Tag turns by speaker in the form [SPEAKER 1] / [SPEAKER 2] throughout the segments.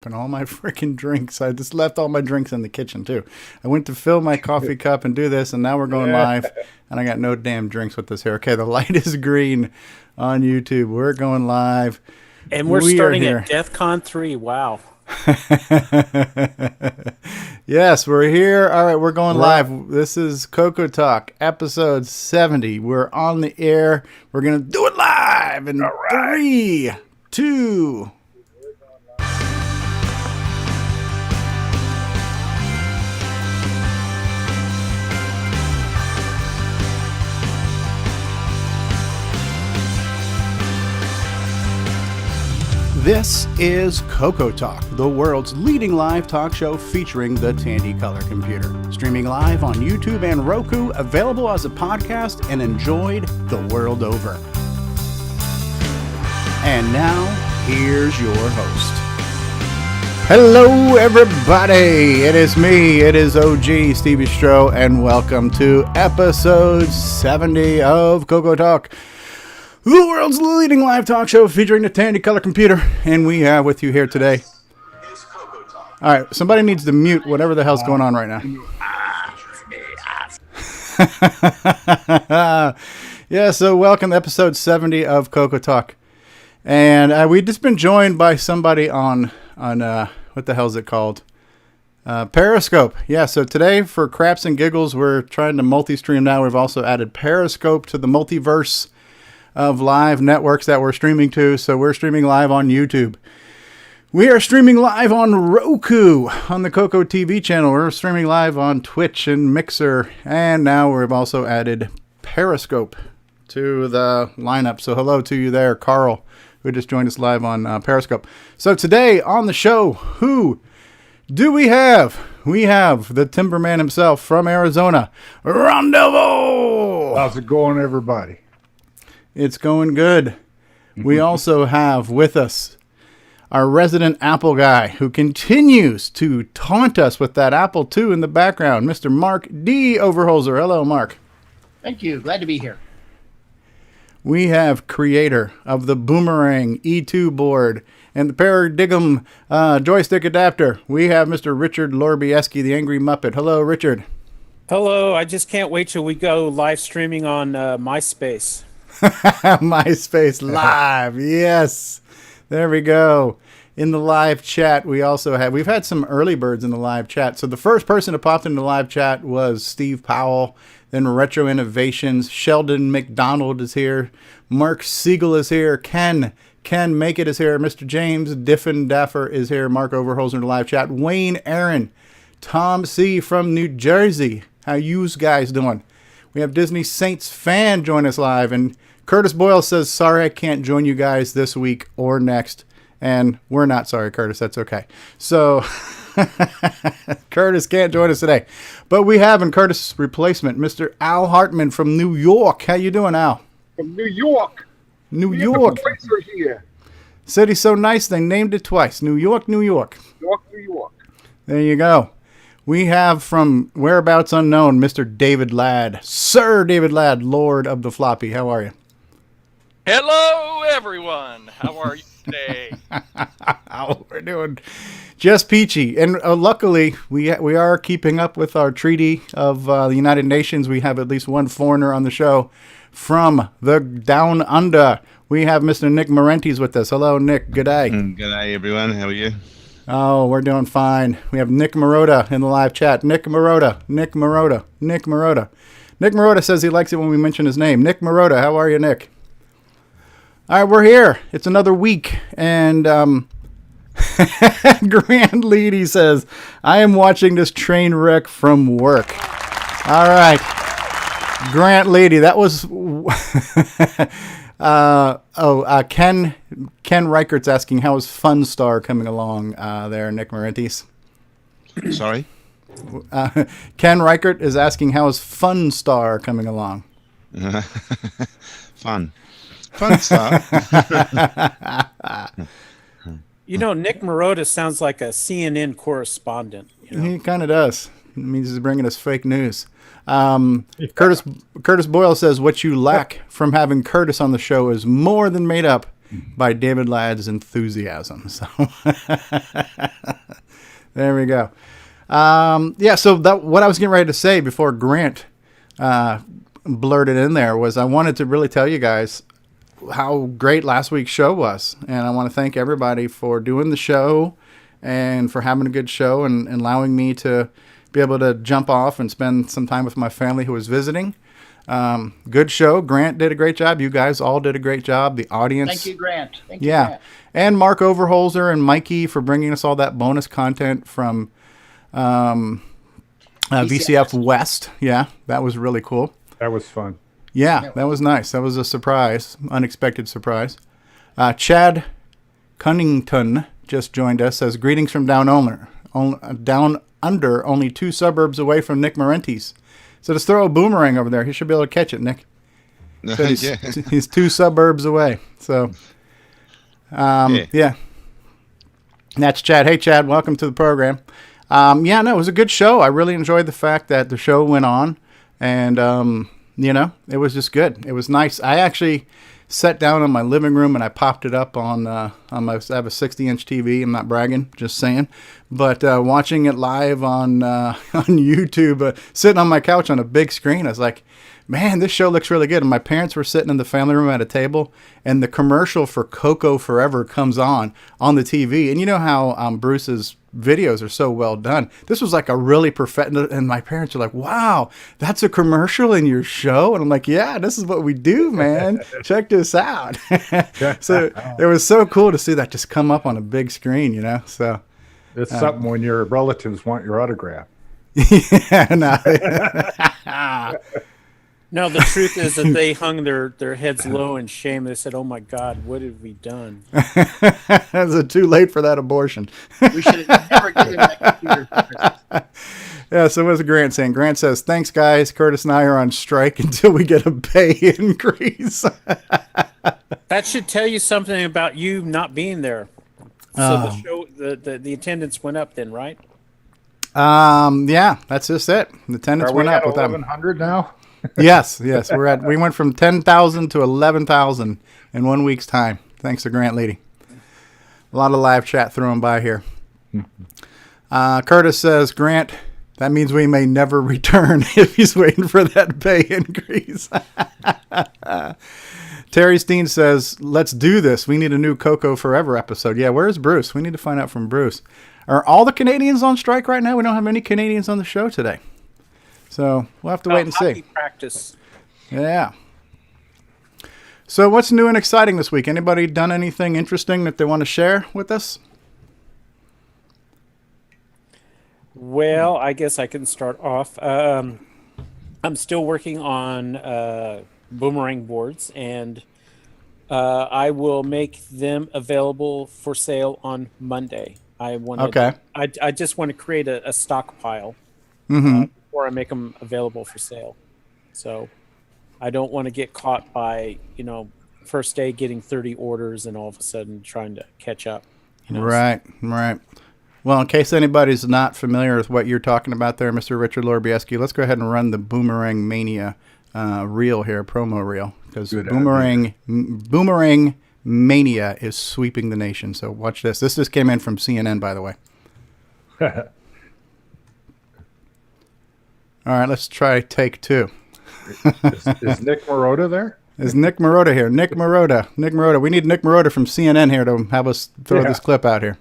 [SPEAKER 1] And all my freaking drinks. I just left all my drinks in the kitchen too. I went to fill my coffee cup and do this, and now we're going live, and I got no damn drinks with this here. Okay, the light is green on YouTube. We're going live.
[SPEAKER 2] And we're starting at DEFCON 3. Wow.
[SPEAKER 1] Yes, we're here. All right, we're going live. This is CoCoTALK, episode 70. We're on the air. We're going to do it live in 3, 2, This is CoCoTALK, the world's leading live talk show featuring the Tandy Color computer. Streaming live on YouTube and Roku, available as a podcast and enjoyed the world over. And now, here's your host. Hello, everybody. It is me. It is OG Stevie Stroh, and welcome to episode 70 of CoCoTALK, the world's leading live talk show featuring the Tandy Color computer. And we have with you here today. All right, somebody needs to mute whatever the hell's going on right now. Yeah, so welcome to episode 70 of CoCoTALK. And we've just been joined by somebody on what the hell is it called? Periscope. Yeah, so today for craps and giggles, we're trying to multi-stream now. We've also added Periscope to the multiverse of live networks that we're streaming to. So we're streaming live on YouTube. We are streaming live on Roku on the Coco TV channel. We're streaming live on Twitch and Mixer. And now we've also added Periscope to the lineup. So hello to you there, Carl, who just joined us live on Periscope. So today on the show, who do we have? We have the Timberman himself from Arizona, Rondelvo.
[SPEAKER 3] How's it going, everybody?
[SPEAKER 1] It's going good. We also have with us our resident Apple guy who continues to taunt us with that Apple II in the background, Mr. Mark D. Overholzer. Hello, Mark.
[SPEAKER 4] Thank you. Glad to be here.
[SPEAKER 1] We have creator of the Boomerang E2 board and the Paradigm joystick adapter. We have Mr. Richard Lorbieski, the Angry Muppet. Hello, Richard.
[SPEAKER 2] Hello. I just can't wait till we go live streaming on MySpace.
[SPEAKER 1] MySpace Live. Yes. There we go. In the live chat, we've had some early birds in the live chat. So the first person that popped into the live chat was Steve Powell. Then Retro Innovations. Sheldon McDonald is here. Mark Siegel is here. Ken Make It is here. Mr. James Diffin Daffer is here. Mark Overholzer in the live chat. Wayne Aaron. Tom C. from New Jersey. How yous guys doing? We have Disney Saints fan join us live. And Curtis Boyle says, sorry I can't join you guys this week or next. And we're not sorry, Curtis. That's okay. So Curtis can't join us today. But we have in Curtis' replacement, Mr. Al Hartman from New York. How you doing, Al?
[SPEAKER 3] From New York.
[SPEAKER 1] New York.
[SPEAKER 3] Here.
[SPEAKER 1] City's so nice, they named it twice. New York, New York.
[SPEAKER 3] New York.
[SPEAKER 1] There you go. We have from whereabouts unknown, Mr. David Ladd. Sir David Ladd, Lord of the Floppy. How are you?
[SPEAKER 5] Hello, everyone. How are you today?
[SPEAKER 1] Oh, we're doing just peachy. And luckily, we are keeping up with our treaty of the United Nations. We have at least one foreigner on the show from the Down Under. We have Mr. Nick Marentes with us. Hello, Nick. Good day.
[SPEAKER 6] Good day, everyone. How are you?
[SPEAKER 1] Oh, we're doing fine. We have Nick Marotta in the live chat. Nick Marotta says he likes it when we mention his name. Nick Marotta, how are you, Nick? All right, we're here. It's another week. And Grand Leedy says, I am watching this train wreck from work. All right. Grant Leedy, that was... Ken Reichert's asking, how is Funstar coming along there, Nick Marentes?
[SPEAKER 6] Sorry?
[SPEAKER 1] Ken Reichert is asking, how is Funstar coming along?
[SPEAKER 6] Fun stuff.
[SPEAKER 2] You know, Nick Marotta sounds like a CNN correspondent. You know?
[SPEAKER 1] He kind of does. It means he's bringing us fake news. Curtis Boyle says, what you lack from having Curtis on the show is more than made up by David Ladd's enthusiasm. So there we go. So what I was getting ready to say before Grant blurted in there was I wanted to really tell you guys how great last week's show was. And I want to thank everybody for doing the show and for having a good show and allowing me to be able to jump off and spend some time with my family who was visiting. Good show. Grant did a great job. You guys all did a great job. The audience.
[SPEAKER 4] Thank you, Grant. Thank you,
[SPEAKER 1] Yeah.
[SPEAKER 4] Grant.
[SPEAKER 1] And Mark Overholzer and Mikey for bringing us all that bonus content from VCF West. Yeah, that was really cool.
[SPEAKER 3] That was fun.
[SPEAKER 1] Yeah, that was nice. That was a surprise, unexpected surprise. Chad Cunnington just joined us. Says greetings from down under, only 2 suburbs away from Nick Marenti's. So just throw a boomerang over there. He should be able to catch it, Nick. So he's 2 suburbs away. So, yeah. That's Chad. Hey, Chad, welcome to the program. It was a good show. I really enjoyed the fact that the show went on, and it was just good. It was nice. I actually sat down in my living room and I popped it up on I have a 60-inch TV. I'm not bragging, just saying. But watching it live on YouTube, sitting on my couch on a big screen, I was like, man, this show looks really good. And my parents were sitting in the family room at a table, and the commercial for Coco Forever comes on the TV. And you know how Bruce's videos are so well done. This was like a really perfect, and my parents are like, wow, that's a commercial in your show? And I'm like, yeah, this is what we do, man. Check this out. So it was so cool to see that just come up on a big screen, so.
[SPEAKER 3] It's something when your relatives want your autograph.
[SPEAKER 1] Yeah, no.
[SPEAKER 2] No, the truth is that they hung their heads low in shame. They said, oh, my God, what have we done?
[SPEAKER 1] It's too late for that abortion.
[SPEAKER 4] We should have never given that computer for Christmas.
[SPEAKER 1] Yeah, so what's Grant saying? Grant says, thanks, guys. Curtis and I are on strike until we get a pay increase.
[SPEAKER 2] That should tell you something about you not being there. So the show, the attendance went up then, right?
[SPEAKER 1] Yeah, that's just it. The attendance went up with that.
[SPEAKER 3] 1,100 now?
[SPEAKER 1] Yes. We went from 10,000 to 11,000 in 1 week's time. Thanks to Grant Leedy. A lot of live chat thrown by here. Curtis says, Grant, that means we may never return if he's waiting for that pay increase. Terry Steen says, let's do this. We need a new Coco Forever episode. Yeah, where's Bruce? We need to find out from Bruce. Are all the Canadians on strike right now? We don't have any Canadians on the show today. So we'll have to wait and see.
[SPEAKER 2] Practice.
[SPEAKER 1] Yeah. So what's new and exciting this week? Anybody done anything interesting that they want to share with us?
[SPEAKER 2] Well, I guess I can start off. I'm still working on boomerang boards, and I will make them available for sale on Monday. I just want to create a stockpile before I make them available for sale. So I don't want to get caught by, first day getting 30 orders and all of a sudden trying to catch up.
[SPEAKER 1] Right. Well, in case anybody's not familiar with what you're talking about there, Mr. Richard Lorbieski, let's go ahead and run the Boomerang Mania reel here, promo reel, because Boomerang Mania is sweeping the nation. So watch this. This just came in from CNN, by the way. All right, let's try take 2.
[SPEAKER 3] Is Nick Marotta there?
[SPEAKER 1] Is Nick Marotta here? Nick Marotta. We need Nick Marotta from CNN here to have us throw this clip out here.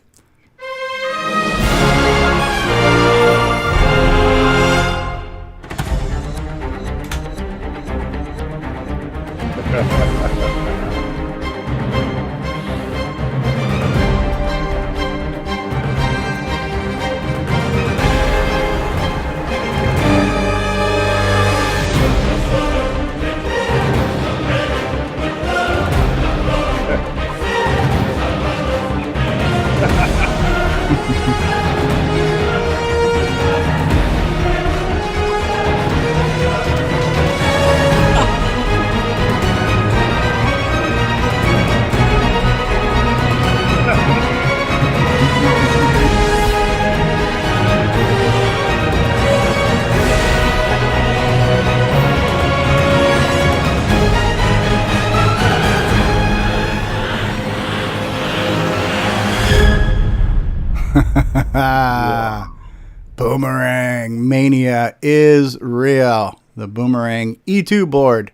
[SPEAKER 1] Boomerang mania is real. The Boomerang E2 board.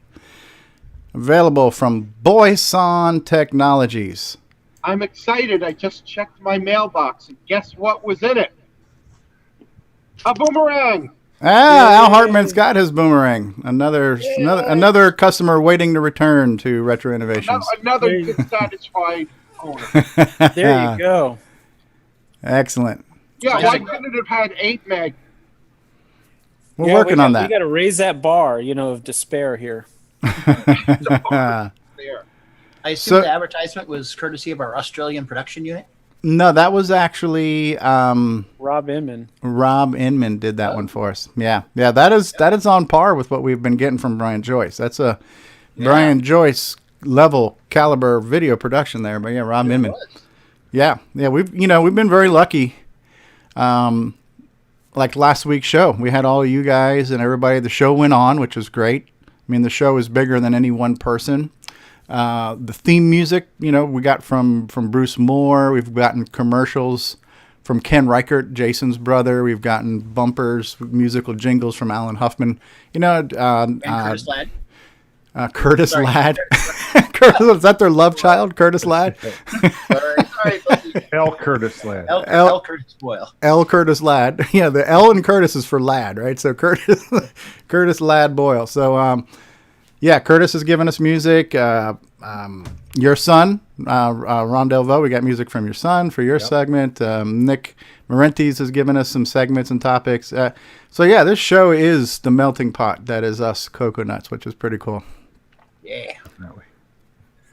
[SPEAKER 1] Available from Boyson Technologies.
[SPEAKER 7] I'm excited. I just checked my mailbox, and guess what was in it? A boomerang.
[SPEAKER 1] Al Hartman's got his Boomerang. Another customer waiting to return to Retro Innovations.
[SPEAKER 7] Another dissatisfied owner.
[SPEAKER 2] There you go.
[SPEAKER 1] Excellent.
[SPEAKER 7] Yeah, why couldn't it have had 8 meg?
[SPEAKER 1] We're working on that.
[SPEAKER 2] We got to raise that bar, of despair here.
[SPEAKER 7] There.
[SPEAKER 4] I assume the advertisement was courtesy of our Australian production unit.
[SPEAKER 1] No, that was actually
[SPEAKER 2] Rob Inman.
[SPEAKER 1] Rob Inman did that one for us. Yeah. That is on par with what we've been getting from Brian Joyce. That's a Brian Joyce level caliber video production there. But yeah, Rob Inman. Yeah. We've been very lucky. Like last week's show, we had all you guys and everybody. The show went on, which was great. I mean, the show is bigger than any one person. The theme music, we got from Bruce Moore. We've gotten commercials from Ken Reichert, Jason's brother. We've gotten bumpers, musical jingles from Alan Huffman.
[SPEAKER 4] And Curtis Ladd.
[SPEAKER 1] Curtis Ladd. Curtis, is that their love child, Curtis Ladd?
[SPEAKER 4] Sorry.
[SPEAKER 3] L. Curtis Ladd.
[SPEAKER 4] L. Curtis Boyle.
[SPEAKER 1] L. Curtis Ladd. Yeah, the L in Curtis is for Ladd, right? So Curtis Ladd Boyle. So, Curtis has given us music. Your son, Ron Delvaux, we got music from your son for your segment. Nick Marentes has given us some segments and topics. This show is the melting pot that is us Coconuts, which is pretty cool.
[SPEAKER 4] Yeah.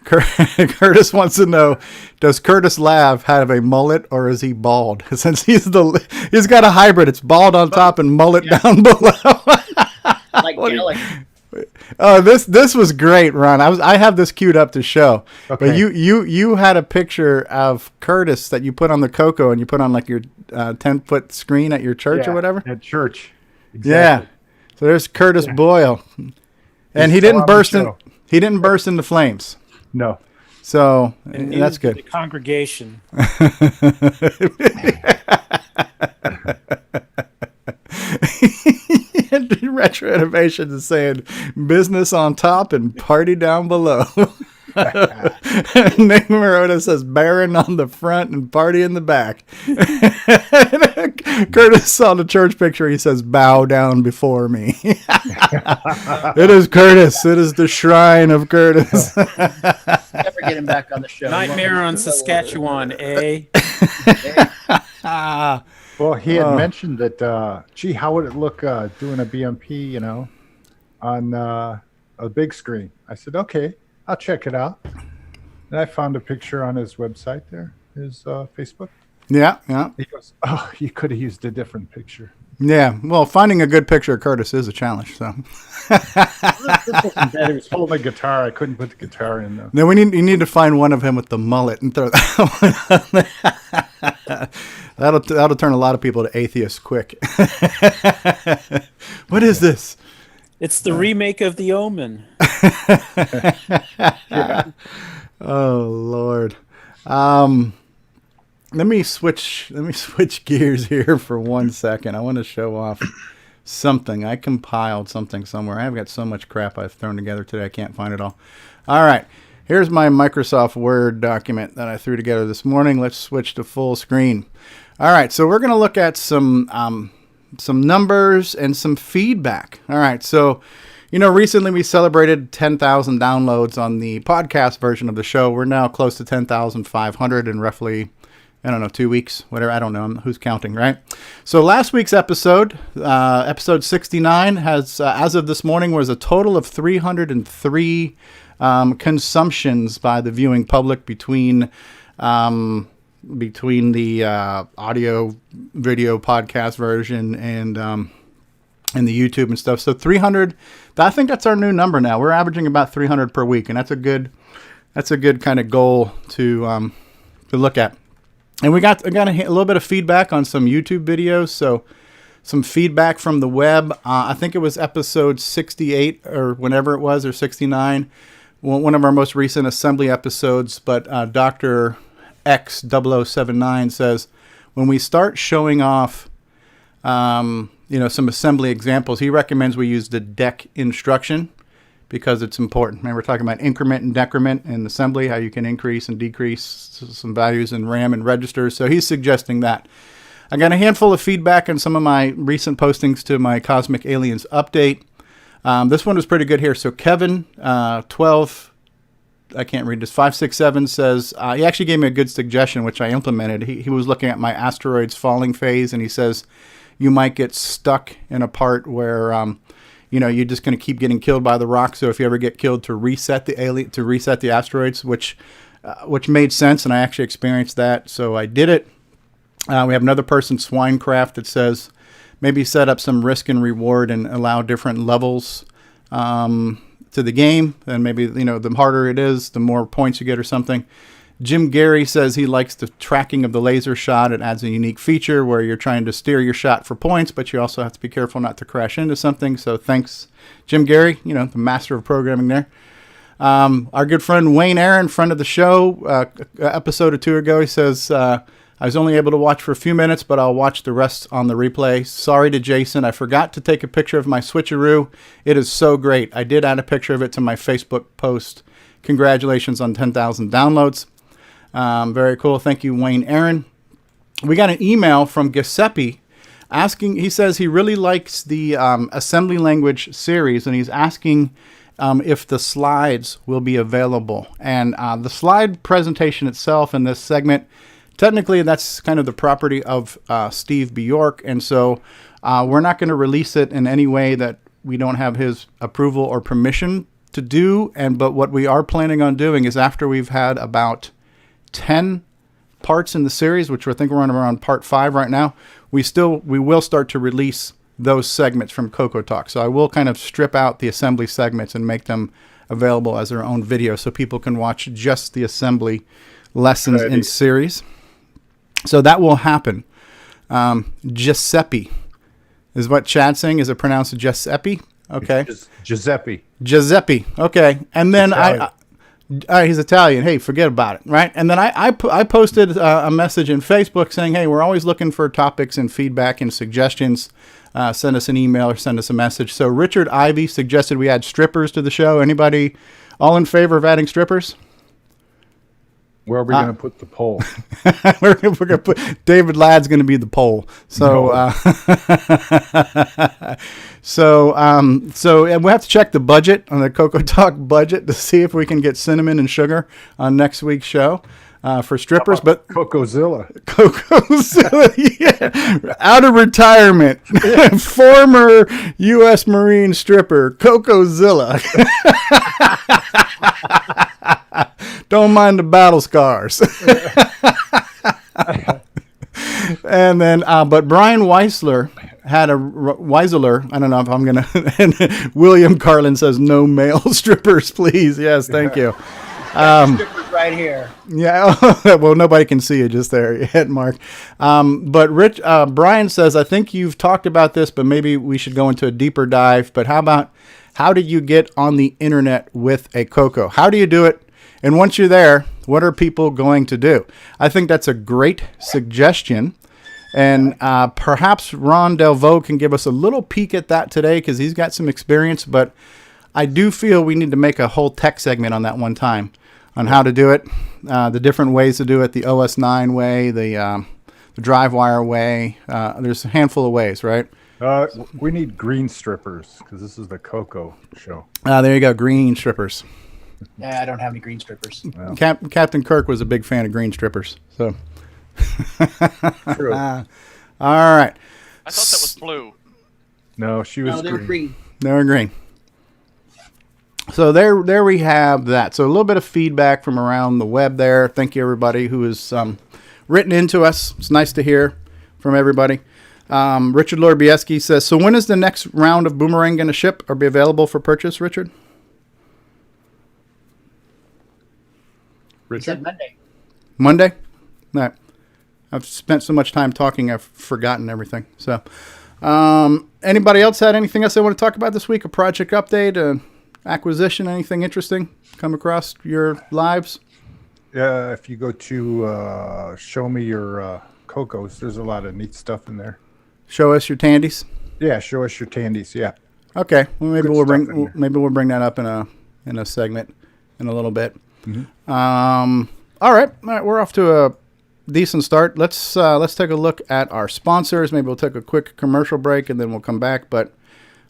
[SPEAKER 1] Curtis wants to know, does Curtis Lav have a mullet or is he bald? Since he's got a hybrid, it's bald on top and mullet down below.
[SPEAKER 4] Like Gallagher.
[SPEAKER 1] This was great, Ron. I have this queued up to show. Okay. But you had a picture of Curtis that you put on the Coco and you put on like your 10-foot screen at your church or whatever.
[SPEAKER 3] At church. Exactly.
[SPEAKER 1] Yeah. So there's Curtis Boyle, and he didn't burst into flames.
[SPEAKER 3] No.
[SPEAKER 1] So that's good.
[SPEAKER 2] The congregation.
[SPEAKER 1] Retro Innovations is saying business on top and party down below. Nick Marotta says Baron on the front and party in the back. Curtis saw the church picture. He says, bow down before me. It is Curtis. It is the shrine of Curtis.
[SPEAKER 4] Never get him back on the show.
[SPEAKER 2] Nightmare on Saskatchewan, eh?
[SPEAKER 3] Well, he had mentioned that, how would it look doing a BMP, on a big screen? I said, okay, I'll check it out. And I found a picture on his website there, his Facebook.
[SPEAKER 1] Yeah.
[SPEAKER 3] He goes, oh, you could have used a different picture.
[SPEAKER 1] Yeah, well, finding a good picture of Curtis is a challenge, so.
[SPEAKER 3] He was holding a guitar. I couldn't put the guitar in, though.
[SPEAKER 1] No, you need to find one of him with the mullet and throw that one. That'll turn a lot of people to atheists quick. What is this?
[SPEAKER 2] It's the remake of The Omen.
[SPEAKER 1] Oh Lord. Let me switch gears here for 1 second. I want to show off something. I compiled something somewhere. I've got so much crap I've thrown together today. I can't find it all. All right. Here's my Microsoft Word document that I threw together this morning. Let's switch to full screen. All right. So we're going to look at some numbers and some feedback. All right. So, recently we celebrated 10,000 downloads on the podcast version of the show. We're now close to 10,500 in roughly, 2 weeks, whatever. I don't know who's counting, right? So last week's episode, episode 69, has, as of this morning, was a total of 303 consumptions by the viewing public between the audio, video, podcast version and the YouTube and stuff. So 300. I think that's our new number now. We're averaging about 300 per week, and that's a good kind of goal to look at. And I got a little bit of feedback on some YouTube videos. So some feedback from the web. I think it was episode 68 or whenever it was, or 69, one of our most recent assembly episodes. But Dr. X0079 says, when we start showing off, some assembly examples, he recommends we use the deck instruction because it's important. Remember, we're talking about increment and decrement in assembly, how you can increase and decrease some values in RAM and registers. So he's suggesting that. I got a handful of feedback on some of my recent postings to my Cosmic Aliens update. This one was pretty good here. So Kevin, 12, I can't read this, 567 says, he actually gave me a good suggestion, which I implemented. He was looking at my asteroids falling phase, and he says, you might get stuck in a part where, you're just going to keep getting killed by the rock. So if you ever get killed, to reset the asteroids, which made sense, and I actually experienced that. So I did it. We have another person, Swinecraft, that says maybe set up some risk and reward and allow different levels to the game. And maybe, the harder it is, the more points you get or something. Jim Gary says he likes the tracking of the laser shot. It adds a unique feature where you're trying to steer your shot for points, but you also have to be careful not to crash into something. So thanks, Jim Gary, the master of programming there. Our good friend Wayne Aaron, friend of the show, episode or two ago, he says, I was only able to watch for a few minutes, but I'll watch the rest on the replay. Sorry to Jason. I forgot to take a picture of my switcheroo. It is so great. I did add a picture of it to my Facebook post. Congratulations on 10,000 downloads. Very cool. Thank you, Wayne Aaron. We got an email from Giuseppe asking, he says he really likes the assembly language series, and he's asking if the slides will be available. And the slide presentation itself in this segment, technically that's kind of the property of Steve Bjork, and so we're not going to release it in any way that we don't have his approval or permission to do. But what we are planning on doing is, after we've had about 10 parts in the series, which I think we're on around part 5 right now, we will start to release those segments from CoCoTALK. So I will kind of strip out the assembly segments and make them available as their own video so people can watch just the assembly lessons in series. So that will happen. Giuseppe is what Chad's saying. Is it pronounced Giuseppe? Okay.
[SPEAKER 3] Giuseppe.
[SPEAKER 1] Giuseppe. Okay. And then he's Italian. Hey, forget about it, right? And then I posted a message in Facebook saying, hey, we're always looking for topics and feedback and suggestions. Send us an email or send us a message. So Richard Ivy suggested we add strippers to the show. Anybody all in favor of adding strippers?
[SPEAKER 3] Where are we going to put the poll?
[SPEAKER 1] we're going to put David Ladd's going to be the poll. So, so we have to check the budget on the CoCoTALK budget to see if we can get cinnamon and sugar on next week's show for strippers. But
[SPEAKER 3] CoCoZilla,
[SPEAKER 1] yeah, out of retirement, former U.S. Marine stripper CoCoZilla. Don't mind the battle scars. And then, but Brian Weisler had Weisler. I don't know if I'm going to. And William Carlin says, no male strippers, please. Yes, thank you.
[SPEAKER 4] Strippers right here.
[SPEAKER 1] Yeah, well, nobody can see you just there yet, Mark. But Brian says, I think you've talked about this, but maybe we should go into a deeper dive. But how do you get on the internet with a CoCo? How do you do it? And once you're there, what are people going to do? I think that's a great suggestion. And perhaps Ron Delvaux can give us a little peek at that today because he's got some experience. But I do feel we need to make a whole tech segment on that one time on how to do it, the different ways to do it, the OS9 way, the DriveWire way. There's a handful of ways, right?
[SPEAKER 3] We need green strippers because this is the CoCo show.
[SPEAKER 1] There you go, green strippers.
[SPEAKER 4] Yeah, I don't have any green strippers.
[SPEAKER 3] Well.
[SPEAKER 1] Captain Kirk was a big fan of green strippers. So,
[SPEAKER 3] True.
[SPEAKER 1] All right.
[SPEAKER 5] I thought that was blue.
[SPEAKER 3] No, she was
[SPEAKER 4] They were green.
[SPEAKER 1] They were green. So there we have that. So a little bit of feedback from around the web there. Thank you, everybody who has written into us. It's nice to hear from everybody. Richard Lorbieski says, so when is the next round of Boomerang going to ship or be available for purchase, Richard?
[SPEAKER 4] He said Monday.
[SPEAKER 1] Monday? All right. I've spent so much time talking, I've forgotten everything. So, anybody else had anything else they want to talk about this week? A project update, acquisition, anything interesting come across your lives?
[SPEAKER 3] Yeah, if you go to show me your Cocos. There's a lot of neat stuff in there.
[SPEAKER 1] Show us your tandies.
[SPEAKER 3] Yeah, show us your tandies. Yeah.
[SPEAKER 1] Okay, well, maybe
[SPEAKER 3] Good
[SPEAKER 1] we'll
[SPEAKER 3] stuff in
[SPEAKER 1] bring
[SPEAKER 3] there.
[SPEAKER 1] maybe we'll bring that up in a segment in a little bit.
[SPEAKER 3] Mm-hmm.
[SPEAKER 1] All right, we're off to a decent start. Let's take a look at our sponsors. Maybe we'll take a quick commercial break and then we'll come back. But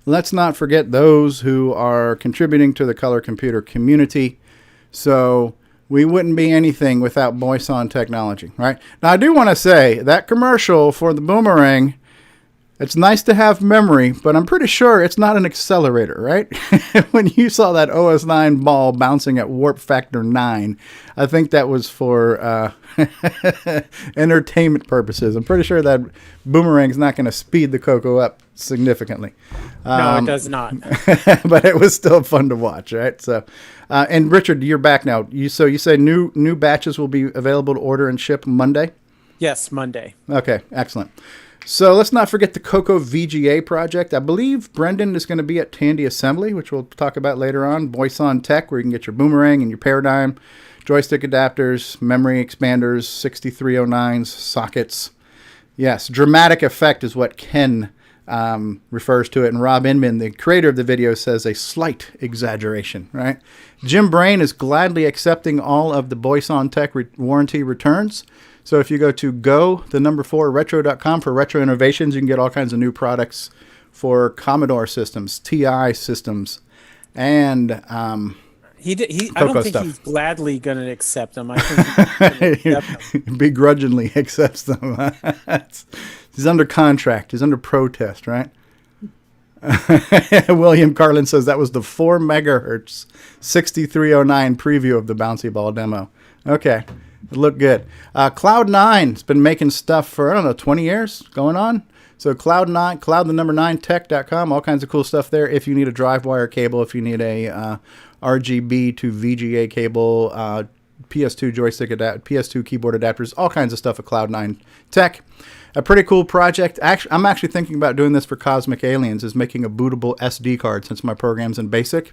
[SPEAKER 1] let's not forget those who are contributing to the color computer community. So we wouldn't be anything without Boyson Technology, right? Now I do want to say that commercial for the Boomerang. It's nice to have memory, but I'm pretty sure it's not an accelerator, right? When you saw that OS9 ball bouncing at warp factor 9, I think that was for entertainment purposes. I'm pretty sure that Boomerang's not going to speed the Coco up significantly.
[SPEAKER 2] No, it does not.
[SPEAKER 1] But it was still fun to watch, right? So, and Richard, you're back now. You say new batches will be available to order and ship Monday?
[SPEAKER 2] Yes, Monday.
[SPEAKER 1] Okay, excellent. So let's not forget the Coco VGA project. I believe Brendan is going to be at Tandy Assembly, which we'll talk about later on. Boyson Tech, where you can get your Boomerang and your Paradigm, joystick adapters, memory expanders, 6309s, sockets. Yes, dramatic effect is what Ken refers to it. And Rob Inman, the creator of the video, says a slight exaggeration, right? Jim Brain is gladly accepting all of the Boyson Tech warranty returns. So if you go to retro.com for retro innovations, you can get all kinds of new products for Commodore systems, TI systems, and
[SPEAKER 2] I don't
[SPEAKER 1] Coco
[SPEAKER 2] think
[SPEAKER 1] stuff.
[SPEAKER 2] he's gladly going to accept them. I think he's gonna accept them.
[SPEAKER 1] Begrudgingly accepts them. He's under contract. He's under protest, right? William Carlin says that was the 4 megahertz 6309 preview of the bouncy ball demo. Okay. It looked good. Cloud9's been making stuff for, 20 years going on. So cloud9tech.com, all kinds of cool stuff there. If you need a drive wire cable, if you need a RGB to VGA cable, PS2 joystick PS2 keyboard adapters, all kinds of stuff at Cloud9 Tech. A pretty cool project. I'm actually thinking about doing this for Cosmic Aliens, is making a bootable SD card since my program's in BASIC.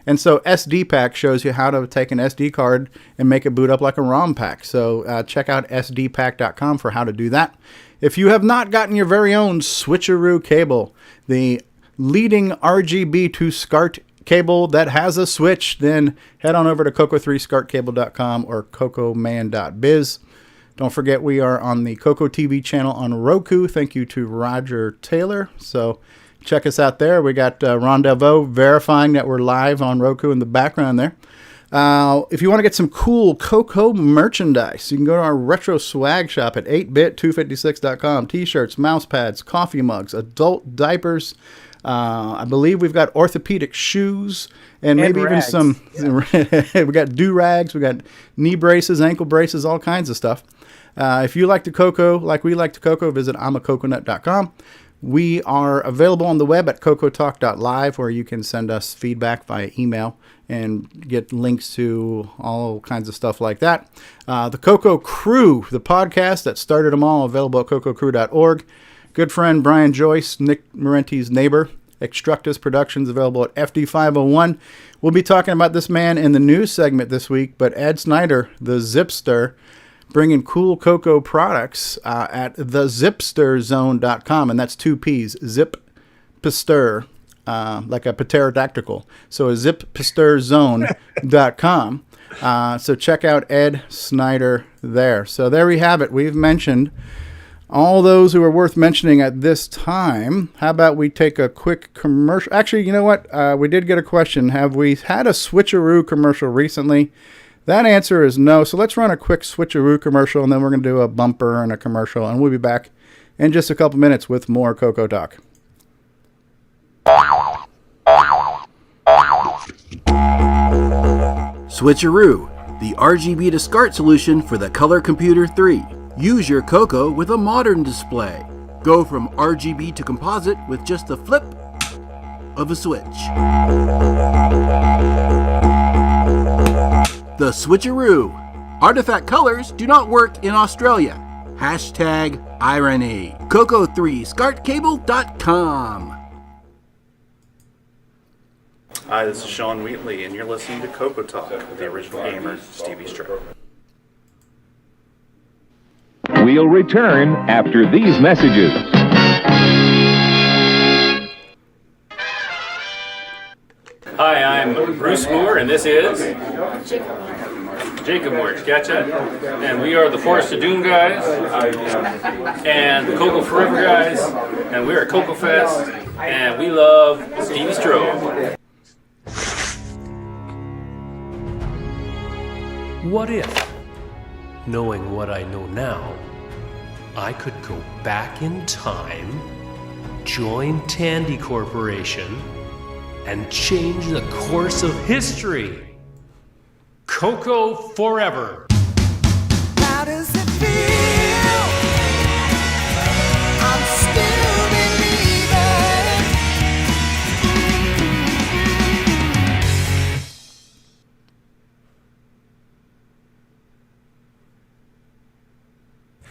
[SPEAKER 1] And so SD Pack shows you how to take an SD card and make it boot up like a ROM pack. So check out sdpack.com for how to do that. If you have not gotten your very own switcheroo cable, the leading RGB to SCART cable that has a switch, then head on over to coco3scartcable.com or cocoman.biz. Don't forget we are on the Coco TV channel on Roku. Thank you to Roger Taylor. So check us out there. We got Rendezvous verifying that we're live on Roku in the background there. If you want to get some cool Coco merchandise, you can go to our retro swag shop at 8bit256.com. T-shirts, mouse pads, coffee mugs, adult diapers. I believe we've got orthopedic shoes and maybe
[SPEAKER 2] rags.
[SPEAKER 1] even some. We got do-rags, we got knee braces, ankle braces, all kinds of stuff. If you like the Coco like we like the Coco, visit imacoconut.com. We are available on the web at cocotalk.live, where you can send us feedback via email and get links to all kinds of stuff like that. The Coco Crew, the podcast that started them all, available at cococrew.org. Good friend Brian Joyce, Nick Marenti's neighbor, Extructus Productions, available at FD501. We'll be talking about this man in the news segment this week, but Ed Snyder, the Zipster, bringing cool Coco products at thezipsterzone.com, and that's 2 P's, Zipster, like a pterodactyl. So a zipsterzone.com. So check out Ed Snyder there. So there we have it. We've mentioned all those who are worth mentioning at this time. How about we take a quick commercial? Actually, you know what? We did get a question. Have we had a switcheroo commercial recently? That answer is no. So let's run a quick switcheroo commercial, and then we're going to do a bumper and a commercial, and we'll be back in just a couple minutes with more CoCoTALK.
[SPEAKER 8] Switcheroo, the RGB to SCART solution for the Color Computer 3. Use your Coco with a modern display. Go from RGB to composite with just the flip of a switch. The Switcheroo. Artifact colors do not work in Australia. Hashtag irony. Coco3scartcable.com.
[SPEAKER 9] Hi, this is Sean Wheatley, and you're listening to CoCoTALK with the original gamer, Stevie Stroh.
[SPEAKER 10] We'll return after these messages.
[SPEAKER 11] Hi, I'm Bruce Moore, and this is Jacob Moore. Gotcha. And we are the Forest of Doom guys, and the Cocoa Forever guys, and we are Cocoa Fest, and we love Stevie Stroh.
[SPEAKER 12] What if, knowing what I know now, I could go back in time, join Tandy Corporation, and change the course of history? Cocoa Forever.
[SPEAKER 13] How does it feel? I'm still believing.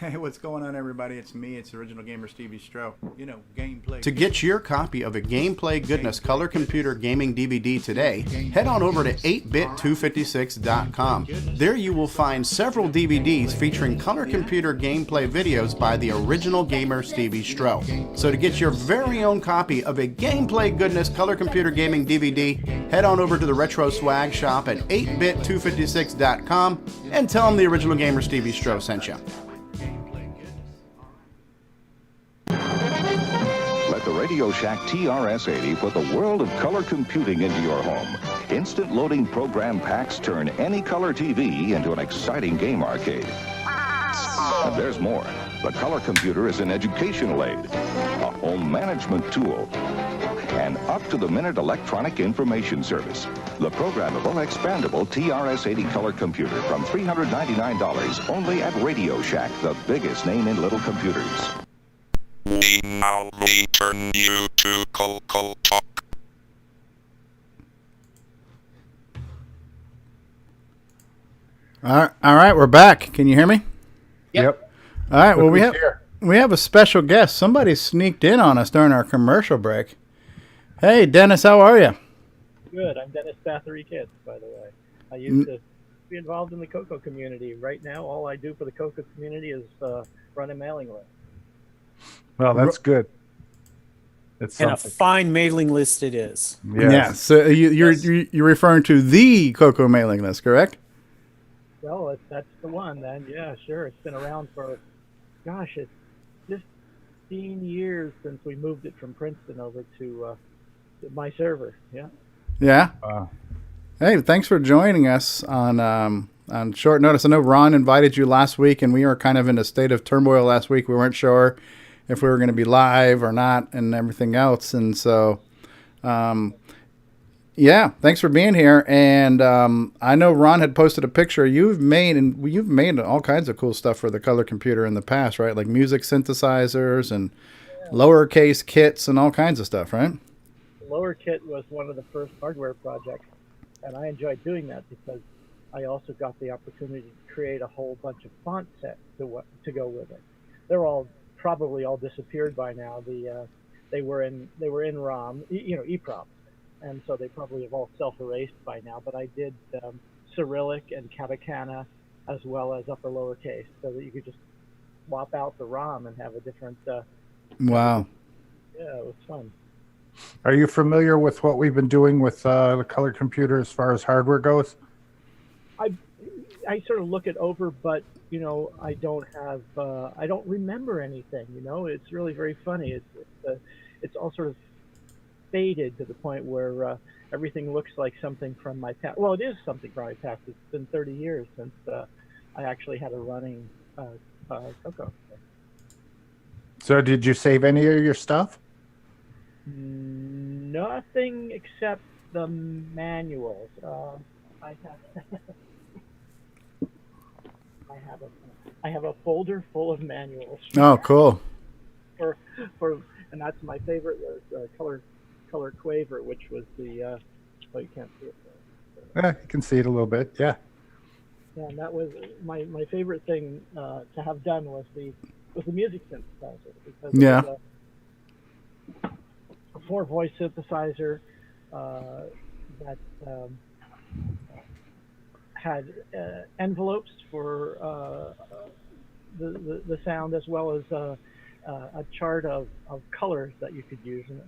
[SPEAKER 1] Hey, what's going on, everybody? It's me. It's Original Gamer Stevie Stroh. You know, gameplay. To get your copy of a Gameplay Goodness Color Computer Gaming DVD today, head on over to 8bit256.com. There you will find several DVDs featuring color computer gameplay videos by the Original Gamer Stevie Stroh. So to get your very own copy of a Gameplay Goodness Color Computer Gaming DVD, head on over to the Retro Swag Shop at 8bit256.com and tell them the Original Gamer Stevie Stroh sent you.
[SPEAKER 14] Let the Radio Shack TRS-80 put the world of color computing into your home. Instant loading program packs turn any color TV into an exciting game arcade. And there's more. The color computer is an educational aid, a home management tool, an up-to-the-minute electronic information service. The programmable, expandable TRS-80 color computer from $399 only at Radio Shack, the biggest name in little computers.
[SPEAKER 15] We now return you to CoCoTALK.
[SPEAKER 1] All right, we're back. Can you hear me?
[SPEAKER 3] Yep.
[SPEAKER 1] All right. Well,
[SPEAKER 3] Look who's
[SPEAKER 1] we have a special guest. Somebody sneaked in on us during our commercial break. Hey, Dennis, how are you?
[SPEAKER 16] Good. I'm Dennis Bathory-Kitsz, by the way. I used to be involved in the Cocoa community. Right now, all I do for the Cocoa community is run a mailing list.
[SPEAKER 3] Well, that's good. It's
[SPEAKER 2] And a
[SPEAKER 3] something.
[SPEAKER 2] fine mailing list it is.
[SPEAKER 3] Yes.
[SPEAKER 1] Yeah. So you're referring to the Cocoa mailing list, correct?
[SPEAKER 16] Well, that's the one then. Yeah, sure. It's been around for, gosh, it's 15 years since we moved it from Princeton over to my server. Yeah.
[SPEAKER 1] Yeah. Hey, thanks for joining us on short notice. I know Ron invited you last week, and we were kind of in a state of turmoil last week. We weren't sure if we were going to be live or not and everything else. And so, yeah, thanks for being here. And I know Ron had posted a picture you've made all kinds of cool stuff for the color computer in the past, right? Like music synthesizers and lowercase kits and all kinds of stuff, right?
[SPEAKER 16] Lower kit was one of the first hardware projects, and I enjoyed doing that because I also got the opportunity to create a whole bunch of font sets to go with it. They're all probably all disappeared by now. They were in ROM, EEPROM, and so they probably have all self-erased by now. But I did Cyrillic and katakana as well as upper lowercase, so that you could just swap out the ROM and have a different.
[SPEAKER 1] Wow.
[SPEAKER 16] Yeah, it was fun.
[SPEAKER 3] Are you familiar with what we've been doing with the color computer as far as hardware goes?
[SPEAKER 16] I sort of look it over, but I don't have I don't remember anything. It's really very funny. It's all sort of faded to the point where everything looks like something from my past. Well, it is something from my past. It's been 30 years since I actually had a running Cocoa.
[SPEAKER 3] So did you save any of your stuff?
[SPEAKER 16] Nothing except the manuals. I have a folder full of manuals.
[SPEAKER 1] Oh, cool.
[SPEAKER 16] And that's my favorite was color Quaver, which was the you can't see it.
[SPEAKER 3] Yeah, you can see it a little bit. Yeah.
[SPEAKER 16] Yeah, and that was my favorite thing to have done was the music synthesizer because
[SPEAKER 1] yeah.
[SPEAKER 16] It was a 4-voice synthesizer that had envelopes for the sound, as well as a chart of colors that you could use in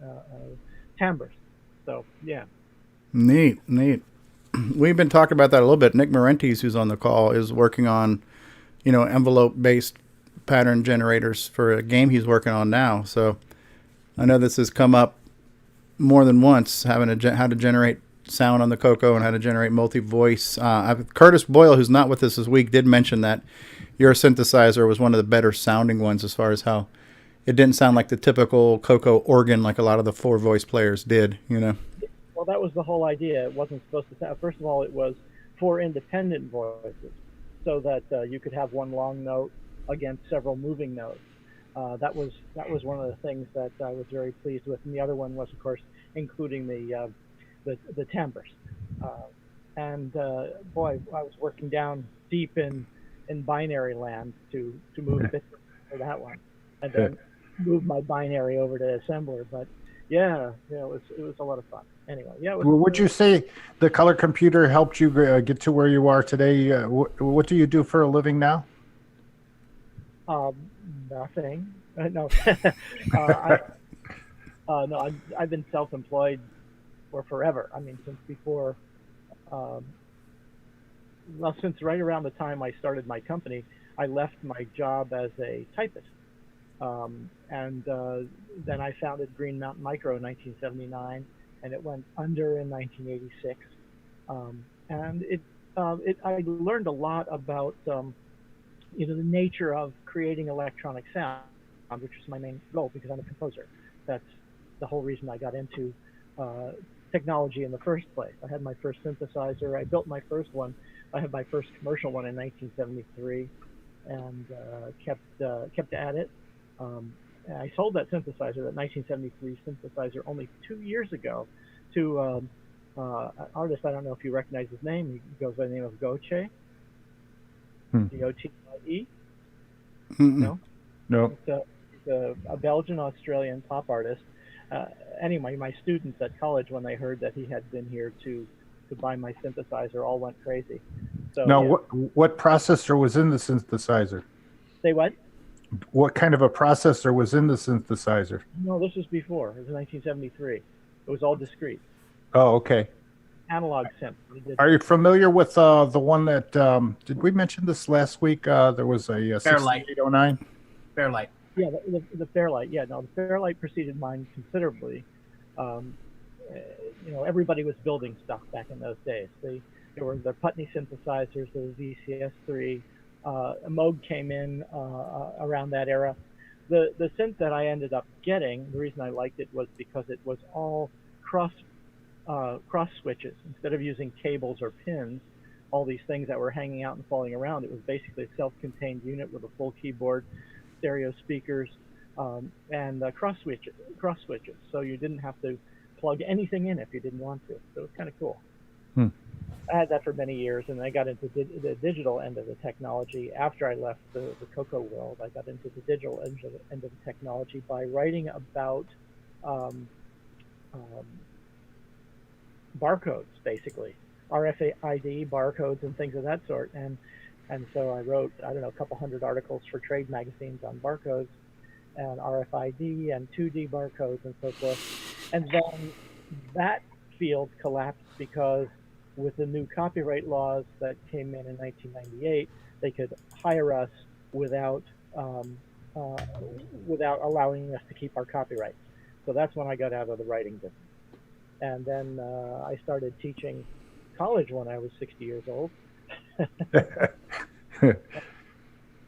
[SPEAKER 16] timbres. So yeah.
[SPEAKER 1] Neat. We've been talking about that a little bit. Nick Marentes, who's on the call, is working on, envelope-based pattern generators for a game he's working on now. So I know this has come up more than once, how to generate sound on the CoCo and how to generate multi-voice. Curtis Boyle, who's not with us this week, did mention that your synthesizer was one of the better sounding ones as far as how it didn't sound like the typical CoCo organ like a lot of the 4-voice players did,
[SPEAKER 16] Well, that was the whole idea. It wasn't supposed to sound. First of all, it was 4 independent voices, so that you could have one long note against several moving notes. That was one of the things that I was very pleased with. And the other one was, of course, including the timbres. Boy, I was working down deep in binary land to move bits for that one, and then move my binary over to assembler. But yeah, it was a lot of fun. Anyway, yeah.
[SPEAKER 3] Well, would you say the color computer helped you get to where you are today? What do you do for a living now?
[SPEAKER 16] Nothing. No. No, I've been self-employed for forever. I mean, since before. Since right around the time I started my company, I left my job as a typist, and then I founded Green Mountain Micro in 1979, and it went under in 1986. I learned a lot about the nature of creating electronic sound, which is my main goal because I'm a composer. That's the whole reason I got into technology in the first place. I had my first synthesizer. I built my first one. I had my first commercial one in 1973, and kept at it. And I sold that synthesizer, that 1973 synthesizer, only 2 years ago to an artist. I don't know if you recognize his name. He goes by the name of Goche. Gotie. No. He's a Belgian-Australian pop artist. Anyway, my students at college, when they heard that he had been here to buy my synthesizer, all went crazy. So
[SPEAKER 3] now,
[SPEAKER 16] yeah.
[SPEAKER 3] what processor was in the synthesizer?
[SPEAKER 16] Say what?
[SPEAKER 3] What kind of a processor was in the synthesizer?
[SPEAKER 16] No, this was before. It was 1973. It was all discrete.
[SPEAKER 3] Oh, okay.
[SPEAKER 16] Analog synth.
[SPEAKER 3] Are you familiar with the one that, did we mention this last week? There was a 6809?
[SPEAKER 4] Fairlight.
[SPEAKER 16] Yeah, the Fairlight. Yeah, no, the Fairlight preceded mine considerably. Everybody was building stuff back in those days. There were the Putney synthesizers, the VCS3. Moog came in around that era. The synth that I ended up getting, the reason I liked it was because it was all cross switches. Instead of using cables or pins, all these things that were hanging out and falling around, it was basically a self-contained unit with a full keyboard, stereo speakers, and cross switches. So you didn't have to plug anything in if you didn't want to. So it was kind of cool. I had that for many years, and I got into the digital end of the technology. After I left the CoCo world, I got into the digital end of the technology by writing about barcodes, basically, RFID barcodes and things of that sort. And so I wrote, I don't know, a couple hundred articles for trade magazines on barcodes and RFID and 2D barcodes and so forth. And then that field collapsed because with the new copyright laws that came in 1998, they could hire us without allowing us to keep our copyrights. So that's when I got out of the writing business. And then I started teaching college when I was 60 years old.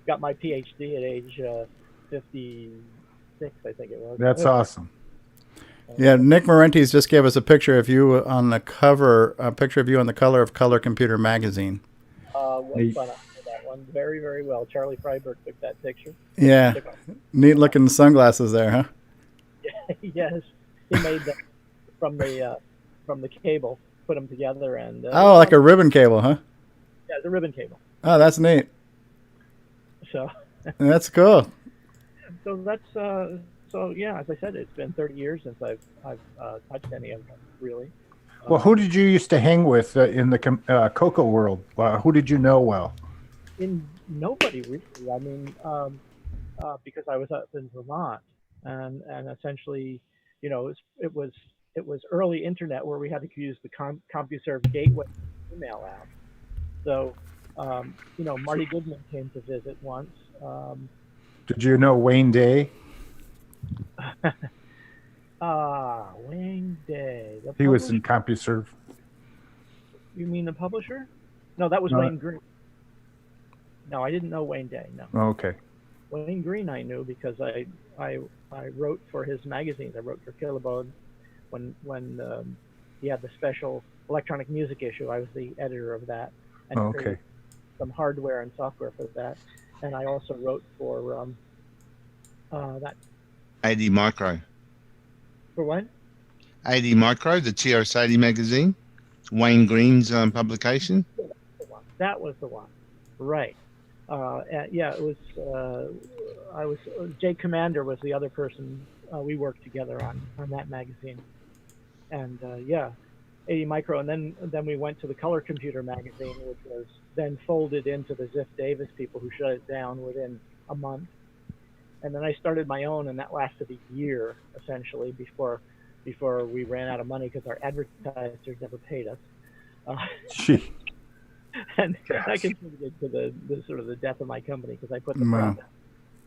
[SPEAKER 16] Got my PhD at age 56, I think it was.
[SPEAKER 3] That's awesome.
[SPEAKER 1] Yeah, Nick Marentes just gave us a picture of you on the cover, a picture of you on the cover of Color Computer magazine.
[SPEAKER 16] What's fun after that one? Very, very well. Charlie Freiberg took that picture.
[SPEAKER 1] Yeah, neat looking sunglasses there, huh?
[SPEAKER 16] Yes, he made them from the cable, put them together, and
[SPEAKER 1] like a ribbon cable, huh?
[SPEAKER 16] Yeah, the ribbon cable.
[SPEAKER 1] Oh, that's neat.
[SPEAKER 16] So
[SPEAKER 1] that's cool.
[SPEAKER 16] So that's so yeah. As I said, it's been 30 years since I've touched any of them, really.
[SPEAKER 3] Well, who did you used to hang with in the CoCo world? Who did you know well?
[SPEAKER 16] In nobody really. I mean, because I was up in Vermont, and essentially, you know, it was early internet where we had to use the CompuServe gateway to email out. So, you know, Marty Goodman came to visit once.
[SPEAKER 3] Did you know Wayne Day?
[SPEAKER 16] Wayne Day.
[SPEAKER 3] He was in CompuServe.
[SPEAKER 16] You mean the publisher? No, that was Wayne Green. No, I didn't know Wayne Day. No.
[SPEAKER 3] Oh, okay.
[SPEAKER 16] Wayne Green I knew because I wrote for his magazines. I wrote for Kilobode when he had the special electronic music issue. I was the editor of that and created some hardware and software for that. And I also wrote for that.
[SPEAKER 6] 80 Micro.
[SPEAKER 16] For what?
[SPEAKER 6] 80 Micro, the TRS-80 magazine. Wayne Green's publication.
[SPEAKER 16] That was the one. Right. Yeah, it was. I was. Jay Commander was the other person we worked together on that magazine, and yeah, 80 Micro, and then we went to the Color Computer magazine, which was then folded into the Ziff Davis people who shut it down within a month, and then I started my own, and that lasted a year essentially before we ran out of money because our advertisers never paid us.
[SPEAKER 3] Gee.
[SPEAKER 16] And that contributed to the sort of the death of my company because I put the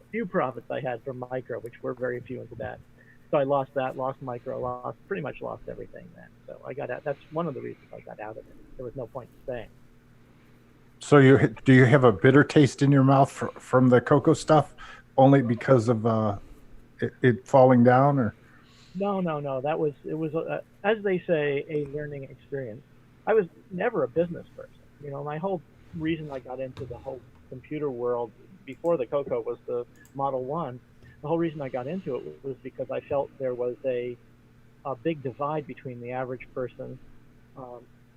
[SPEAKER 16] few profits I had from Micro, which were very few, into that. So I lost that, lost Micro, pretty much lost everything then. So I got out. That's one of the reasons I got out of it. There was no point in staying. So
[SPEAKER 3] do you have a bitter taste in your mouth from the Coco stuff, only because of it falling down, or?
[SPEAKER 16] No. It was as they say, a learning experience. I was never a business person. You know, my whole reason I got into the whole computer world before the Coco was the Model 1. The whole reason I got into it was because I felt there was a big divide between the average person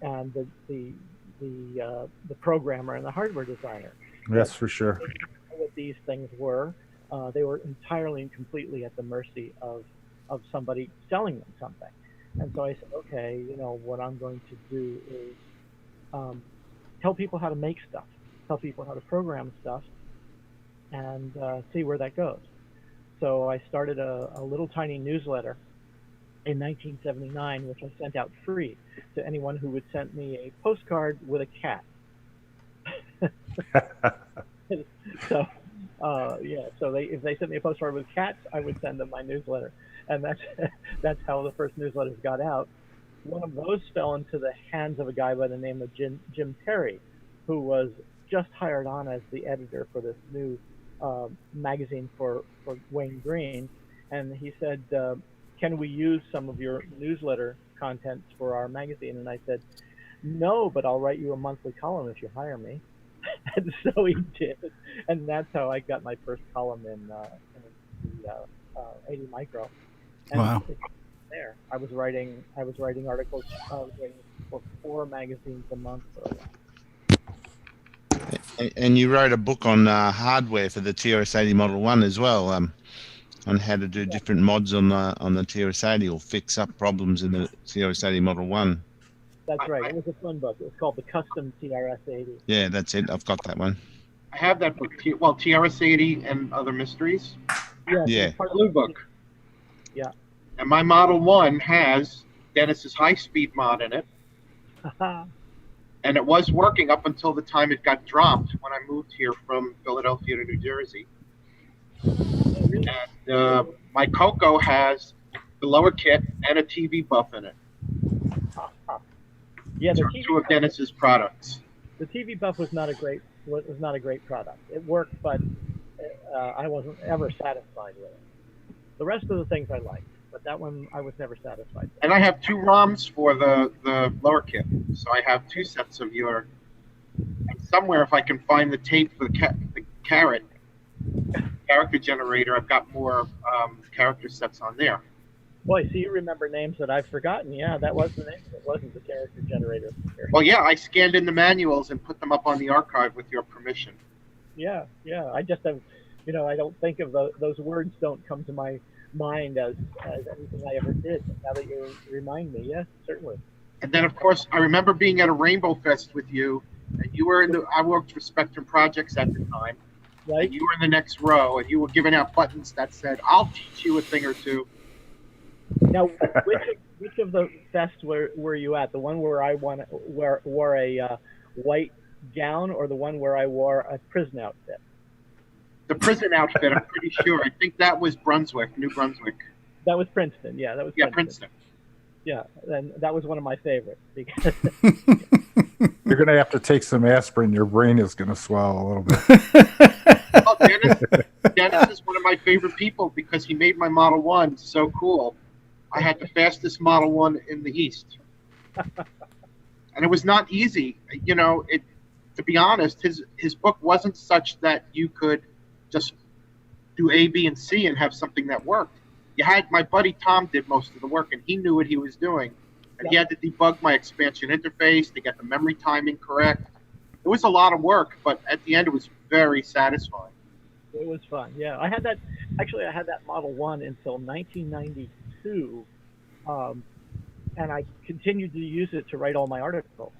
[SPEAKER 16] and the programmer and the hardware designer.
[SPEAKER 3] Yes, for sure.
[SPEAKER 16] They didn't know what these things were. They were entirely and completely at the mercy of somebody selling them something. And so I said, okay, you know, what I'm going to do is tell people how to make stuff, tell people how to program stuff, and see where that goes. So I started a little tiny newsletter in 1979, which I sent out free to anyone who would send me a postcard with a cat. So if they sent me a postcard with cats, I would send them my newsletter, and that's how the first newsletters got out. One of those fell into the hands of a guy by the name of Jim Terry, who was just hired on as the editor for this new magazine for Wayne Green, and he said, can we use some of your newsletter contents for our magazine? And I said, no, but I'll write you a monthly column if you hire me. And so he did, and that's how I got my first column in the 80 Micro. And
[SPEAKER 1] wow.
[SPEAKER 16] There, I was writing articles. I was writing for 4 magazines a month for a while.
[SPEAKER 6] And you wrote a book on hardware for the TRS-80 Model 1 as well, on how to do different mods on the TRS-80 or fix up problems in the TRS-80 Model 1.
[SPEAKER 16] That's right. It was a fun book. It was called The Custom TRS-80.
[SPEAKER 6] Yeah, that's it. I've got that one.
[SPEAKER 7] I have that book. Well, TRS-80 and Other Mysteries.
[SPEAKER 6] Yeah.
[SPEAKER 7] Blue book.
[SPEAKER 16] Yeah.
[SPEAKER 7] And my Model 1 has Dennis's high-speed mod in it. And it was working up until the time it got dropped when I moved here from Philadelphia to New Jersey. And my Coco has the lower kit and a TV buff in it.
[SPEAKER 16] Yeah, the
[SPEAKER 7] two of Dennis's products.
[SPEAKER 16] The TV buff was not a great product. It worked, but I wasn't ever satisfied with it. The rest of the things I liked, but that one I was never satisfied with.
[SPEAKER 7] And I have 2 ROMs for the lower kit, so I have 2 sets of your. And somewhere, if I can find the tape for the carrot character generator, I've got more character sets on there.
[SPEAKER 16] Boy, so you remember names that I've forgotten. Yeah, that was the name. It wasn't the character generator.
[SPEAKER 7] Well, yeah, I scanned in the manuals and put them up on the archive with your permission.
[SPEAKER 16] Yeah. I just have, I don't think of those words don't come to my mind as anything I ever did. Now that you remind me, yes, certainly.
[SPEAKER 7] And then, of course, I remember being at a Rainbow Fest with you, and and you were in the. I worked for Spectrum Projects at the time.
[SPEAKER 16] Right.
[SPEAKER 7] And you were in the next row, and you were giving out buttons that said, "I'll teach you a thing or two."
[SPEAKER 16] Now, which of the fests were you at? The one where I wore a white gown, or the one where I wore a prison outfit?
[SPEAKER 7] The prison outfit, I'm pretty sure. I think that was Brunswick, New Brunswick.
[SPEAKER 16] That was Princeton. Yeah, that was
[SPEAKER 7] Princeton.
[SPEAKER 16] Yeah, and that was one of my favorites because
[SPEAKER 3] You're going to have to take some aspirin. Your brain is going to swell a little bit.
[SPEAKER 7] Oh, Dennis is one of my favorite people because he made my Model 1 so cool. I had the fastest Model 1 in the East. And it was not easy. You know, to be honest, his book wasn't such that you could just do A, B, and C and have something that worked. You had my buddy Tom did most of the work, and he knew what he was doing. And he had to debug my expansion interface to get the memory timing correct. It was a lot of work, but at the end, it was very satisfying.
[SPEAKER 16] it was fun. Yeah, I had that. Actually, I had that Model 1 until 1992, and I continued to use it to write all my articles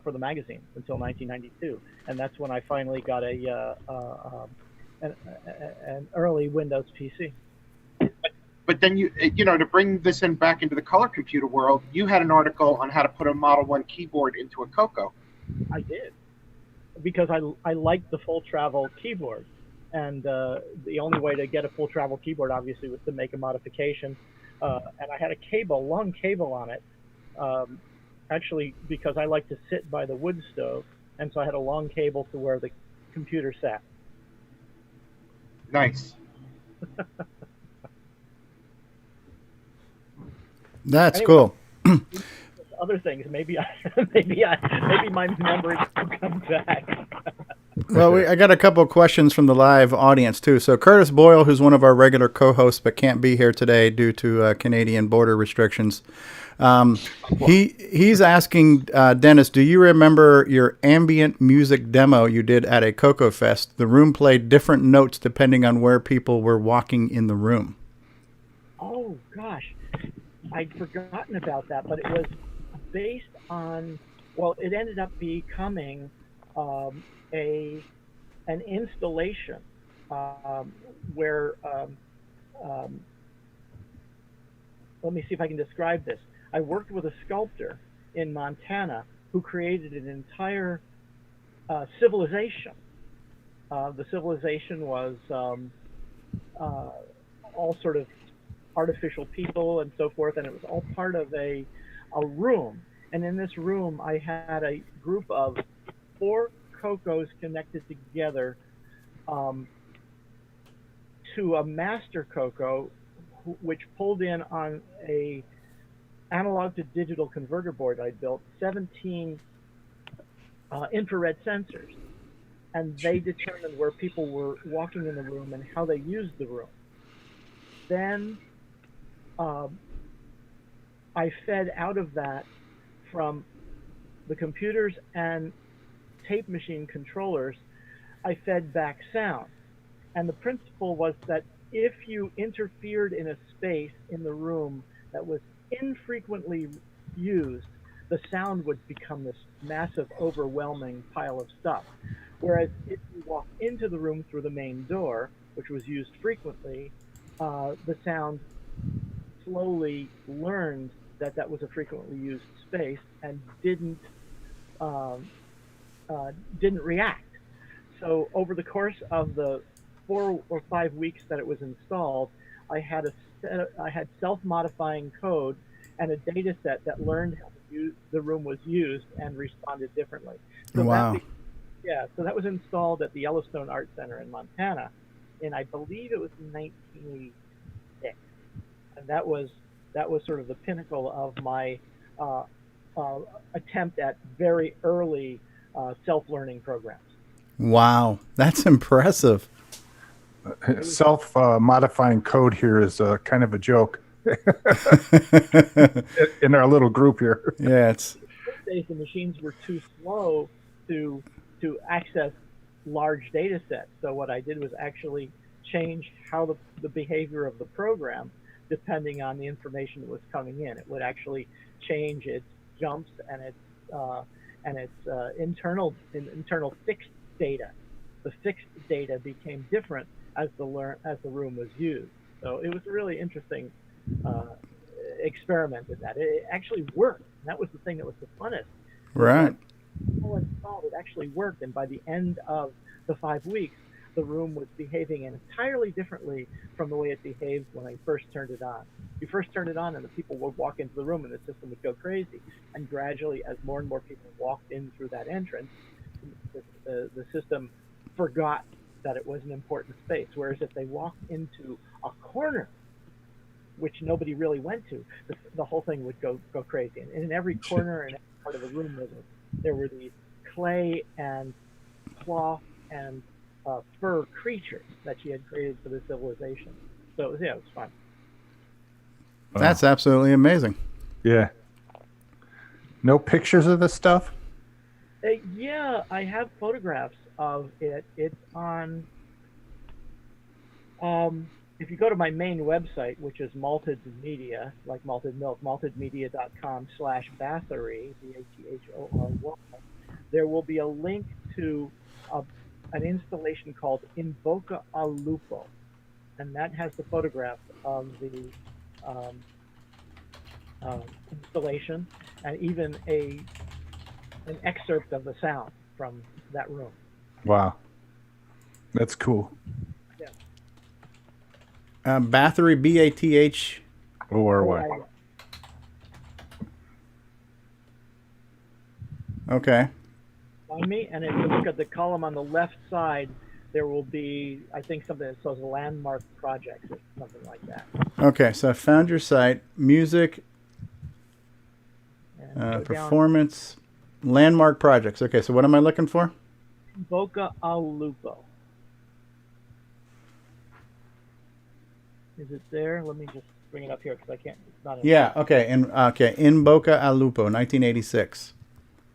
[SPEAKER 16] for the magazine until 1992, and that's when I finally got an early Windows PC.
[SPEAKER 7] But then you know, to bring this in back into the color computer world, you had an article on how to put a Model 1 keyboard into a CoCo.
[SPEAKER 16] I did, because I liked the full travel keyboard, and the only way to get a full travel keyboard obviously was to make a modification, and I had a long cable on it, actually because I like to sit by the wood stove, and so I had a long cable to where the computer sat.
[SPEAKER 7] Nice.
[SPEAKER 1] That's
[SPEAKER 16] Anyway,
[SPEAKER 1] cool.
[SPEAKER 16] Other things, maybe my memory will come back.
[SPEAKER 1] Well, I got a couple of questions from the live audience too. So Curtis Boyle, who's one of our regular co-hosts but can't be here today due to Canadian border restrictions, he's asking Dennis, do you remember your ambient music demo you did at a CoCo Fest? The room played different notes depending on where people were walking in the room.
[SPEAKER 16] Oh gosh, I'd forgotten about that, but it was based on, well, it ended up becoming an installation where let me see if I can describe this. I worked with a sculptor in Montana who created an entire civilization. The civilization was all sort of artificial people and so forth, and it was all part of a room. And in this room, I had a group of 4 CoCos connected together to a master CoCo, which pulled in on a analog to digital converter board I built 17 infrared sensors, and they determined where people were walking in the room and how they used the room. Then I fed out of that from the computers and tape machine controllers. I fed back sound, and the principle was that if you interfered in a space in the room that was infrequently used, the sound would become this massive, overwhelming pile of stuff. Whereas if you walk into the room through the main door, which was used frequently, the sound slowly learned that was a frequently used space and didn't react. So over the course of the 4 or 5 weeks that it was installed, I had self-modifying code and a data set that learned how the room was used and responded differently. So
[SPEAKER 1] wow.
[SPEAKER 16] So that was installed at the Yellowstone Art Center in Montana, and I believe it was 1986. And that was sort of the pinnacle of my attempt at very early self-learning programs. Wow,
[SPEAKER 1] that's impressive.
[SPEAKER 3] Self-modifying code here is kind of a joke in our little group here.
[SPEAKER 1] Yeah, it's.
[SPEAKER 16] Those days the machines were too slow to access large data sets. So what I did was actually change how the behavior of the program depending on the information that was coming in. It would actually change its jumps and and its internal fixed data. The fixed data became different as the room was used. So it was a really interesting experiment in that. It actually worked. And that was the thing that was the funnest.
[SPEAKER 1] Right.
[SPEAKER 16] People installed it actually worked, and by the end of the 5 weeks, the room was behaving entirely differently from the way it behaved when I first turned it on. You first turned it on, and the people would walk into the room, and the system would go crazy. And gradually, as more and more people walked in through that entrance, the system forgot that it was an important space. Whereas if they walked into a corner, which nobody really went to, the whole thing would go crazy. And in every corner and every part of the room, there were these clay and cloth and fur creatures that she had created for the civilization. So it was fun.
[SPEAKER 1] That's absolutely amazing.
[SPEAKER 3] Yeah. No pictures of this stuff?
[SPEAKER 16] Yeah, I have photographs of it. It's on. If you go to my main website, which is Malted Media, like malted milk, maltedmedia.com/Bathory, Bathory, there will be a link to an installation called Invoca a Lupo, and that has the photograph of the installation and even an excerpt of the sound from that room.
[SPEAKER 3] Wow. That's cool.
[SPEAKER 16] Yeah.
[SPEAKER 1] Bathory, B-A-T-H.
[SPEAKER 3] Or what?
[SPEAKER 1] Okay.
[SPEAKER 16] Find me, and if you look at the column on the left side, there will be, I think, something that says landmark projects or something like that.
[SPEAKER 1] Okay, so I found your site. Music, performance, landmark projects. Okay, so what am I looking for?
[SPEAKER 16] Invoca a Lupo. Is it there? Let me just bring it up here because I can't. It's not.
[SPEAKER 1] Yeah. Okay. In Boca al Lupo, 1986.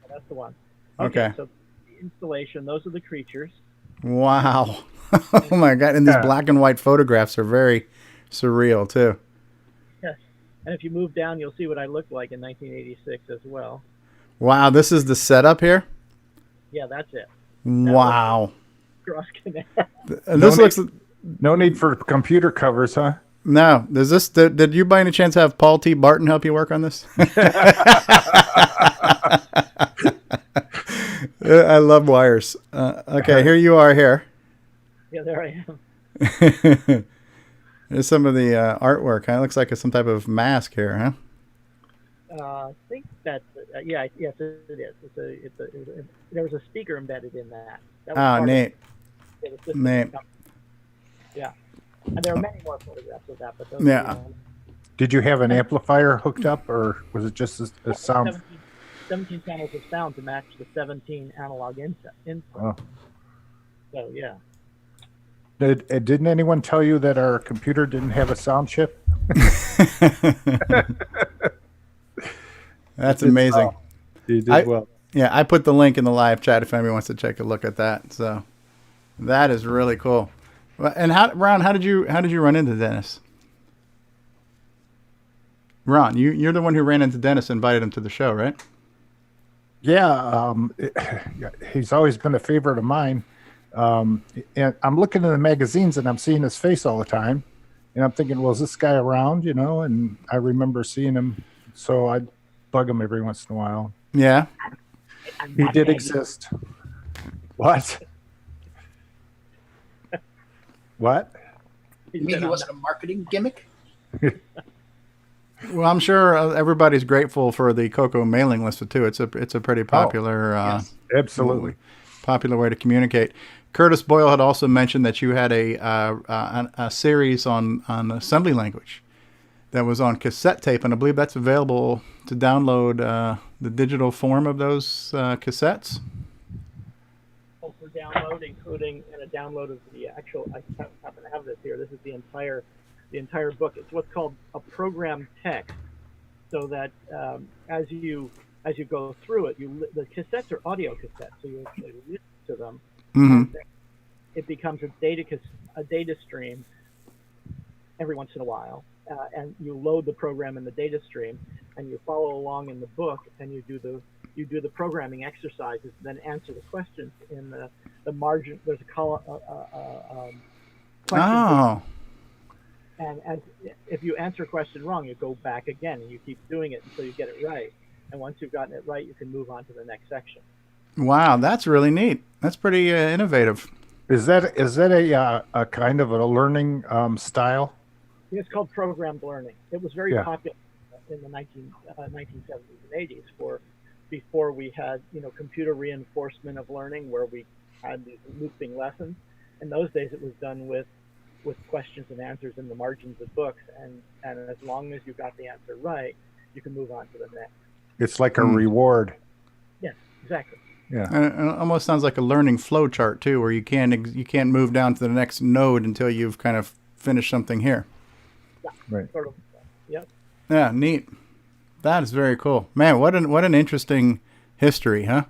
[SPEAKER 16] That's the one.
[SPEAKER 1] Okay.
[SPEAKER 16] So the installation. Those are the creatures.
[SPEAKER 1] Wow. Oh my God! And these black and white photographs are very surreal too.
[SPEAKER 16] Yes. And if you move down, you'll see what I looked like in 1986 as well.
[SPEAKER 1] Wow. This is the setup here.
[SPEAKER 16] Yeah, that's it.
[SPEAKER 1] Wow.
[SPEAKER 16] Cross connect.
[SPEAKER 1] This looks.
[SPEAKER 3] No need for computer covers, huh?
[SPEAKER 1] No. Does this? Did you by any chance have Paul T. Barton help you work on this? I love wires. Okay, here you are here.
[SPEAKER 16] Yeah, there I am.
[SPEAKER 1] There's some of the artwork. It looks like some type of mask here, huh?
[SPEAKER 16] I think that's yes, it is. There was a speaker embedded in that.
[SPEAKER 1] Neat. Neat.
[SPEAKER 16] Yeah, and there are many more photographs of that, but those
[SPEAKER 1] yeah.
[SPEAKER 3] Did you have an amplifier hooked up, or was it just a sound?
[SPEAKER 16] 17 channels of sound to match the 17 analog input.
[SPEAKER 3] Oh.
[SPEAKER 16] So yeah.
[SPEAKER 3] Didn't anyone tell you that our computer didn't have a sound chip?
[SPEAKER 1] That's amazing.
[SPEAKER 3] You did well.
[SPEAKER 1] Yeah, I put the link in the live chat if anybody wants to take a look at that. So that is really cool. And Ron, how did you run into Dennis? Ron, you're the one who ran into Dennis and invited him to the show, right?
[SPEAKER 3] Yeah, he's always been a favorite of mine. And I'm looking in the magazines and I'm seeing his face all the time. And I'm thinking, well, is this guy around, And I remember seeing him, so I'd bug him every once in a while.
[SPEAKER 1] Yeah.
[SPEAKER 3] He did exist. What? What?
[SPEAKER 4] You mean he wasn't a marketing gimmick?
[SPEAKER 1] Well, I'm sure everybody's grateful for the CoCo mailing list too. It's a pretty popular,
[SPEAKER 3] yes. Absolutely
[SPEAKER 1] popular way to communicate. Curtis Boyle had also mentioned that you had a series on assembly language that was on cassette tape, and I believe that's available to download the digital form of those cassettes.
[SPEAKER 16] For download, including a download of the actual. I happen to have this here. This is the entire book. It's what's called a program text, so that as you go through it, the cassettes are audio cassettes, so you actually listen to them.
[SPEAKER 1] Mm-hmm.
[SPEAKER 16] It becomes a data stream every once in a while, and you load the program in the data stream, and you follow along in the book, and you do you do the programming exercises, then answer the questions in the margin. There's a column.
[SPEAKER 1] Oh.
[SPEAKER 16] And if you answer a question wrong, you go back again and you keep doing it until you get it right. And once you've gotten it right, you can move on to the next section.
[SPEAKER 1] Wow, that's really neat. That's pretty innovative.
[SPEAKER 3] Is that a kind of a learning style?
[SPEAKER 16] It's called programmed learning. It was very
[SPEAKER 3] Yeah.
[SPEAKER 16] popular in the 1970s and 80s before we had, computer reinforcement of learning, where we had these looping lessons. In those days, it was done with questions and answers in the margins of books, and as long as you got the answer right, you can move on to the next.
[SPEAKER 3] It's like a reward.
[SPEAKER 16] Yes, exactly.
[SPEAKER 3] Yeah.
[SPEAKER 1] And it almost sounds like a learning flow chart too, where you can't move down to the next node until you've kind of finished something here.
[SPEAKER 16] Yeah.
[SPEAKER 3] Right.
[SPEAKER 16] Sort of. Yep.
[SPEAKER 1] Yeah, neat. That is very cool, man. What an interesting history, huh?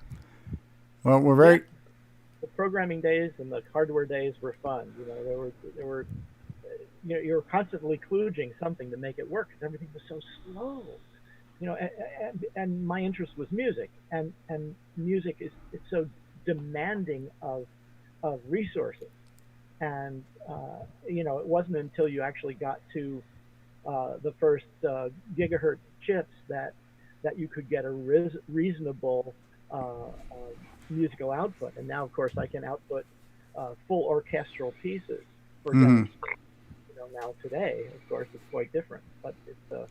[SPEAKER 1] Well, we're very.
[SPEAKER 16] The programming days and the hardware days were fun. There were you were constantly kludging something to make it work because everything was so slow. And my interest was music, and music it's so demanding of resources, and it wasn't until you actually got to the first gigahertz chips that you could get a reasonable musical output. And now, of course, I can output full orchestral pieces for demonstration. Now today, of course, it's quite different, but it's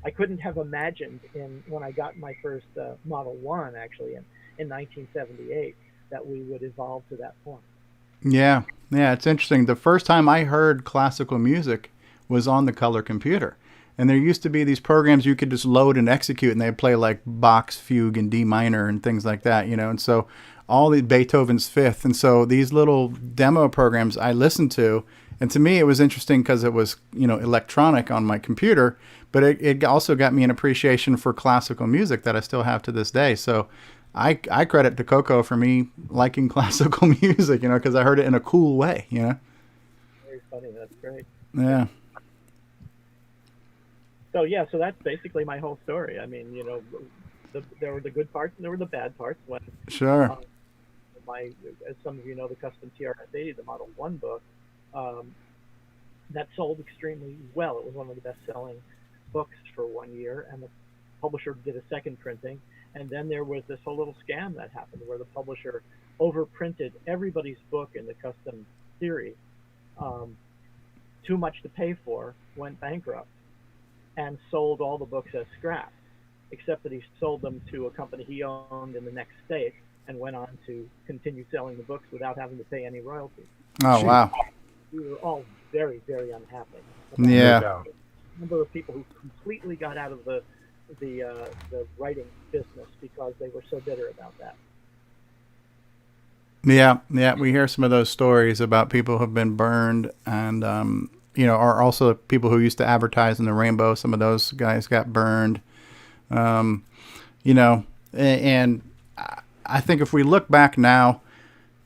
[SPEAKER 16] I couldn't have imagined when I got my first Model 1, actually, in 1978, that we would evolve to that point.
[SPEAKER 1] Yeah, it's interesting. The first time I heard classical music was on the color computer. And there used to be these programs you could just load and execute, and they'd play like Bach's Fugue in D minor and things like that, And so all the Beethoven's Fifth. And so these little demo programs I listened to, and to me it was interesting because it was, electronic on my computer, but it also got me an appreciation for classical music that I still have to this day. So I credit to Coco for me liking classical music, because I heard it in a cool way,
[SPEAKER 16] Very funny. That's great.
[SPEAKER 1] Yeah.
[SPEAKER 16] So that's basically my whole story. I mean, there were the good parts and there were the bad parts. When
[SPEAKER 1] sure.
[SPEAKER 16] As some of you know, the custom TRS-80, the Model 1 book, that sold extremely well. It was one of the best-selling books for 1 year, and the publisher did a second printing. And then there was this whole little scam that happened where the publisher overprinted everybody's book in the custom series. Too much to pay for, went bankrupt, and sold all the books as scrap, except that he sold them to a company he owned in the next state and went on to continue selling the books without having to pay any royalties.
[SPEAKER 1] Oh, wow.
[SPEAKER 16] We were all very, very unhappy.
[SPEAKER 1] Yeah.
[SPEAKER 16] A number of people who completely got out of the writing business because they were so bitter about that.
[SPEAKER 1] Yeah, we hear some of those stories about people who have been burned, and are also people who used to advertise in the Rainbow. Some of those guys got burned, and I think if we look back now,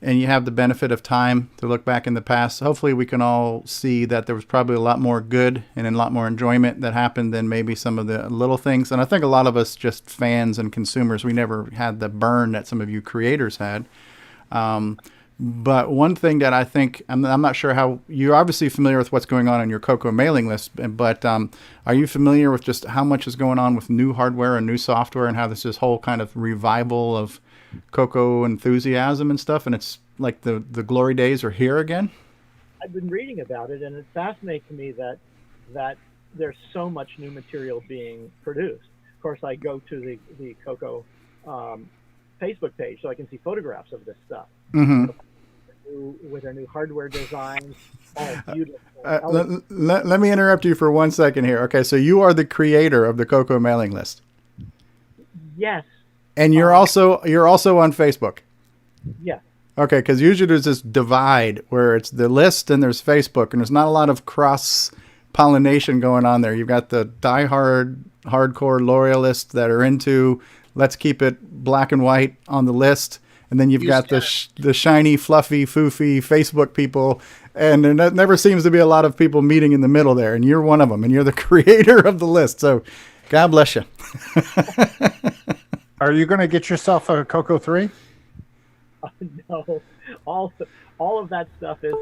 [SPEAKER 1] and you have the benefit of time to look back in the past, hopefully we can all see that there was probably a lot more good and a lot more enjoyment that happened than maybe some of the little things. And I think a lot of us, just fans and consumers, we never had the burn that some of you creators had. But one thing that I think, I'm not sure how, you're obviously familiar with what's going on your CoCo mailing list, but are you familiar with just how much is going on with new hardware and new software, and how this whole kind of revival of CoCo enthusiasm and stuff, and it's like the glory days are here again?
[SPEAKER 16] I've been reading about it, and it fascinates me that there's so much new material being produced. Of course, I go to the CoCo Facebook page so I can see photographs of this stuff.
[SPEAKER 1] Mm-hmm.
[SPEAKER 16] With their new hardware designs, all beautiful.
[SPEAKER 1] Let me interrupt you for 1 second here. Okay, so you are the creator of the CoCo mailing list.
[SPEAKER 16] Yes.
[SPEAKER 1] And you're also on Facebook.
[SPEAKER 16] Yes.
[SPEAKER 1] Okay, because usually there's this divide where it's the list and there's Facebook, and there's not a lot of cross-pollination going on there. You've got the hardcore loyalists that are into let's keep it black and white on the list, and then you've got the shiny, fluffy, foofy Facebook people, and there never seems to be a lot of people meeting in the middle there, and you're one of them, and you're the creator of the list, so God bless you.
[SPEAKER 3] Are you going to get yourself a Coco 3?
[SPEAKER 16] No, all of that stuff is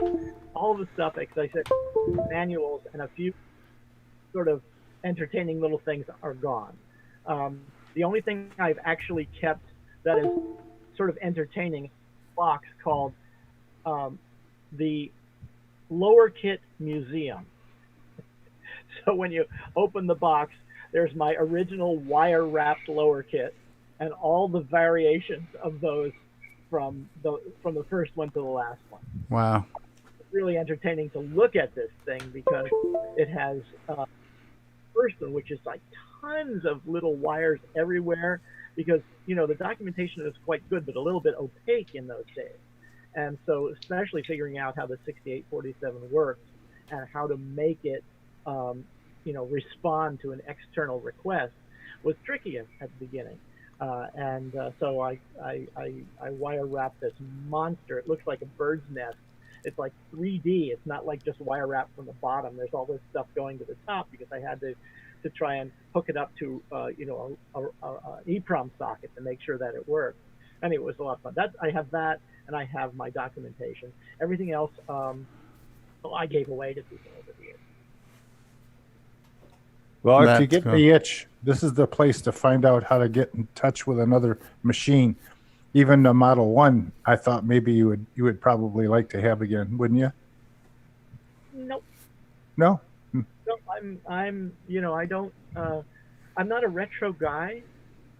[SPEAKER 16] all of the stuff. Like I said, manuals and a few sort of entertaining little things are gone. The only thing I've actually kept that is sort of entertaining box called the Lower Kit Museum. So when you open the box, there's my original wire wrapped lower kit and all the variations of those from the first one to the last one.
[SPEAKER 1] Wow.
[SPEAKER 16] It's really entertaining to look at this thing because it has first one, which is like tons of little wires everywhere, because the documentation is quite good but a little bit opaque in those days. And so especially figuring out how the 6847 works and how to make it respond to an external request was tricky at the beginning. So I wire wrapped this monster. It looks like a bird's nest. It's like 3D. It's not like just wire wrapped from the bottom. There's all this stuff going to the top because I had to try and hook it up to a EEPROM socket to make sure that it worked. Anyway, it was a lot of fun. I have that, and I have my documentation. Everything else, I gave away to people over the years.
[SPEAKER 3] Well, if you get the itch, this is the place to find out how to get in touch with another machine. Even the Model 1, I thought maybe you would probably like to have again, wouldn't you?
[SPEAKER 16] Nope.
[SPEAKER 3] No?
[SPEAKER 16] No, I'm not a retro guy.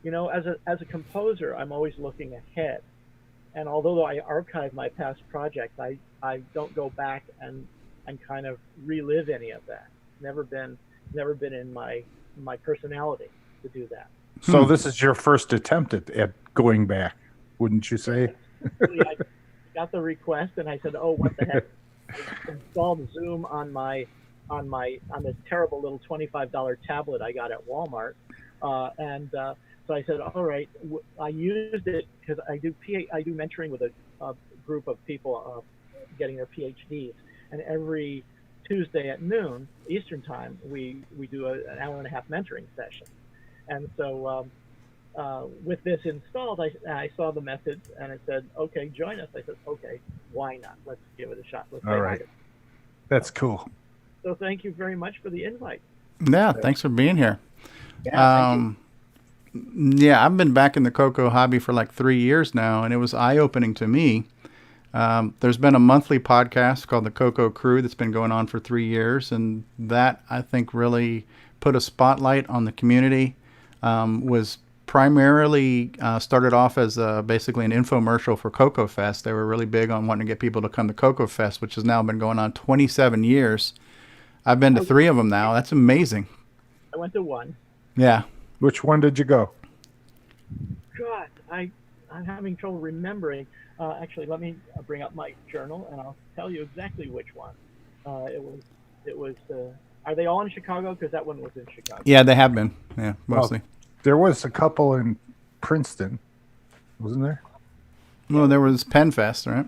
[SPEAKER 16] As a composer, I'm always looking ahead. And although I archive my past projects, I don't go back and kind of relive any of that. Never been in my personality to do that.
[SPEAKER 3] So this is your first attempt at going back, wouldn't you say?
[SPEAKER 16] I got the request and I said, "Oh, what the heck?" I installed Zoom on this terrible little $25 tablet I got at Walmart, so I said, "All right." I used it because I do mentoring with a group of people getting their PhDs, and every Tuesday at noon Eastern time, we do an hour and a half mentoring session. And so with this installed, I saw the message and it said, "Okay, join us." I said, "Okay, why not? Let's give it a shot."
[SPEAKER 3] All right. That's cool.
[SPEAKER 16] So thank you very much for the invite.
[SPEAKER 1] Yeah, thanks for being here.
[SPEAKER 16] Yeah, thank you.
[SPEAKER 1] Yeah, I've been back in the Coco hobby for like 3 years now, and it was eye-opening to me. There's been a monthly podcast called the Coco Crew that's been going on for 3 years, and that I think really put a spotlight on the community. Was primarily started off as basically an infomercial for Coco Fest. They were really big on wanting to get people to come to Coco Fest, which has now been going on 27 years. I've been to 3 of them now. That's amazing.
[SPEAKER 16] I went to one.
[SPEAKER 1] Yeah.
[SPEAKER 3] Which one did you go?
[SPEAKER 16] God, I'm having trouble remembering. Actually, let me bring up my journal and I'll tell you exactly which one. It was. Are they all in Chicago? Because that one was in Chicago.
[SPEAKER 1] Yeah, they have been. Yeah, mostly.
[SPEAKER 3] Well, there was a couple in Princeton, wasn't there?
[SPEAKER 1] Well, there was Penn Fest, right?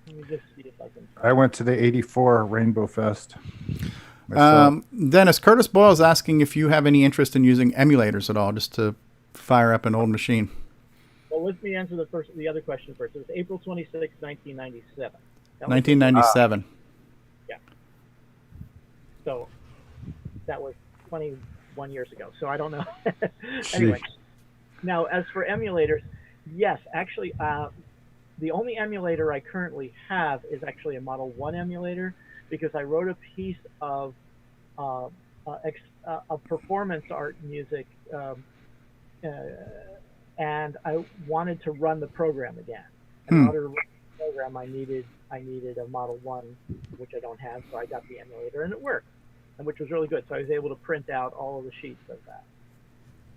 [SPEAKER 16] Let me just see if I can.
[SPEAKER 3] I went to the '84 Rainbow Fest.
[SPEAKER 1] Dennis, Curtis Boyle is asking if you have any interest in using emulators at all, just to fire up an old machine.
[SPEAKER 16] Well, let me answer the other question first. It was April 26, 1997.
[SPEAKER 1] 1997.
[SPEAKER 16] Yeah. So that was 21 years ago. So I don't know. Anyway, now as for emulators, yes, actually, the only emulator I currently have is actually a Model 1 emulator, because I wrote a piece of performance art music, and I wanted to run the program again. And in order to run the program, I needed a Model 1, which I don't have, so I got the emulator, and it worked, and which was really good. So I was able to print out all of the sheets of that.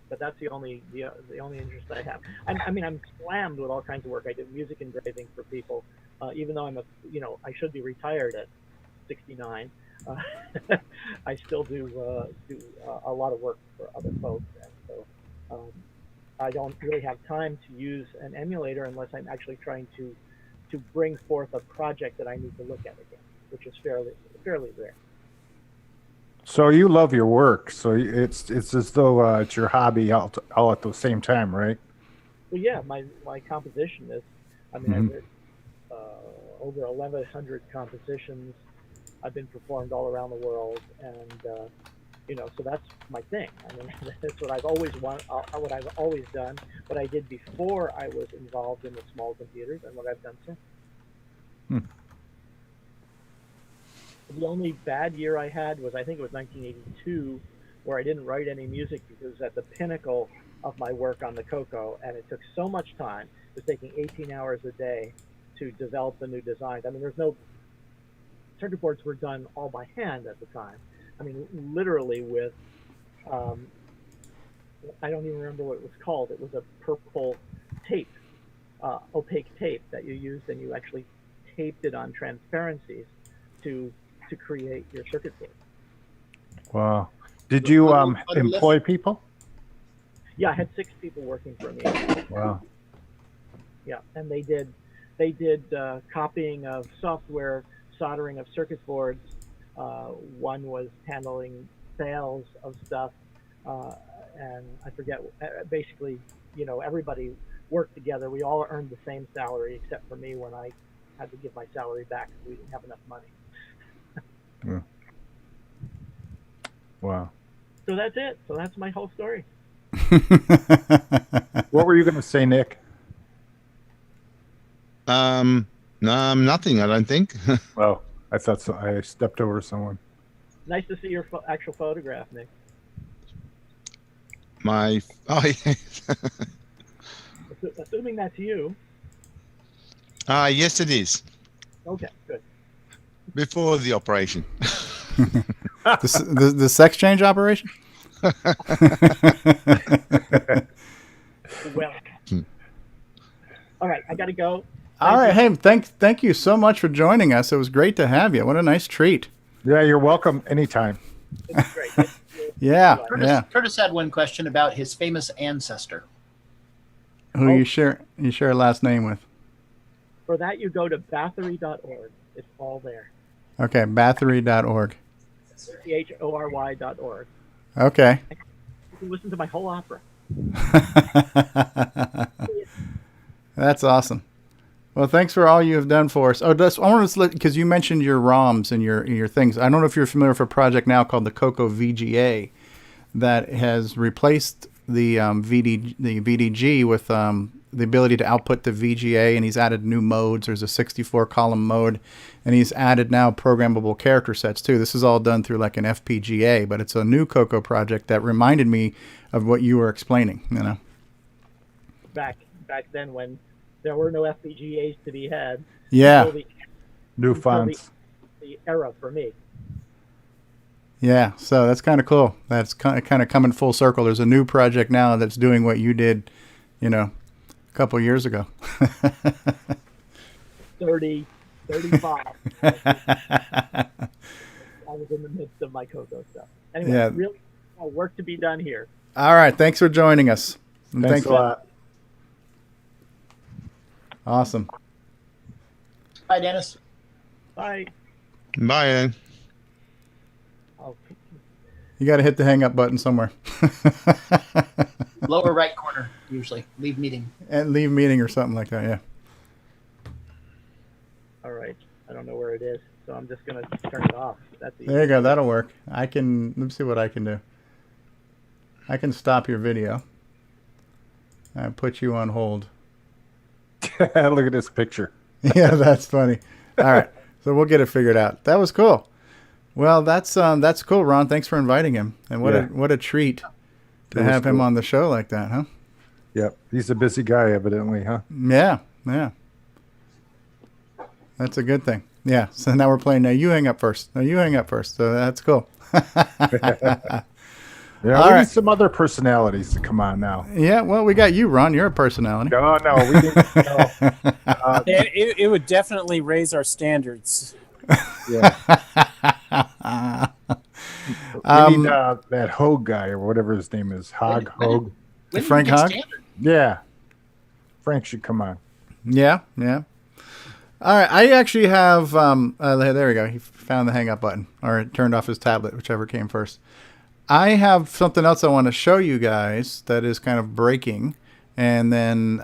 [SPEAKER 16] But that's the only interest I have. I'm slammed with all kinds of work. I do music engraving for people, even though I should be retired at 69. I still do a lot of work for other folks, and so I don't really have time to use an emulator unless I'm actually trying to bring forth a project that I need to look at again, which is fairly rare.
[SPEAKER 3] So you love your work. So it's as though it's your hobby all at the same time, right?
[SPEAKER 16] Well, yeah, my composition is, I mean, I've written over 1,100 compositions. I've been performed all around the world, and so that's my thing. I mean, that's what I've always what I've always done, what I did before I was involved in the small computers, and what I've done since. The only bad year I had was, I think it was 1982, where I didn't write any music because it was at the pinnacle of my work on the Coco, and it took so much time. It was taking 18 hours a day to develop the new designs. I mean, circuit boards were done all by hand at the time. I mean, literally with, I don't even remember what it was called. It was a purple tape, opaque tape that you used, and you actually taped it on transparencies to create your circuit board.
[SPEAKER 3] Wow. Did you employ people?
[SPEAKER 16] Yeah, I had 6 people working for me.
[SPEAKER 3] Wow.
[SPEAKER 16] Yeah, and they did copying of software, soldering of circuit boards. One was handling sales of stuff, and I forget. Basically, everybody worked together. We all earned the same salary, except for me when I had to give my salary back because we didn't have enough money.
[SPEAKER 3] Yeah. Wow.
[SPEAKER 16] So that's it. So that's my whole story.
[SPEAKER 3] What were you going to say, Nick?
[SPEAKER 6] No, nothing. I don't think.
[SPEAKER 3] Oh, I thought so. I stepped over someone.
[SPEAKER 16] Nice to see your actual photograph, Nick.
[SPEAKER 6] Oh yeah.
[SPEAKER 16] Assuming that's you.
[SPEAKER 6] Yes, it is.
[SPEAKER 16] Okay, good.
[SPEAKER 6] Before the operation.
[SPEAKER 1] the sex change operation.
[SPEAKER 16] Well. All right, I got to go.
[SPEAKER 1] All right, hey, thank you so much for joining us. It was great to have you. What a nice treat.
[SPEAKER 3] Yeah, you're welcome anytime.
[SPEAKER 16] It's great.
[SPEAKER 1] Yeah,
[SPEAKER 4] Curtis had one question about his famous ancestor.
[SPEAKER 1] Who you share a last name with?
[SPEAKER 16] For that, you go to bathory.org. It's all there.
[SPEAKER 1] Okay, bathory.org.
[SPEAKER 16] CHORY.org.
[SPEAKER 1] Okay.
[SPEAKER 16] You can listen to my whole opera.
[SPEAKER 1] That's awesome. Well, thanks for all you have done for us. I want to because you mentioned your ROMs and your things. I don't know if you're familiar with a project now called the CoCo VGA that has replaced the VDG with the ability to output the VGA, and he's added new modes. There's a 64-column mode, and he's added now programmable character sets too. This is all done through like an FPGA, but it's a new CoCo project that reminded me of what you were explaining.
[SPEAKER 16] Back then when there were no FPGAs to be had.
[SPEAKER 1] Yeah.
[SPEAKER 3] New fonts.
[SPEAKER 16] The era for me.
[SPEAKER 1] Yeah, so that's kind of cool. That's kind of coming full circle. There's a new project now that's doing what you did, a couple years ago.
[SPEAKER 16] 35. I was in the midst of my CoCo stuff. Anyway,
[SPEAKER 1] Yeah.
[SPEAKER 16] really work to be done here.
[SPEAKER 1] All right, thanks for joining us. And
[SPEAKER 3] Thanks a lot.
[SPEAKER 1] Awesome.
[SPEAKER 4] Bye, Dennis.
[SPEAKER 16] Bye.
[SPEAKER 6] Bye, then.
[SPEAKER 1] You got to hit the hang up button somewhere.
[SPEAKER 4] Lower right corner, usually. Leave meeting.
[SPEAKER 1] And leave meeting or something like that, yeah.
[SPEAKER 16] All right. I don't know where it is, so I'm just going to turn it off. That's easy.
[SPEAKER 1] There you go. That'll work. Let me see what I can do. I can stop your video. I put you on hold.
[SPEAKER 3] Look at this picture.
[SPEAKER 1] Yeah, that's funny. All right. So we'll get it figured out. That was cool. Well, that's cool, Ron. Thanks for inviting him. And what a treat to have him on the show like that, huh?
[SPEAKER 3] Yep. He's a busy guy, evidently, huh?
[SPEAKER 1] Yeah. That's a good thing. Yeah. So now we're playing. Now you hang up first. So that's cool.
[SPEAKER 3] Yeah,
[SPEAKER 1] All
[SPEAKER 3] we
[SPEAKER 1] right.
[SPEAKER 3] need some other personalities to come on now.
[SPEAKER 1] Yeah. Well, we got you, Ron. You're a personality.
[SPEAKER 3] No, we didn't.
[SPEAKER 2] It would definitely raise our standards.
[SPEAKER 3] Yeah. We need that Hogue guy or whatever his name is. Hogue.
[SPEAKER 1] Frank Hogg?
[SPEAKER 3] Yeah. Frank should come on.
[SPEAKER 1] Yeah. All right, I actually have. There we go. He found the hang up button, or it turned off his tablet, whichever came first. I have something else I want to show you guys that is kind of breaking, and then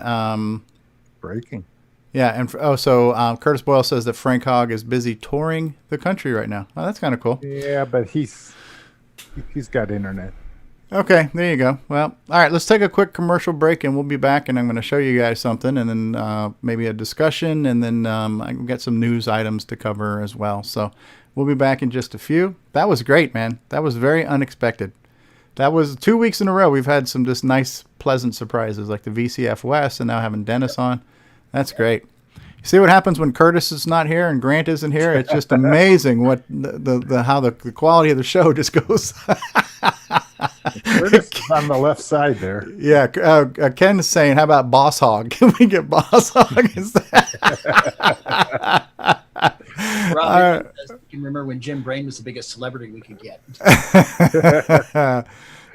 [SPEAKER 3] breaking.
[SPEAKER 1] Yeah, and Curtis Boyle says that Frank Hogg is busy touring the country right now. Oh, that's kind of cool.
[SPEAKER 3] Yeah, but he's got internet.
[SPEAKER 1] Okay, there you go. Well, all right, let's take a quick commercial break, and we'll be back, and I'm going to show you guys something, and then maybe a discussion, and then I've got some news items to cover as well. So we'll be back in just a few. That was great, man. That was very unexpected. That was 2 weeks in a row. We've had some just nice, pleasant surprises, like the VCF West, and now having Dennis on. That's great. You see what happens when Curtis is not here and Grant isn't here? It's just amazing what how the quality of the show just goes.
[SPEAKER 3] Curtis is on the left side there.
[SPEAKER 1] Yeah, Ken is saying, how about Boss Hog? Can we get Boss Hog instead?
[SPEAKER 4] Rob, you can remember when Jim Brain was the biggest celebrity we could get.
[SPEAKER 1] All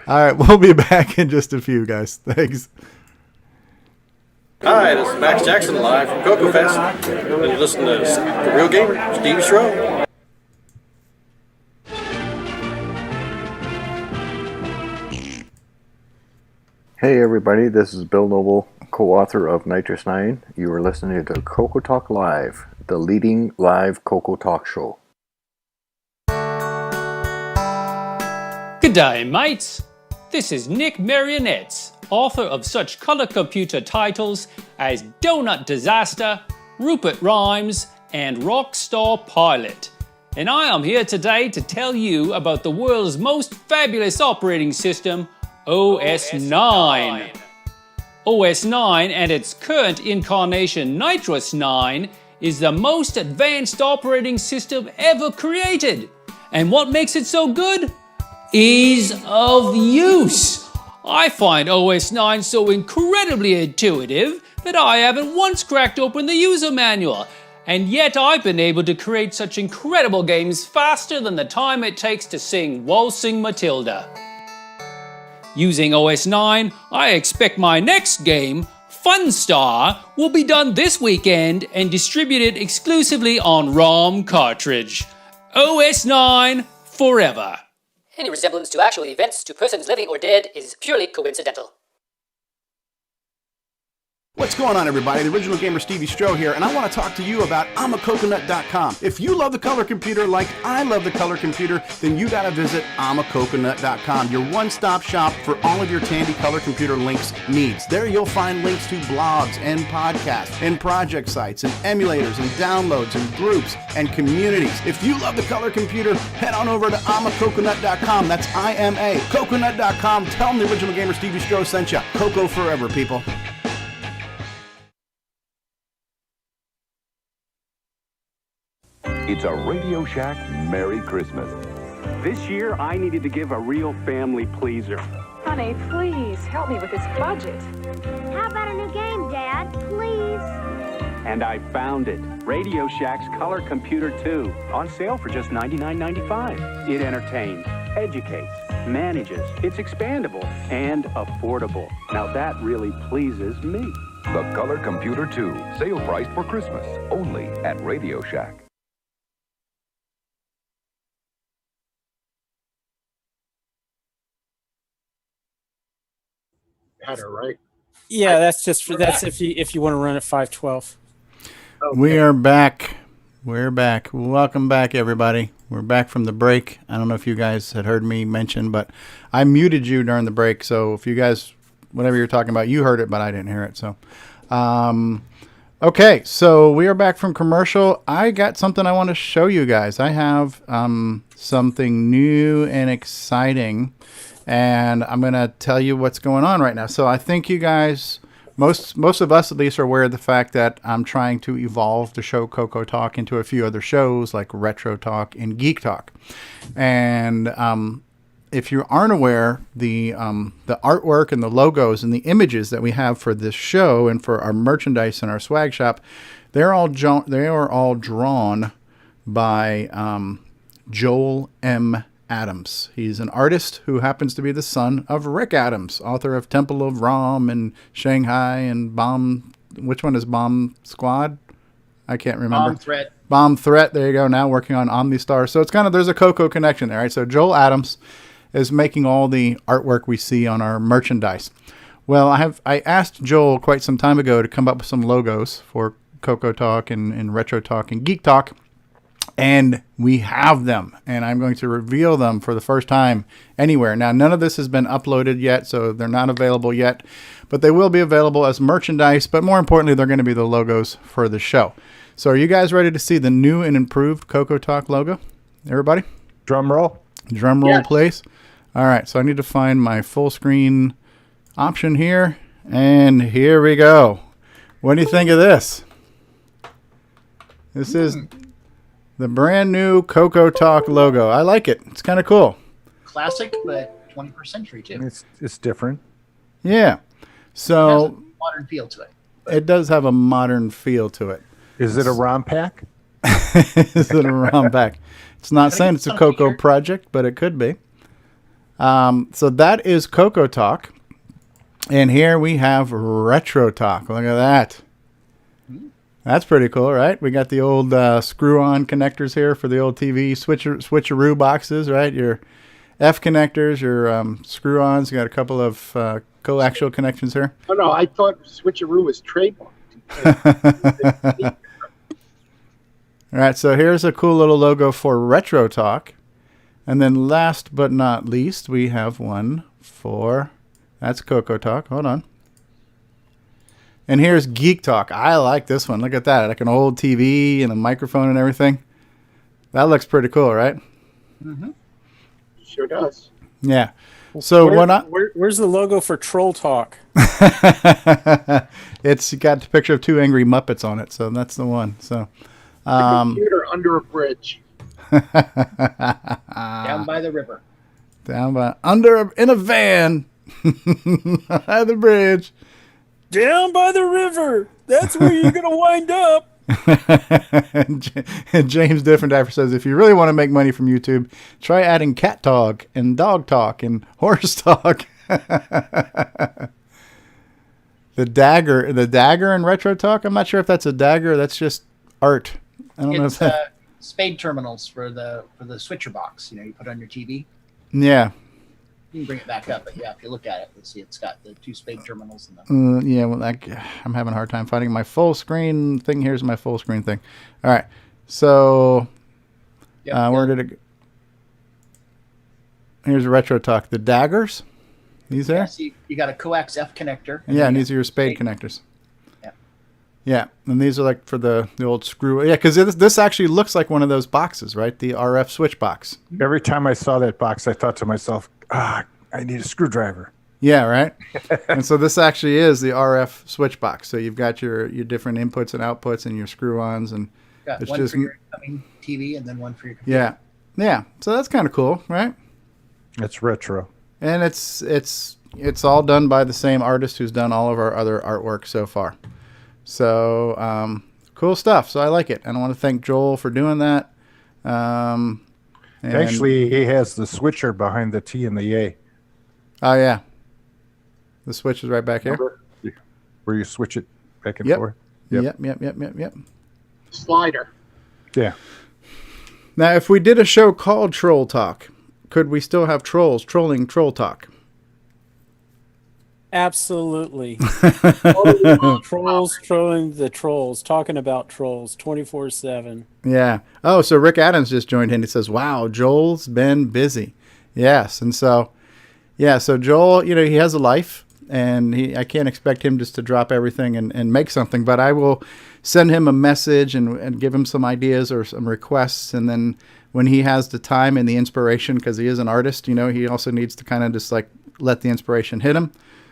[SPEAKER 1] right, we'll be back in just a few, guys. Thanks.
[SPEAKER 17] Hi, this is Max Jackson live from CoCoFest. And you listen to The Real Gamer, Stevie Stroh.
[SPEAKER 18] Hey everybody, this is Bill Noble, co-author of Nitrous 9. You are listening to CoCoTALK Live, the leading live CoCoTALK show.
[SPEAKER 19] Good day, mates. This is Nick Marionettes, author of such color computer titles as Donut Disaster, Rupert Rhymes, and Rockstar Pilot. And I am here today to tell you about the world's most fabulous operating system, OS 9. OS 9 and its current incarnation Nitrous 9 is the most advanced operating system ever created. And what makes it so good? Ease of use. I find OS 9 so incredibly intuitive that I haven't once cracked open the user manual, and yet I've been able to create such incredible games faster than the time it takes to sing Waltzing Matilda. Using OS 9, I expect my next game, Funstar, will be done this weekend and distributed exclusively on ROM cartridge. OS 9 forever.
[SPEAKER 20] Any resemblance to actual events to persons living or dead is purely coincidental.
[SPEAKER 21] What's going on, everybody? The original gamer Stevie Stroh here, and I want to talk to you about I'mACoconut.com. If you love the color computer like I love the color computer, then you got to visit I'mACoconut.com, your one-stop shop for all of your Tandy color computer links needs. There you'll find links to blogs and podcasts and project sites and emulators and downloads and groups and communities. If you love the color computer, head on over to I'mACoconut.com. That's IMACoconut.com. Tell them the original gamer Stevie Stroh sent you. Coco forever, people.
[SPEAKER 22] It's a Radio Shack Merry Christmas.
[SPEAKER 23] This year, I needed to give a real family pleaser.
[SPEAKER 24] Honey, please help me with this budget.
[SPEAKER 25] How about a new game, Dad? Please.
[SPEAKER 23] And I found it. Radio Shack's Color Computer 2. On sale for just $99.95. It entertains, educates, manages. It's expandable and affordable. Now that really pleases me.
[SPEAKER 22] The Color Computer 2. Sale priced for Christmas. Only at Radio Shack.
[SPEAKER 7] Had her right.
[SPEAKER 2] Yeah, that's if you want to run at 512.
[SPEAKER 1] Okay. We are back. We're back. Welcome back, everybody. We're back from the break. I don't know if you guys had heard me mention, but I muted you during the break. So if you guys, whatever you're talking about, you heard it, but I didn't hear it. So, okay. So we are back from commercial. I got something I want to show you guys. I have something new and exciting. And I'm going to tell you what's going on right now. So I think you guys, most of us at least, are aware of the fact that I'm trying to evolve the show CoCoTALK into a few other shows like Retro Talk and Geek Talk. And if you aren't aware, the artwork and the logos and the images that we have for this show and for our merchandise and our swag shop, they are all drawn by Joel M. Adams. He's an artist who happens to be the son of Rick Adams, author of Temple of Rom and Shanghai and Bomb. Which one is Bomb Squad? I can't remember.
[SPEAKER 4] Bomb Threat.
[SPEAKER 1] There you go. Now working on OmniStar. So it's kind of, there's a Coco connection there, right? So Joel Adams is making all the artwork we see on our merchandise. Well, I asked Joel quite some time ago to come up with some logos for CoCoTALK and Retro Talk and Geek Talk. And we have them, and I'm going to reveal them for the first time anywhere. Now, none of this has been uploaded yet, so they're not available yet, but they will be available as merchandise, but more importantly, they're going to be the logos for the show. So are you guys ready to see the new and improved CoCoTALK logo? Everybody?
[SPEAKER 3] Drum roll.
[SPEAKER 1] Drum roll, please. All right, so I need to find my full screen option here, and here we go. What do you think of this? This is the brand new CoCoTALK logo. I like it. It's kind of cool.
[SPEAKER 4] Classic, but 21st century too.
[SPEAKER 3] It's different.
[SPEAKER 1] Yeah. So
[SPEAKER 4] It has a modern feel to it.
[SPEAKER 1] it does have a modern feel to it.
[SPEAKER 3] Is it a ROM pack?
[SPEAKER 1] Is it a ROM pack? It's not saying it's a Coco project, but it could be. So that is CoCoTALK. And here we have Retro Talk. Look at that. That's pretty cool, right? We got the old screw-on connectors here for the old TV switcheroo boxes, right? Your F connectors, your screw-ons. You got a couple of coaxial connections here.
[SPEAKER 7] Oh, no, I thought switcheroo was trademarked.
[SPEAKER 1] All right, so here's a cool little logo for Retro Talk. And then last but not least, we have one for, that's CoCoTALK. Hold on. And here's Geek Talk. I like this one. Look at that. Like an old TV and a microphone and everything. That looks pretty cool, right?
[SPEAKER 7] Mm-hmm. Sure does.
[SPEAKER 1] Yeah. So
[SPEAKER 2] where's the logo for Troll Talk?
[SPEAKER 1] It's got the picture of two angry Muppets on it, so that's the one. So
[SPEAKER 7] the computer under a bridge.
[SPEAKER 4] Down by the river.
[SPEAKER 1] In a van at the bridge.
[SPEAKER 2] Down by the river. That's where you're going to wind up.
[SPEAKER 1] And James Different says, if you really want to make money from YouTube, try adding cat talk and dog talk and horse talk. The dagger in Retro Talk. I'm not sure if that's a dagger. That's just art. I don't know if that.
[SPEAKER 4] Spade terminals for the switcher box. You put on your TV.
[SPEAKER 1] Yeah.
[SPEAKER 4] You can bring it back up, but yeah, if you look at it, you'll see it's got the two spade terminals in them.
[SPEAKER 1] Yeah, well, I'm having a hard time finding my full screen thing. Here's my full screen thing. All right, so where did it go? Here's Retro Talk. The daggers, these there?
[SPEAKER 4] Yeah, so you got a coax F connector.
[SPEAKER 1] Yeah, and these are your spade connectors. Yeah, and these are like for the old screw. Yeah, because this actually looks like one of those boxes, right? The RF switch box.
[SPEAKER 3] Every time I saw that box, I thought to myself, I need a screwdriver.
[SPEAKER 1] Yeah, right? And so this actually is the RF switch box. So you've got your different inputs and outputs and your screw-ons. And
[SPEAKER 4] got
[SPEAKER 1] it's
[SPEAKER 4] one
[SPEAKER 1] just,
[SPEAKER 4] for your incoming TV and then one for your computer.
[SPEAKER 1] Yeah. So that's kind of cool, right?
[SPEAKER 3] It's retro. And
[SPEAKER 1] it's all done by the same artist who's done all of our other artwork so far. So cool stuff. So I like it. And I want to thank Joel for doing that.
[SPEAKER 3] Actually, he has the switcher behind the T and the A.
[SPEAKER 1] Oh, yeah. The switch is right back here.
[SPEAKER 3] Where you switch it back and forth.
[SPEAKER 1] Yep.
[SPEAKER 7] Slider.
[SPEAKER 3] Yeah.
[SPEAKER 1] Now, if we did a show called Troll Talk, could we still have trolls trolling Troll Talk?
[SPEAKER 2] Absolutely. Trolls trolling the trolls, talking about trolls 24/7.
[SPEAKER 1] Yeah. Oh, so Rick Adams just joined in. He says, wow, Joel's been busy. Yes. And so, so Joel, he has a life, and I can't expect him just to drop everything and make something, but I will send him a message and give him some ideas or some requests. And then when he has the time and the inspiration, because he is an artist, he also needs to kind of just like let the inspiration hit him.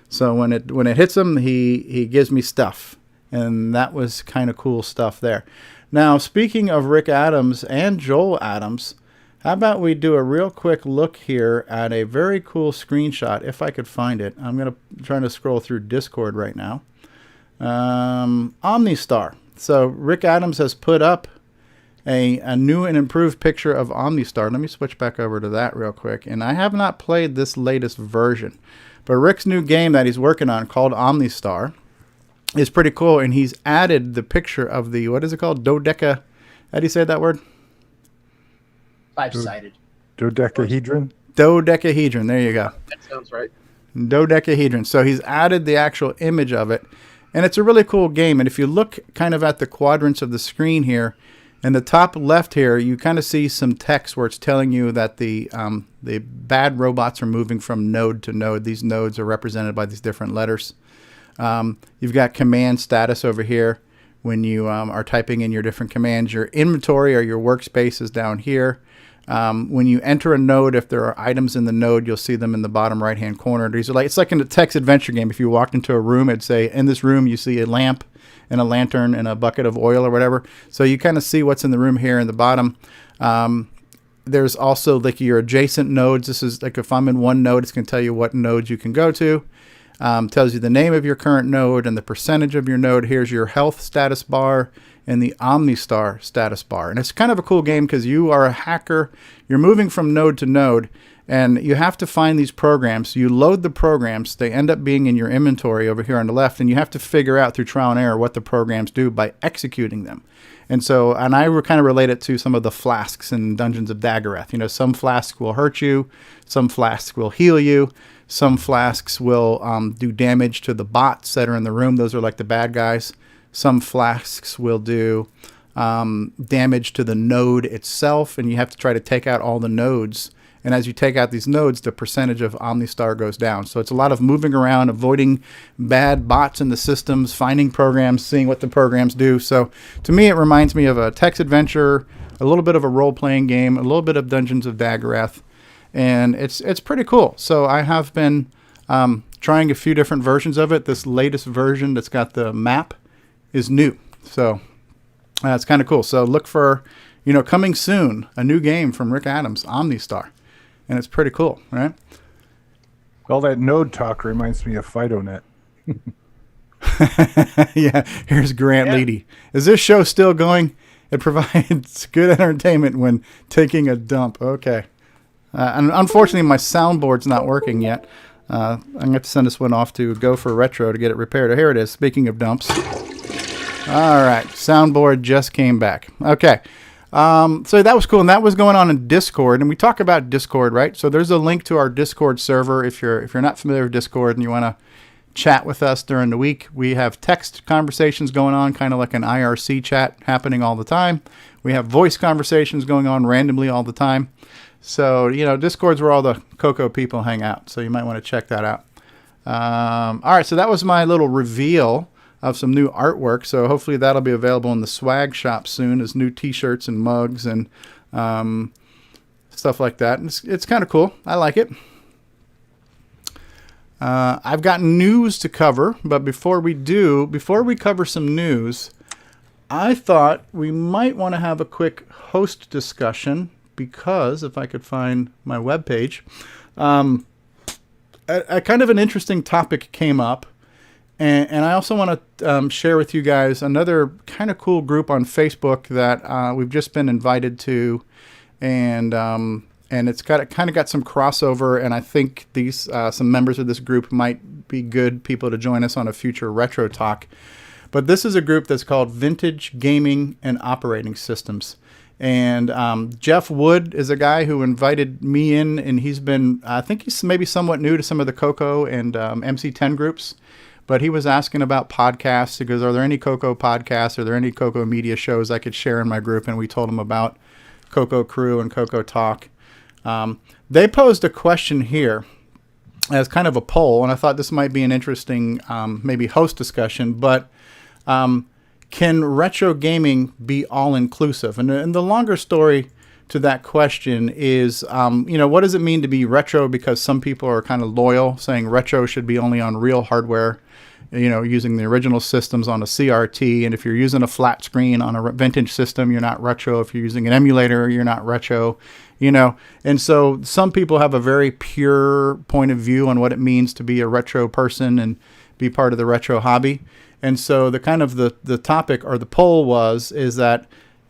[SPEAKER 1] So when it hits him, he gives me stuff, and that was kind of cool stuff there. Now, speaking of Rick Adams and Joel Adams, how about we do a real quick look here at a very cool screenshot, if I could find it. I'm trying to scroll through Discord right now. OmniStar. So Rick Adams has put up a new and improved picture of OmniStar. Let me switch back over to that real quick. And I have not played this latest version. But Rick's new game that he's working on called OmniStar is pretty cool. And he's added the picture of the, what is it called? Dodeca. How do you say that word?
[SPEAKER 4] 5-sided.
[SPEAKER 3] Dodecahedron?
[SPEAKER 1] Dodecahedron. There you go.
[SPEAKER 7] That sounds right.
[SPEAKER 1] Dodecahedron. So he's added the actual image of it. And it's a really cool game. And if you look kind of at the quadrants of the screen here, in the top left here, you kind of see some text where it's telling you that the bad robots are moving from node to node. These nodes are represented by these different letters. You've got command status over here when you are typing in your different commands. Your inventory or your workspace is down here. When you enter a node, if there are items in the node, you'll see them in the bottom right-hand corner. These are like, it's like in a text adventure game. If you walked into a room, it'd say, in this room, you see a lamp and a lantern and a bucket of oil or whatever. So you kind of see what's in the room here in the bottom. There's also like your adjacent nodes. This is like if I'm in one node, it's going to tell you what nodes you can go to. Tells you the name of your current node and the percentage of your node. Here's your health status bar and the OmniStar status bar. And it's kind of a cool game because you are a hacker. You're moving from node to node, and you have to find these programs. You load the programs. They end up being in your inventory over here on the left, and you have to figure out through trial and error what the programs do by executing them. And so, and I kind of relate it to some of the flasks in Dungeons of Daggorath. You know, some flasks will hurt you, some flasks will heal you, some flasks will do damage to the bots that are in the room. Those are like the bad guys. Some flasks will do damage to the node itself, and you have to try to take out all the nodes. And as you take out these nodes, the percentage of OmniStar goes down. So it's a lot of moving around, avoiding bad bots in the systems, finding programs, seeing what the programs do. So to me, it reminds me of a text adventure, a little bit of a role-playing game, a little bit of Dungeons of Daggorath, and it's pretty cool. So I have been trying a few different versions of it. This latest version that's got the map is new. So it's kind of cool. So look for, you know, coming soon, a new game from Rick Adams, OmniStar. And it's pretty cool, right?
[SPEAKER 3] All that node talk reminds me of FidoNet.
[SPEAKER 1] Yeah, here's Grant Leedy. Is this show still going? It provides good entertainment when taking a dump. Okay. And unfortunately, my soundboard's not working yet. I'm going to have to send this one off to Gopher Retro to get it repaired. Here it is, speaking of dumps. All right, soundboard just came back. Okay. So that was cool, and that was going on in Discord, and we talk about Discord, right? So there's a link to our Discord server if you're not familiar with Discord and you want to chat with us during the week. We have text conversations going on, kind of like an IRC chat happening all the time. We have voice conversations going on randomly all the time. So, you know, Discord's where all the Coco people hang out, so you might want to check that out. All right, so that was my little reveal of some new artwork. So hopefully that'll be available in the swag shop soon as new t-shirts and mugs and stuff like that. And it's kind of cool. I like it. I've got news to cover, but before we cover some news, I thought we might want to have a quick host discussion because if I could find my webpage, a kind of an interesting topic came up. And I also want to share with you guys another kind of cool group on Facebook that we've just been invited to, and it's kind of got some crossover. And I think these some members of this group might be good people to join us on a future retro talk. But this is a group that's called Vintage Gaming and Operating Systems. And Jeff Wood is a guy who invited me in, and he's been I think he's maybe somewhat new to some of the Coco and MC10 groups. But he was asking about podcasts. He goes, are there any Coco podcasts? Are there any Coco media shows I could share in my group? And we told him about Coco Crew and CoCoTALK. They posed a question here as kind of a poll, and I thought this might be an interesting maybe host discussion. But can retro gaming be all-inclusive? And the longer story to that question is, you know, what does it mean to be retro? Because some people are kind of loyal, saying retro should be only on real hardware, you know, using the original systems on a CRT. And if you're using a flat screen on a vintage system, you're not retro. If you're using an emulator, you're not retro, you know. And so some people have a very pure point of view on what it means to be a retro person and be part of the retro hobby. And so the kind of the topic or the poll is that,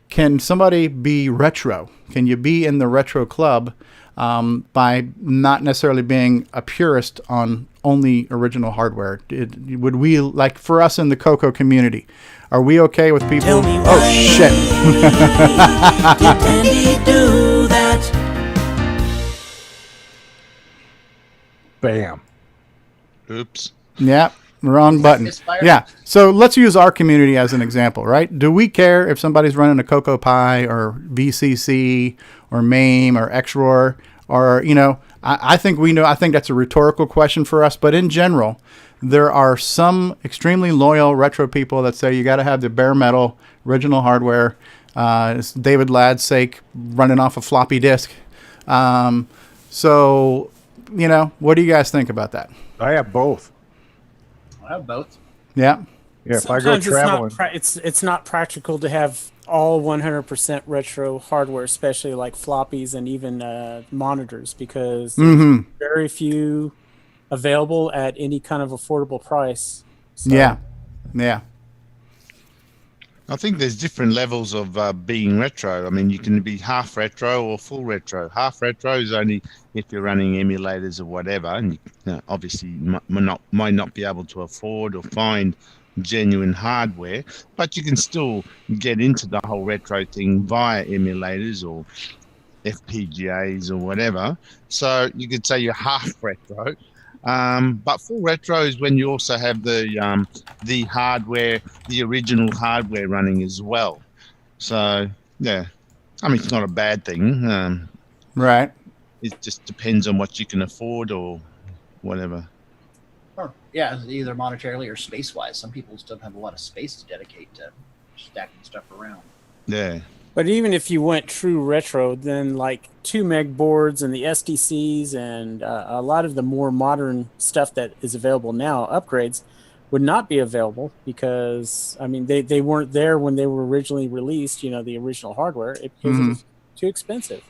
[SPEAKER 1] can somebody be retro? Can you be in the retro club? by not necessarily being a purist on only original hardware. Would we, like for us in the CoCo community, are we okay with people? Oh shit!
[SPEAKER 13] Did Tandy do that?
[SPEAKER 3] Bam.
[SPEAKER 6] Oops.
[SPEAKER 1] Yeah, wrong button.
[SPEAKER 4] Misfired.
[SPEAKER 1] Yeah, so let's use our community as an example, right? Do we care if somebody's running a Cocoa Pi or VCC or MAME or XROAR or, you know, I think we know, I think that's a rhetorical question for us, but in general, there are some extremely loyal retro people that say you got to have the bare metal original hardware. It's David Ladd's sake, running off a floppy disk. So, you know, what do you guys think about that?
[SPEAKER 3] I have both.
[SPEAKER 4] I have both.
[SPEAKER 1] Yeah.
[SPEAKER 3] Yeah, if I go traveling.
[SPEAKER 2] It's not practical to have all 100% retro hardware, especially like floppies and even monitors, because there's very few available at any kind of affordable price. So.
[SPEAKER 1] Yeah. Yeah.
[SPEAKER 6] I think there's different levels of being retro. I mean, you can be half retro or full retro. Half retro is only if you're running emulators or whatever, and you obviously might not be able to afford or find genuine hardware, but you can still get into the whole retro thing via emulators or FPGAs or whatever. So you could say you're half retro. But full retro is when you also have the hardware, the original hardware running as well. So yeah, I mean, it's not a bad thing.
[SPEAKER 1] Right.
[SPEAKER 6] It just depends on what you can afford or whatever.
[SPEAKER 4] Or, yeah, either monetarily or space-wise. Some people still have a lot of space to dedicate to stacking stuff around.
[SPEAKER 6] Yeah.
[SPEAKER 2] But even if you went true retro, then like 2 meg boards and the SDCs and a lot of the more modern stuff that is available now, upgrades, would not be available because, I mean, they weren't there when they were originally released, you know, the original hardware. It was too expensive.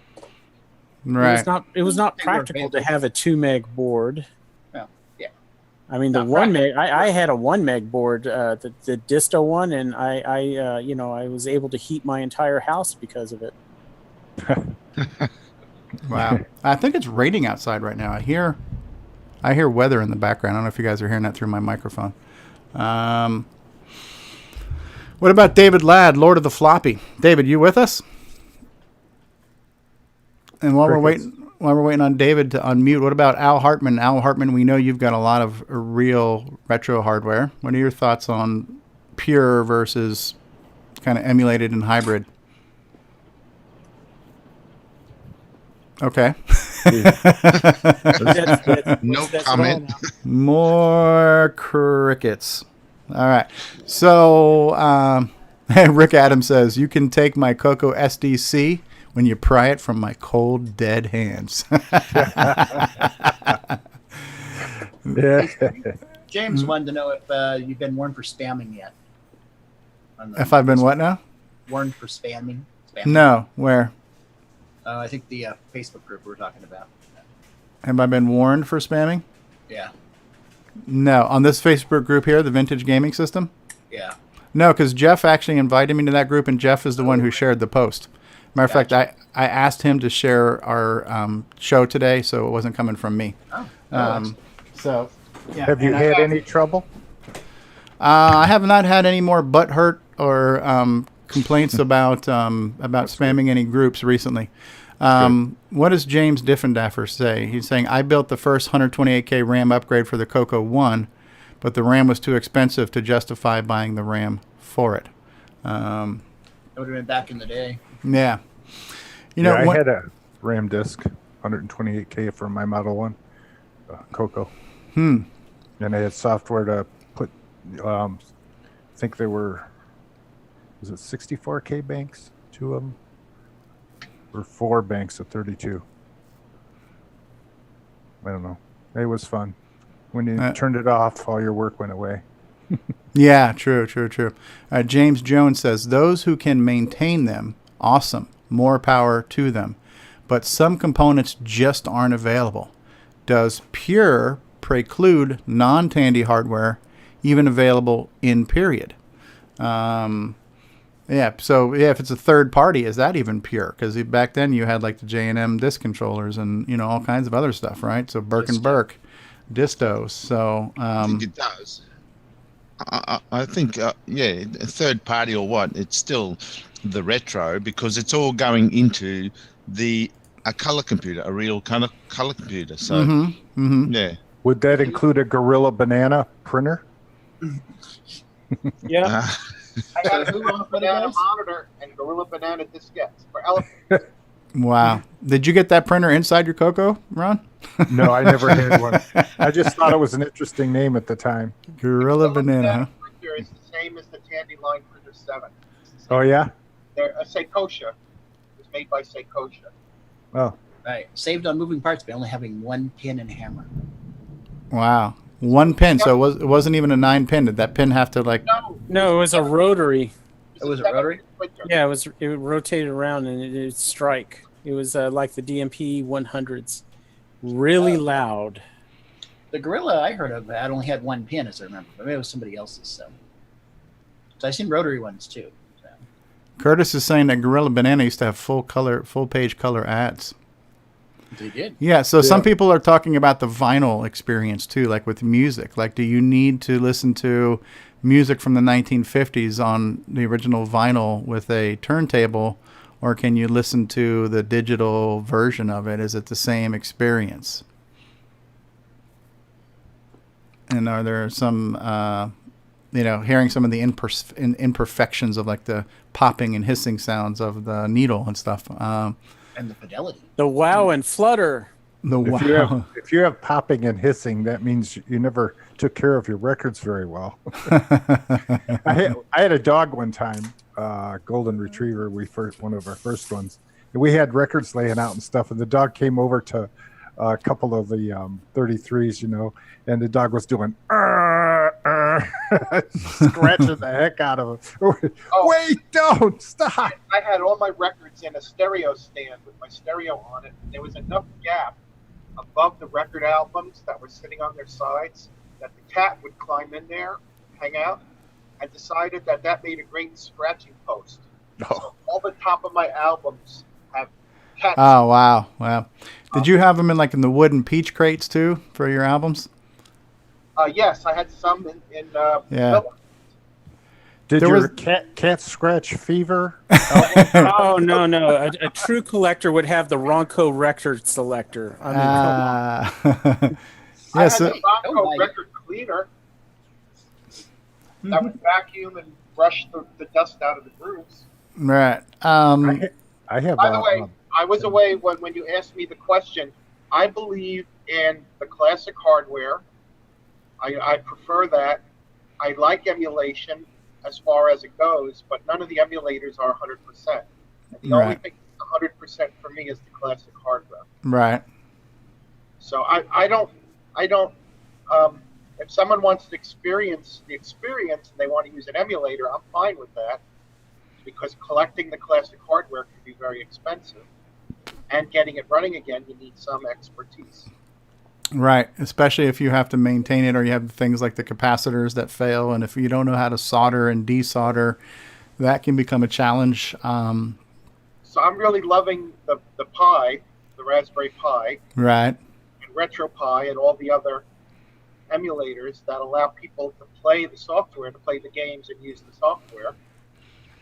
[SPEAKER 1] Right.
[SPEAKER 2] It was not practical to have a 2 meg board.
[SPEAKER 4] Well, yeah.
[SPEAKER 2] I mean, the 1 meg, I had a 1 meg board, the Disto one, and I you know, I was able to heat my entire house because of it.
[SPEAKER 1] Wow. I think it's raining outside right now. I hear weather in the background. I don't know if you guys are hearing that through my microphone. What about David Ladd, Lord of the Floppy? David, you with us? And while we're waiting on David to unmute, what about Al Hartman? Al Hartman, we know you've got a lot of real retro hardware. What are your thoughts on pure versus kind of emulated and hybrid? Okay.
[SPEAKER 6] No comment.
[SPEAKER 1] More crickets. All right. So Rick Adams says, you can take my CoCo SDC when you pry it from my cold, dead hands.
[SPEAKER 4] James wanted to know if you've been warned for spamming yet.
[SPEAKER 1] If I've been what now?
[SPEAKER 4] Warned for spamming?
[SPEAKER 1] No. Where?
[SPEAKER 4] I think the Facebook group we were talking about.
[SPEAKER 1] Have I been warned for spamming?
[SPEAKER 4] Yeah.
[SPEAKER 1] No. On this Facebook group here, the Vintage Gaming System?
[SPEAKER 4] Yeah.
[SPEAKER 1] No, because Jeff actually invited me to that group, and Jeff is the one who shared the post. Matter of fact, I asked him to share our show today, so it wasn't coming from me.
[SPEAKER 4] Oh.
[SPEAKER 1] So, yeah.
[SPEAKER 3] Have you had any trouble?
[SPEAKER 1] I have not had any more butt hurt or complaints about spamming any groups recently. What does James Diffendaffer say? He's saying, I built the first 128K RAM upgrade for the CoCo 1, but the RAM was too expensive to justify buying the RAM for it.
[SPEAKER 4] That would have been back in the day.
[SPEAKER 1] Yeah. You know,
[SPEAKER 3] I had a RAM disk, 128K for my Model 1, CoCo. And I had software to put, I think there were, was it 64K banks? 2 of them? Or 4 banks of 32. I don't know. It was fun. When you turned it off, all your work went away.
[SPEAKER 1] Yeah, true. James Jones says, those who can maintain them, awesome. More power to them. But some components just aren't available. Does Pure preclude non-Tandy hardware even available in period? Yeah. So yeah, if it's a third party, is that even pure? Because back then you had like the J&M disc controllers and all kinds of other stuff, right? So Burke and Burke, distos. So
[SPEAKER 6] I think it does. I think a third party or what? It's still the retro because it's all going into a color computer, a real color computer. So yeah.
[SPEAKER 3] Would that include a Gorilla Banana printer?
[SPEAKER 2] Yeah.
[SPEAKER 7] I got a Gorilla Banana monitor and Gorilla Banana diskettes for elephants.
[SPEAKER 1] Wow. Did you get that printer inside your Coco, Ron?
[SPEAKER 3] No, I never had one. I just thought it was an interesting name at the time.
[SPEAKER 1] Gorilla Banana, huh?
[SPEAKER 7] Printer is the same as the Tandy Line Printer 7.
[SPEAKER 3] Oh, yeah?
[SPEAKER 7] They're a Seikosha. It was made by Seikosha.
[SPEAKER 3] Oh.
[SPEAKER 4] Right. Saved on moving parts by only having one pin and hammer.
[SPEAKER 1] Wow. One pin, so it wasn't even a 9-pin. Did that pin have to like?
[SPEAKER 2] No, it was a rotary.
[SPEAKER 4] It was a rotary?
[SPEAKER 2] Yeah, it rotated around and it'd strike. It was like the DMP 100s. Really loud.
[SPEAKER 4] The Gorilla I heard of had only had one pin, as I remember. Maybe it was somebody else's. So I've seen rotary ones too. So.
[SPEAKER 1] Curtis is saying that Gorilla Banana used to have full page color ads.
[SPEAKER 4] They did.
[SPEAKER 1] Yeah, so some people are talking about the vinyl experience too, like with music. Like, do you need to listen to music from the 1950s on the original vinyl with a turntable, or can you listen to the digital version of it? Is it the same experience? And are there some, hearing some of the imperfections of like the popping and hissing sounds of the needle and stuff?
[SPEAKER 4] And the fidelity.
[SPEAKER 2] The wow and flutter.
[SPEAKER 3] If you have popping and hissing, that means you never took care of your records very well. I had a dog one time, golden retriever. One of our first ones, and we had records laying out and stuff. And the dog came over to a couple of the 33s, and the dog was doing scratching the heck out of him. Wait, don't stop.
[SPEAKER 7] I had all my records in a stereo stand with my stereo on it. And there was enough gap above the record albums that were sitting on their sides that the cat would climb in there, hang out. I decided that made a great scratching post. So all the top of my albums have cats.
[SPEAKER 1] Oh, wow. Did you have them in the wooden peach crates too for your albums?
[SPEAKER 7] Yes, I had some in
[SPEAKER 1] yeah.
[SPEAKER 3] Did your cat scratch fever?
[SPEAKER 2] Oh, no. A true collector would have the Ronco record selector. I mean,
[SPEAKER 1] yes.
[SPEAKER 7] I had the Ronco record cleaner that would vacuum and brush the dust out of the grooves.
[SPEAKER 1] Right.
[SPEAKER 3] I have.
[SPEAKER 7] By the way, I was away when you asked me the question. I believe in the classic hardware. I prefer that. I like emulation as far as it goes, but none of the emulators are 100%. And the only thing that's 100% for me is the classic hardware.
[SPEAKER 1] Right.
[SPEAKER 7] So I don't. If someone wants to experience the experience and they want to use an emulator, I'm fine with that, because collecting the classic hardware can be very expensive, and getting it running again, you need some expertise.
[SPEAKER 1] Right, especially if you have to maintain it, or you have things like the capacitors that fail, and if you don't know how to solder and desolder, that can become a challenge.
[SPEAKER 7] So I'm really loving the Pi, the Raspberry Pi,
[SPEAKER 1] right,
[SPEAKER 7] and RetroPie, and all the other emulators that allow people to play the software, to play the games and use the software,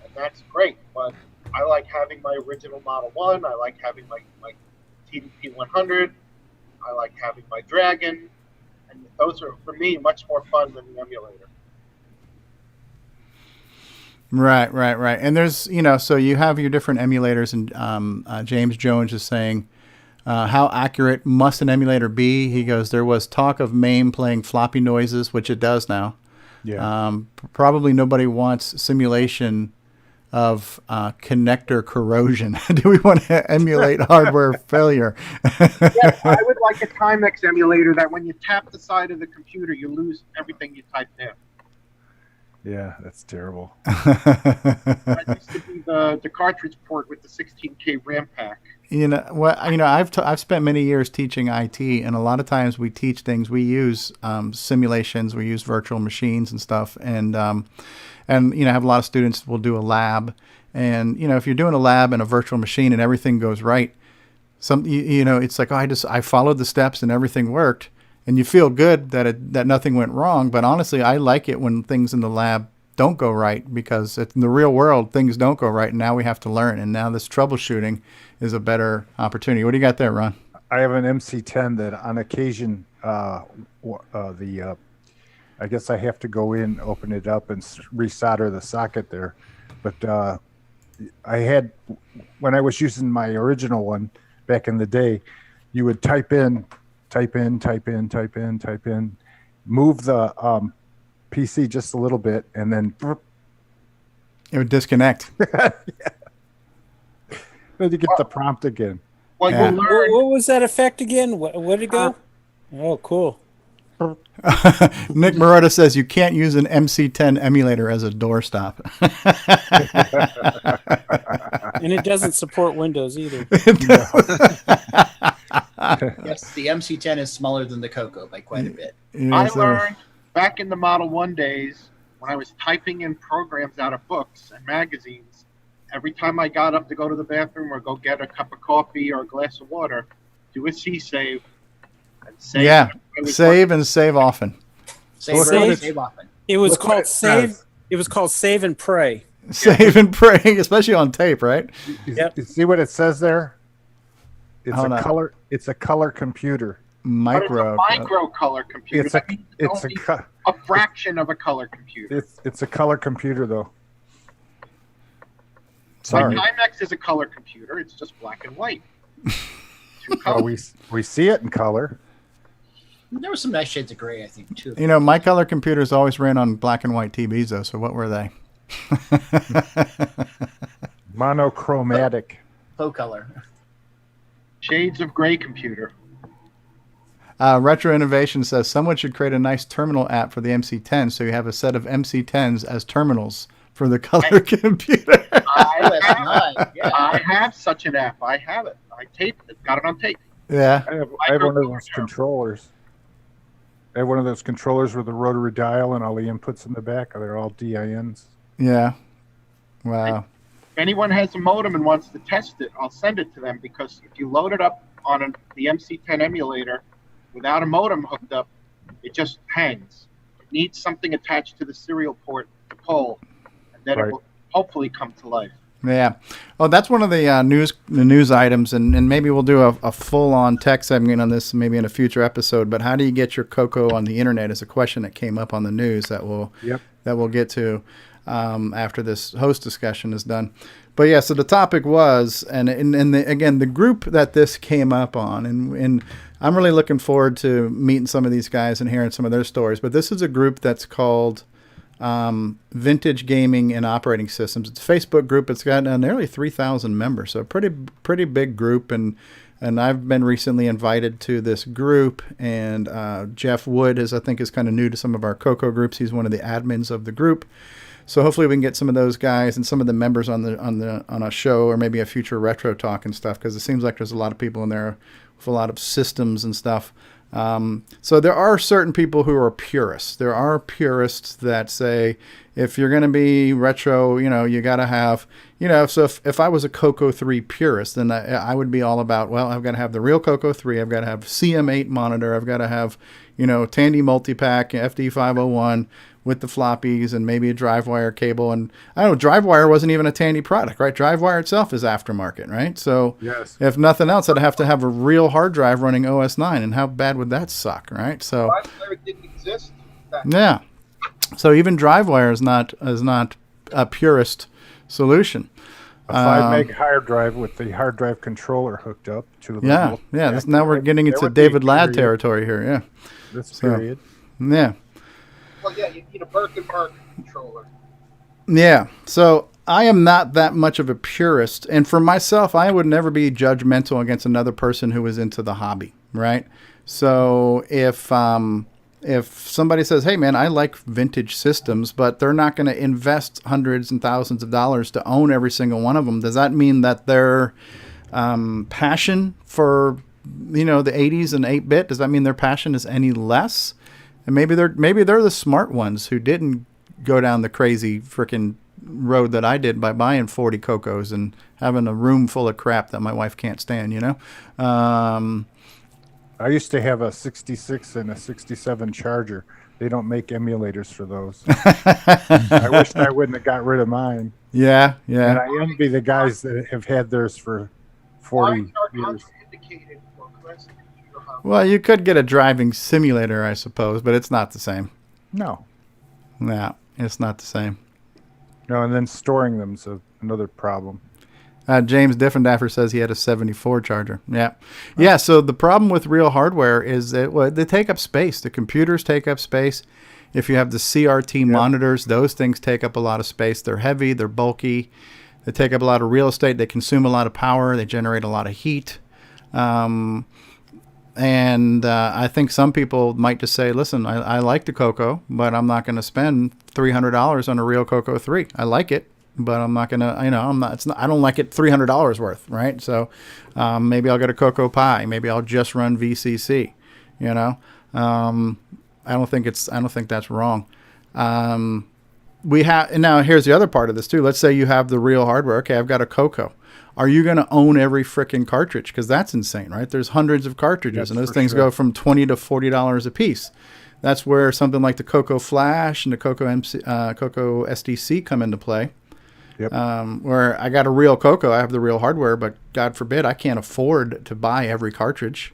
[SPEAKER 7] and that's great. But I like having my original Model 1. I like having my TDP 100. I like having my Dragon, and those are, for me, much more fun than the emulator.
[SPEAKER 1] Right. And there's, so you have your different emulators, and James Jones is saying, how accurate must an emulator be? He goes, there was talk of MAME playing floppy noises, which it does now.
[SPEAKER 3] Yeah.
[SPEAKER 1] Probably nobody wants simulation of connector corrosion. Do we want to emulate hardware failure?
[SPEAKER 7] Yes, I would like a Timex emulator that when you tap the side of the computer, you lose everything you typed in.
[SPEAKER 3] Yeah, that's terrible.
[SPEAKER 7] That used to be the cartridge port with the 16K RAM pack.
[SPEAKER 1] I've spent many years teaching IT, and a lot of times we teach things. We use simulations, we use virtual machines and stuff, and have a lot of students will do a lab, and if you're doing a lab in a virtual machine and everything goes right, it's like, I followed the steps and everything worked. And you feel good that nothing went wrong, but honestly, I like it when things in the lab don't go right, because in the real world, things don't go right, and now we have to learn. And now this troubleshooting is a better opportunity. What do you got there, Ron?
[SPEAKER 3] I have an MC10 that on occasion, I guess I have to go in, open it up, and resolder the socket there. But I had, when I was using my original one back in the day, you would type in, move the PC just a little bit, and then
[SPEAKER 1] it would disconnect.
[SPEAKER 3] Yeah. Then you get the prompt again.
[SPEAKER 7] Well,
[SPEAKER 1] Yeah.
[SPEAKER 2] What was that effect again? Where'd it go? Oh, cool.
[SPEAKER 1] Nick Marotta says you can't use an MC10 emulator as a doorstop.
[SPEAKER 2] And it doesn't support Windows either.
[SPEAKER 4] Yes, the MC10 is smaller than the Coco by quite a bit.
[SPEAKER 7] I learned back in the Model 1 days when I was typing in programs out of books and magazines, every time I got up to go to the bathroom or go get a cup of coffee or a glass of water, do a C save. And save.
[SPEAKER 1] Yeah, save and save often.
[SPEAKER 4] Save often.
[SPEAKER 2] It was called save. It was called save and pray.
[SPEAKER 1] Save and pray, especially on tape, right?
[SPEAKER 3] You see what it says there? It's
[SPEAKER 1] Hold
[SPEAKER 3] a
[SPEAKER 1] on.
[SPEAKER 3] color. It's a color computer.
[SPEAKER 1] Micro.
[SPEAKER 7] Micro color computer.
[SPEAKER 3] It's
[SPEAKER 7] That means only a fraction of a color computer.
[SPEAKER 3] It's a color computer though.
[SPEAKER 7] My
[SPEAKER 3] Sorry.
[SPEAKER 7] Timex is a color computer. It's just black and white. Two
[SPEAKER 3] Oh,
[SPEAKER 7] colors.
[SPEAKER 3] we see it in color.
[SPEAKER 4] There were some nice shades of gray, I think, too.
[SPEAKER 1] My color computers always ran on black and white TVs, though. So what were they?
[SPEAKER 3] Monochromatic.
[SPEAKER 4] Faux color.
[SPEAKER 7] Shades of gray computer.
[SPEAKER 1] Retro Innovation says someone should create a nice terminal app for the MC10, so you have a set of MC10s as terminals for the color computer.
[SPEAKER 7] I have such an app. I have it. I taped it. Got it on tape.
[SPEAKER 1] Yeah.
[SPEAKER 3] I have one of those controllers. I have one of those controllers with the rotary dial and all the inputs in the back. They're all DINs.
[SPEAKER 1] Yeah. Wow.
[SPEAKER 7] If anyone has a modem and wants to test it, I'll send it to them, because if you load it up on the MC10 emulator without a modem hooked up, it just hangs. It needs something attached to the serial port to pull, and then it will hopefully come to life.
[SPEAKER 1] Yeah. Oh, that's one of the news items, and maybe we'll do a full-on tech segment on this maybe in a future episode. But how do you get your Coco on the internet is a question that came up on the news that we'll get to after this host discussion is done. But yeah, so the topic was, again, the group that this came up on, and I'm really looking forward to meeting some of these guys and hearing some of their stories. But this is a group that's called Vintage Gaming and Operating Systems. It's a Facebook group. It's got nearly 3,000 members, so a pretty big group. And I've been recently invited to this group. And Jeff Wood is kind of new to some of our Coco groups. He's one of the admins of the group. So hopefully we can get some of those guys and some of the members on a show, or maybe a future retro talk and stuff, because it seems like there's a lot of people in there with a lot of systems and stuff. So there are certain people who are purists. There are purists that say, if you're going to be retro, you got to have, so if I was a Coco 3 purist, then I would be all about, well, I've got to have the real Coco 3. I've got to have CM8 monitor. I've got to have, Tandy multipack, FD501 with the floppies and maybe a DriveWire cable. And I don't know, DriveWire wasn't even a Tandy product, right? DriveWire itself is aftermarket, right? So
[SPEAKER 3] yes.
[SPEAKER 1] If nothing else, I'd have to have a real hard drive running OS 9, and how bad would that suck, right? So
[SPEAKER 7] DriveWire didn't exist.
[SPEAKER 1] yeah. So even DriveWire is not a purist solution.
[SPEAKER 3] A 5 meg hard drive with the hard drive controller hooked up to the
[SPEAKER 1] Yeah. Now we're getting into David Ladd territory here. Yeah.
[SPEAKER 3] This period.
[SPEAKER 1] Yeah.
[SPEAKER 7] Well, yeah, you need a Birkenberg controller.
[SPEAKER 1] Yeah. So I am not that much of a purist, and for myself, I would never be judgmental against another person who is into the hobby, right? So if if somebody says, hey, man, I like vintage systems, but they're not going to invest hundreds and thousands of dollars to own every single one of them, does that mean that their passion for, the 80s and 8-bit, does that mean their passion is any less? And maybe they're the smart ones who didn't go down the crazy freaking road that I did by buying 40 Cocos and having a room full of crap that my wife can't stand,
[SPEAKER 3] I used to have a 66 and a 67 Charger. They don't make emulators for those. I wish I wouldn't have got rid of mine.
[SPEAKER 1] Yeah.
[SPEAKER 3] And I envy the guys that have had theirs for 40 years.
[SPEAKER 1] Well, you could get a driving simulator, I suppose, but it's not the same.
[SPEAKER 3] No,
[SPEAKER 1] it's not the same.
[SPEAKER 3] No, and then storing them's another problem.
[SPEAKER 1] James Diffendaffer says he had a 74 Charger. Yeah. So the problem with real hardware is that they take up space. The computers take up space. If you have the CRT monitors, those things take up a lot of space. They're heavy. They're bulky. They take up a lot of real estate. They consume a lot of power. They generate a lot of heat. And I think some people might just say, listen, I like the Coco, but I'm not going to spend $300 on a real Coco 3. I like it, but I'm not going to, I don't like it $300 worth, right? So maybe I'll get a Coco Pi. Maybe I'll just run VCC, I don't think that's wrong. Now here's the other part of this too. Let's say you have the real hardware. Okay, I've got a Coco. Are you going to own every frickin' cartridge? Because that's insane, right? There's hundreds of cartridges, and those things go from $20 to $40 a piece. That's where something like the Coco Flash and the Coco SDC come into play.
[SPEAKER 3] Yep.
[SPEAKER 1] Where I got a real Coco, I have the real hardware, but God forbid I can't afford to buy every cartridge.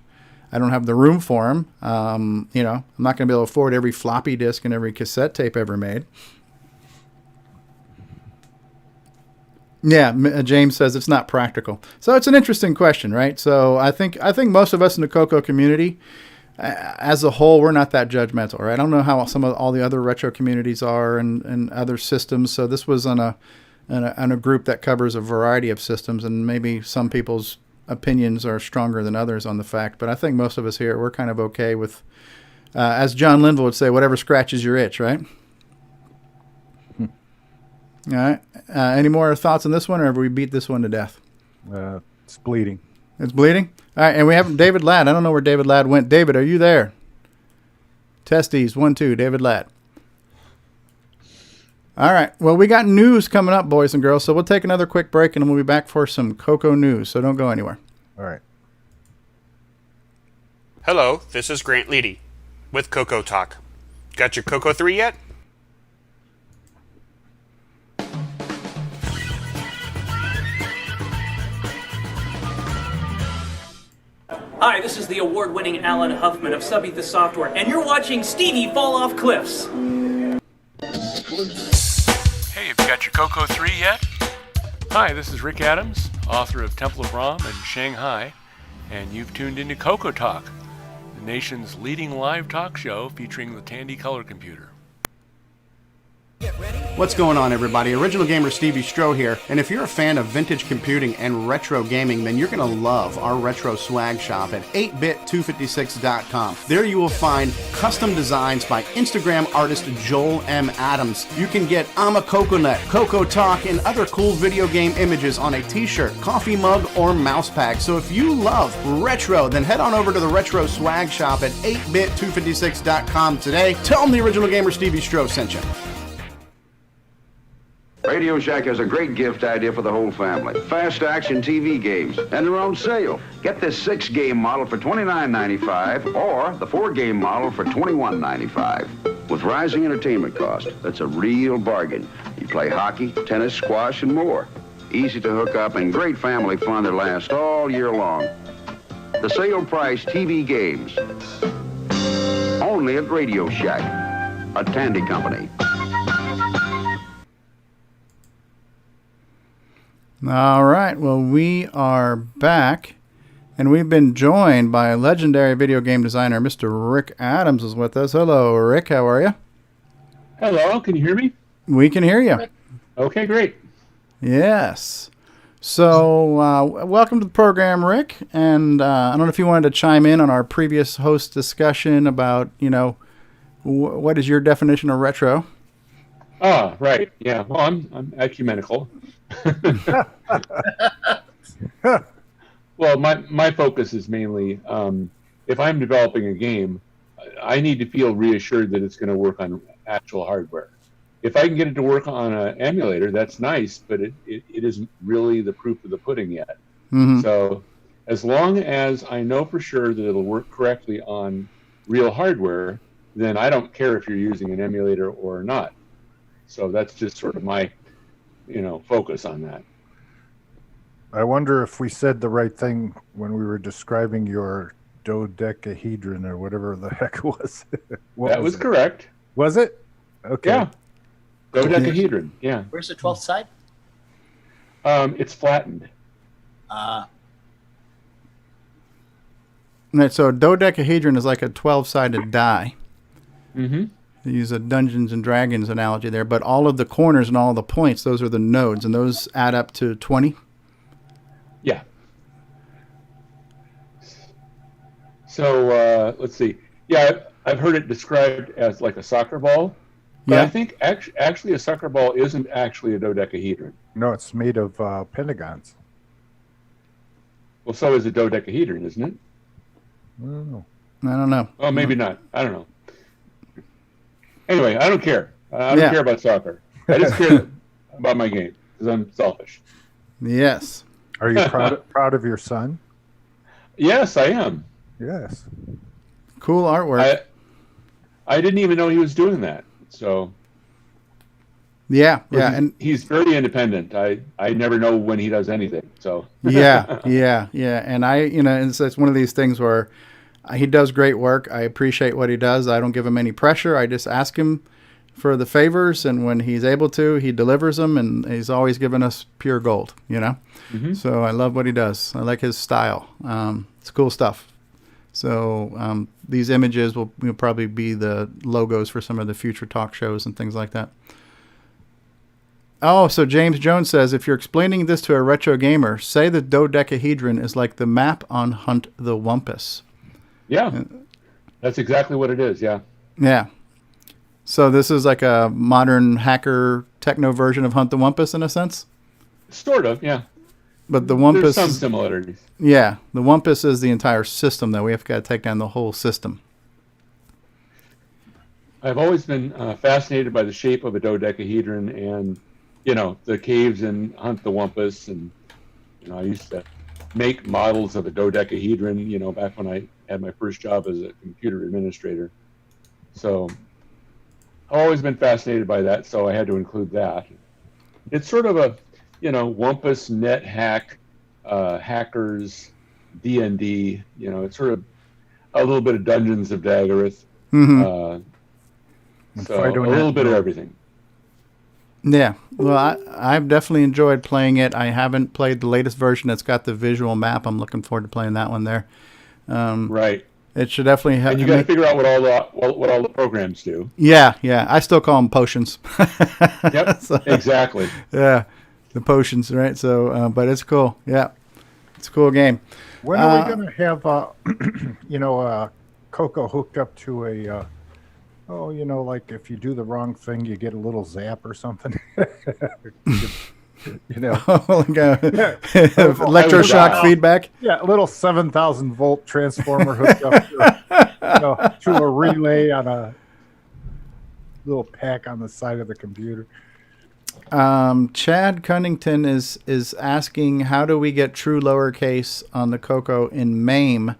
[SPEAKER 1] I don't have the room for them. I'm not going to be able to afford every floppy disk and every cassette tape ever made. Yeah, James says it's not practical. So it's an interesting question, right? So I think most of us in the Coco community, as a whole, we're not that judgmental, right? I don't know how some of all the other retro communities are and other systems. So this was on a group that covers a variety of systems, and maybe some people's opinions are stronger than others on the fact. But I think most of us here, we're kind of okay with, as John Linville would say, whatever scratches your itch, right? All right. Any more thoughts on this one, or have we beat this one to death?
[SPEAKER 3] It's bleeding.
[SPEAKER 1] It's bleeding? All right, and we have David Ladd. I don't know where David Ladd went. David, are you there? Testes, 1, 2, David Ladd. All right. Well, we got news coming up, boys and girls, so we'll take another quick break, and we'll be back for some Coco news, so don't go anywhere.
[SPEAKER 3] All right.
[SPEAKER 5] Hello, this is Grant Leedy with CoCoTALK. Got your Coco 3 yet?
[SPEAKER 8] Hi, this is the award-winning Alan Huffman of Subby the Software, and you're watching Stevie Fall Off Cliffs.
[SPEAKER 9] Hey, have you got your Coco 3 yet? Hi, this is Rick Adams, author of Temple of Ram and Shanghai, and you've tuned into CoCoTALK, the nation's leading live talk show featuring the Tandy color computer.
[SPEAKER 21] What's going on, everybody? Original Gamer Stevie Stroh here, and if you're a fan of vintage computing and retro gaming, then you're going to love our retro swag shop at 8bit256.com. There you will find custom designs by Instagram artist Joel M. Adams. You can get I'm a Coconut, CoCoTALK, and other cool video game images on a t-shirt, coffee mug, or mouse pad. So if you love retro, then head on over to the retro swag shop at 8bit256.com today. Tell them the Original Gamer Stevie Stroh sent you.
[SPEAKER 10] Radio Shack has a great gift idea for the whole family. Fast action TV games, and they're on sale. Get this 6-game model for $29.95 or the 4-game model for $21.95. With rising entertainment costs, that's a real bargain. You play hockey, tennis, squash, and more. Easy to hook up and great family fun that lasts all year long. The sale price TV games. Only at Radio Shack, a Tandy company.
[SPEAKER 1] All right. Well, we are back, and we've been joined by a legendary video game designer, Mr. Rick Adams is with us. Hello, Rick. How are you?
[SPEAKER 11] Hello. Can you hear me?
[SPEAKER 1] We can hear you.
[SPEAKER 11] Okay, great.
[SPEAKER 1] Yes. So, welcome to the program, Rick. And I don't know if you wanted to chime in on our previous host discussion about, What is your definition of retro?
[SPEAKER 11] Ah, right. Yeah. Well, I'm ecumenical. Well, my focus is mainly if I'm developing a game, I need to feel reassured that it's going to work on actual hardware. If I can get it to work on an emulator, that's nice, but it isn't really the proof of the pudding yet.
[SPEAKER 1] Mm-hmm.
[SPEAKER 11] So as long as I know for sure that it'll work correctly on real hardware, then I don't care if you're using an emulator or not. So that's just sort of my, focus on that.
[SPEAKER 3] I wonder if we said the right thing when we were describing your dodecahedron or whatever the heck it was.
[SPEAKER 11] That was correct.
[SPEAKER 3] Was it? Okay.
[SPEAKER 11] Yeah. Dodecahedron. Yeah.
[SPEAKER 4] Where's the 12th side?
[SPEAKER 11] It's flattened.
[SPEAKER 1] Right, so a dodecahedron is like a 12-sided die.
[SPEAKER 11] Mm-hmm.
[SPEAKER 1] They use a Dungeons and Dragons analogy there, but all of the corners and all the points, those are the nodes, and those add up to 20?
[SPEAKER 11] Yeah. So let's see. Yeah, I've heard it described as like a soccer ball. But
[SPEAKER 1] Yeah.
[SPEAKER 11] I think actually a soccer ball isn't actually a dodecahedron.
[SPEAKER 3] No, it's made of pentagons.
[SPEAKER 11] Well, so is a dodecahedron, isn't it?
[SPEAKER 3] I don't know.
[SPEAKER 1] I don't know.
[SPEAKER 11] Oh, maybe not. I don't know. Anyway, I don't care. I don't care about soccer. I just care about my game because I'm selfish.
[SPEAKER 1] Yes.
[SPEAKER 3] Are you proud of your son?
[SPEAKER 11] Yes, I am.
[SPEAKER 3] Yes.
[SPEAKER 1] Cool artwork.
[SPEAKER 11] I didn't even know he was doing that. So
[SPEAKER 1] Yeah, and
[SPEAKER 11] he's very independent. I never know when he does anything. So
[SPEAKER 1] yeah. And it's one of these things where he does great work. I appreciate what he does. I don't give him any pressure. I just ask him for the favors, and when he's able to, he delivers them, and he's always given us pure gold,
[SPEAKER 11] Mm-hmm.
[SPEAKER 1] So I love what he does. I like his style. It's cool stuff. So these images will probably be the logos for some of the future talk shows and things like that. Oh, so James Jones says, if you're explaining this to a retro gamer, say the dodecahedron is like the map on Hunt the Wumpus.
[SPEAKER 11] Yeah, that's exactly what it is. Yeah.
[SPEAKER 1] Yeah. So this is like a modern hacker techno version of Hunt the Wumpus in a sense?
[SPEAKER 11] Sort of, yeah.
[SPEAKER 1] But the Wumpus...
[SPEAKER 11] There's some similarities.
[SPEAKER 1] Yeah, the Wumpus is the entire system, though. We have got to take down the whole system.
[SPEAKER 11] I've always been fascinated by the shape of a dodecahedron and, the caves in Hunt the Wumpus. And, I used to make models of a dodecahedron, back when I had my first job as a computer administrator. So I've always been fascinated by that, so I had to include that. It's sort of a, Wumpus, net hack, hackers, D&D, it's sort of a little bit of Dungeons of Daggerith.
[SPEAKER 1] Mm-hmm.
[SPEAKER 11] So a little bit of everything.
[SPEAKER 1] Yeah, well, I've definitely enjoyed playing it. I haven't played the latest version that's got the visual map. I'm looking forward to playing that one there.
[SPEAKER 11] Right.
[SPEAKER 1] It should definitely have.
[SPEAKER 11] And you got to figure out what all the programs do.
[SPEAKER 1] Yeah. I still call them potions.
[SPEAKER 11] Yep. Exactly.
[SPEAKER 1] Yeah, the potions, right? So, but it's cool. Yeah, it's a cool game.
[SPEAKER 3] When are we going to have, Coco hooked up to a? Like if you do the wrong thing, you get a little zap or something.
[SPEAKER 1] Like electroshock feedback.
[SPEAKER 3] Yeah, a little 7,000 volt transformer hooked up to a relay on a little pack on the side of the computer.
[SPEAKER 1] Chad Cunnington is asking, how do we get true lowercase on the Coco in MAME?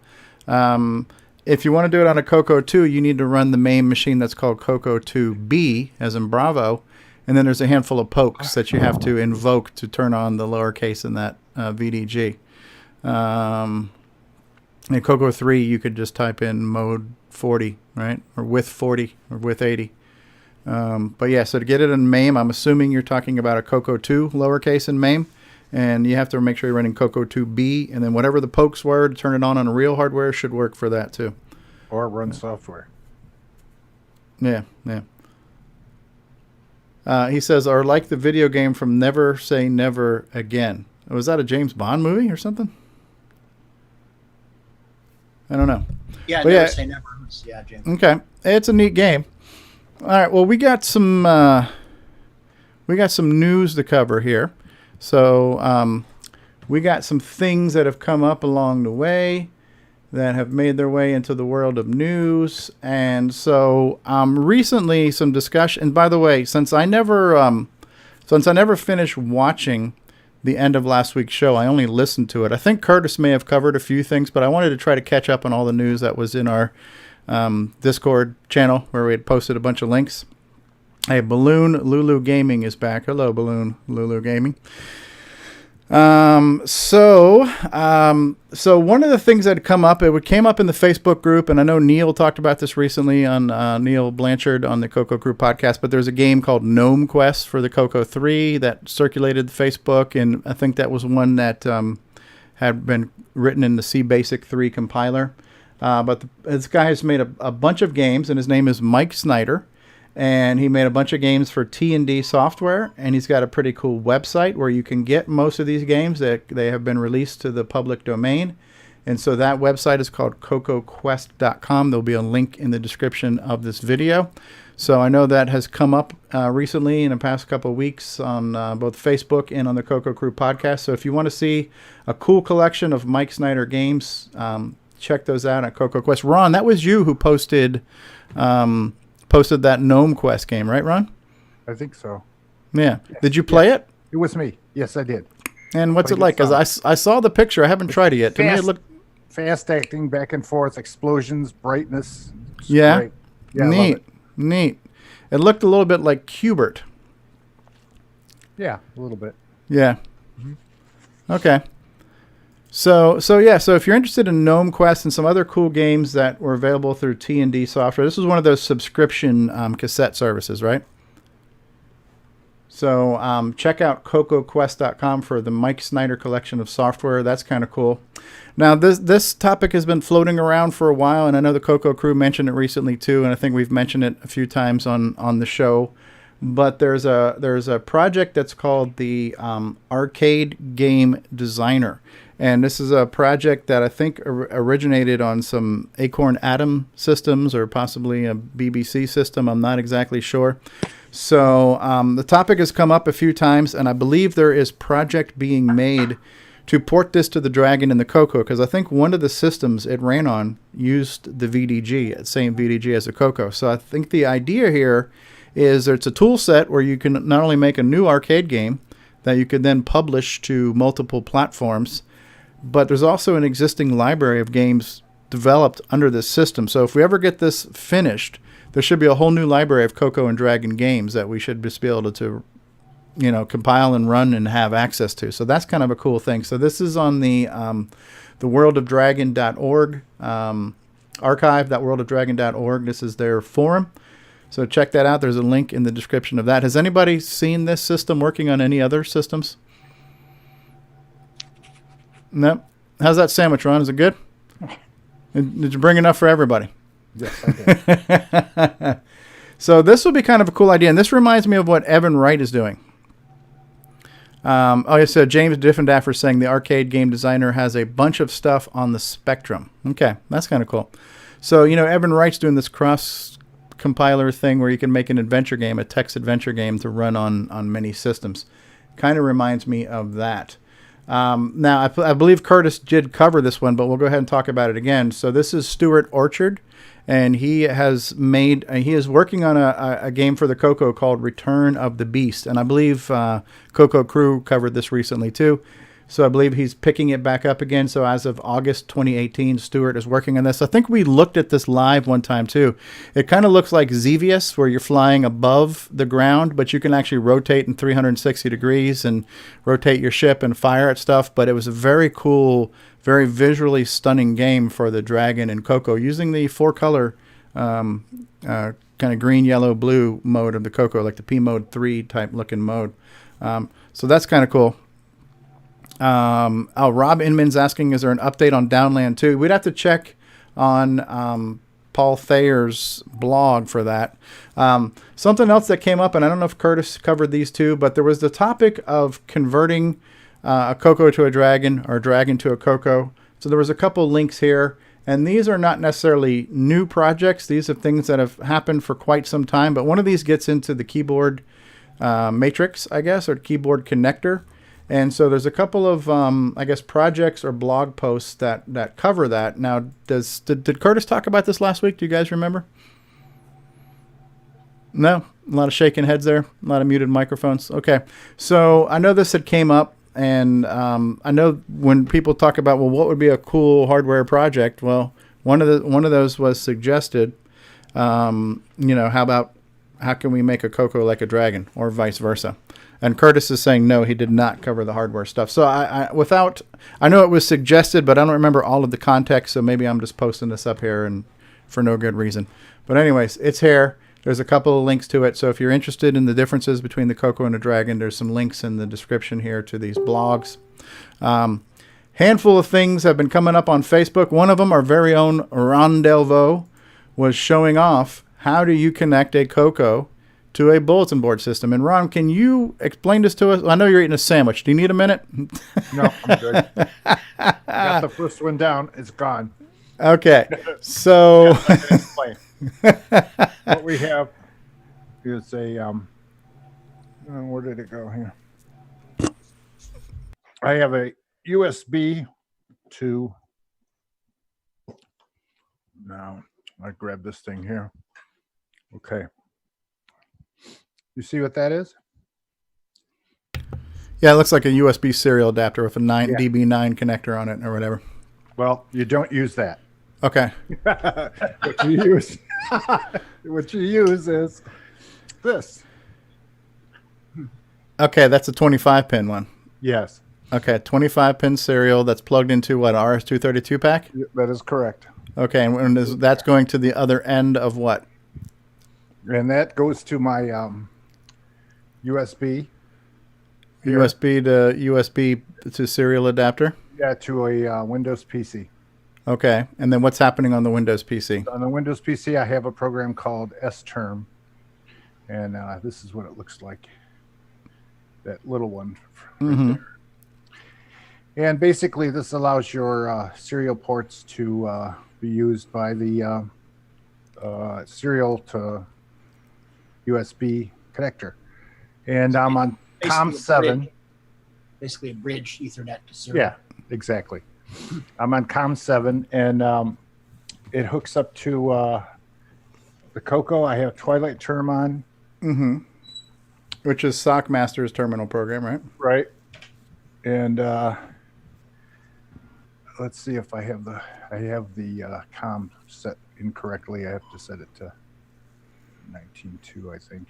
[SPEAKER 1] If you want to do it on a Coco 2, you need to run the MAME machine that's called Coco 2B, as in Bravo. And then there's a handful of pokes that you have to invoke to turn on the lowercase in that VDG. In Coco 3, you could just type in mode 40, right? Or with 40 or with 80. But yeah, so to get it in MAME, I'm assuming you're talking about a Coco 2 lowercase in MAME. And you have to make sure you're running Coco 2B. And then whatever the pokes were to turn it on a real hardware should work for that too.
[SPEAKER 3] Or run software.
[SPEAKER 1] Yeah. He says, or like the video game from Never Say Never Again. Was that a James Bond movie or something? I don't know.
[SPEAKER 4] Yeah, Never Say Never. Yeah, James.
[SPEAKER 1] Okay. It's a neat game. All right. Well, we got some news to cover here. So we got some things that have come up along the way that have made their way into the world of news. And so recently some discussion, and by the way, since I never finished watching the end of last week's show, I only listened to it. I think Curtis may have covered a few things, but I wanted to try to catch up on all the news that was in our Discord channel where we had posted a bunch of links. Hey, Balloon Lulu Gaming is back. Hello, Balloon Lulu Gaming. So one of the things that had come up, it came up in the Facebook group, and I know Neil talked about this recently on Neil Blanchard on the Coco Crew podcast, but there's a game called Gnome Quest for the Coco 3 that circulated the Facebook, and I think that was one that had been written in the C Basic 3 compiler. But this guy has made a bunch of games, and his name is Mike Snyder. And he made a bunch of games for T&D Software, and he's got a pretty cool website where you can get most of these games that they have been released to the public domain. And so that website is called CoCoQuest.com. There'll be a link in the description of this video. So I know that has come up recently in the past couple of weeks on both Facebook and on the Coco Crew podcast. So if you want to see a cool collection of Mike Snyder games, check those out at CoCoQuest. Ron, that was you who posted that Gnome Quest game, right, Ron?
[SPEAKER 3] I think so.
[SPEAKER 1] Yeah. Did you play it?
[SPEAKER 3] It was me. Yes, I did.
[SPEAKER 1] And what's it like? Because I saw the picture. I haven't tried it yet. To me, it looked
[SPEAKER 3] fast acting, back and forth, explosions, brightness.
[SPEAKER 1] Yeah.
[SPEAKER 3] Great. Yeah,
[SPEAKER 1] Neat. It looked a little bit like Cubert.
[SPEAKER 3] Yeah, a little bit.
[SPEAKER 1] Yeah. Mm-hmm. Okay. So if you're interested in Gnome Quest and some other cool games that were available through T&D Software, this is one of those subscription cassette services, right? So check out CoCoQuest.com for the Mike Snyder collection of software. That's kind of cool. Now, this topic has been floating around for a while, and I know the Coco Crew mentioned it recently too, and I think we've mentioned it a few times on the show. But there's a project that's called the Arcade Game Designer. And this is a project that I think originated on some Acorn Atom systems or possibly a BBC system. I'm not exactly sure. So the topic has come up a few times, and I believe there is project being made to port this to the Dragon and the Coco, because I think one of the systems it ran on used the VDG, same VDG as the Coco. So I think the idea here is it's a tool set where you can not only make a new arcade game that you could then publish to multiple platforms, but there's also an existing library of games developed under this system. So if we ever get this finished, there should be a whole new library of Coco and Dragon games that we should just be able to compile and run and have access to. So that's kind of a cool thing. So this is on the worldofdragon.org archive.worldofdragon.org. This is their forum. So check that out. There's a link in the description of that. Has anybody seen this system working on any other systems? No. How's that sandwich, Ron? Is it good? Did you bring enough for everybody?
[SPEAKER 3] Yes, I did.
[SPEAKER 1] So this will be kind of a cool idea, and this reminds me of what Evan Wright is doing. So James Diffendaffer saying the Arcade Game Designer has a bunch of stuff on the Spectrum. Okay, that's kind of cool. So, Evan Wright's doing this cross-compiler thing where you can make an adventure game, a text adventure game to run on many systems. Kind of reminds me of that. Now, I believe Curtis did cover this one, but we'll go ahead and talk about it again. So this is Stuart Orchard, and he is working on a game for the Coco called Return of the Beast. And I believe Coco Crew covered this recently too. So I believe he's picking it back up again. So as of August 2018, Stuart is working on this. I think we looked at this live one time too. It kind of looks like Xevious, where you're flying above the ground, but you can actually rotate in 360 degrees and rotate your ship and fire at stuff. But it was a very cool, very visually stunning game for the Dragon and Coco using the 4-color kind of green, yellow, blue mode of the Coco, like the P Mode 3 type looking mode. So that's kind of cool. Rob Inman's asking, is there an update on Downland 2? We'd have to check on Paul Thayer's blog for that. Something else that came up, and I don't know if Curtis covered these two, but there was the topic of converting a Coco to a Dragon or a Dragon to a Coco. So there was a couple links here, And these are not necessarily new projects. These are things that have happened for quite some time. But one of these gets into the keyboard matrix, I guess, or keyboard connector. And so there's a couple of, I guess, projects or blog posts that cover that. Now, did Curtis talk about this last week? Do you guys remember? No? A lot of shaking heads there. A lot of muted microphones. Okay. So I know this had came up, and I know when people talk about, well, what would be a cool hardware project? Well, one of those was suggested. How can we make a Coco like a dragon, or vice versa? And Curtis is saying no, he did not cover the hardware stuff. So I know it was suggested, but I don't remember all of the context. So maybe I'm just posting this up here and for no good reason. But anyways, it's here. There's a couple of links to it. So if you're interested in the differences between the Coco and the Dragon, there's some links in the description here to these blogs. Handful of things have been coming up on Facebook. One of them, our very own Ron Delvaux, was showing off how do you connect a Coco to a bulletin board system. And Ron, can you explain this to us? I know you're eating a sandwich. Do you need a minute?
[SPEAKER 3] No, I'm good. Got the first one down. It's gone.
[SPEAKER 1] Okay. So
[SPEAKER 3] what we have is a where did it go here? I have a USB to now I grab this thing here. Okay. You see what that is?
[SPEAKER 1] Yeah, it looks like a USB serial adapter with a DB9 connector on it or whatever.
[SPEAKER 3] Well, you don't use that.
[SPEAKER 1] Okay.
[SPEAKER 3] What you use is this.
[SPEAKER 1] Okay, that's a 25-pin one.
[SPEAKER 3] Yes.
[SPEAKER 1] Okay, 25-pin serial that's plugged into what, RS-232 pack?
[SPEAKER 3] That is correct.
[SPEAKER 1] Okay, and that's going to the other end of what?
[SPEAKER 3] And that goes to my USB. Here.
[SPEAKER 1] USB to serial adapter?
[SPEAKER 3] Yeah, to a Windows PC.
[SPEAKER 1] Okay, and then what's happening on the Windows PC?
[SPEAKER 3] On the Windows PC, I have a program called S-Term, and this is what it looks like. That little one right there. And basically, this allows your serial ports to be used by the serial to USB connector. And I'm on COM7.
[SPEAKER 4] Basically a bridge Ethernet to serial.
[SPEAKER 3] Yeah, exactly. I'm on COM7, and it hooks up to the Coco. I have Twilight Term on.
[SPEAKER 1] Mm-hmm. Which is Sockmaster's terminal program, right?
[SPEAKER 3] Right. And let's see if I have the COM set incorrectly. I have to set it to 19.2, I think.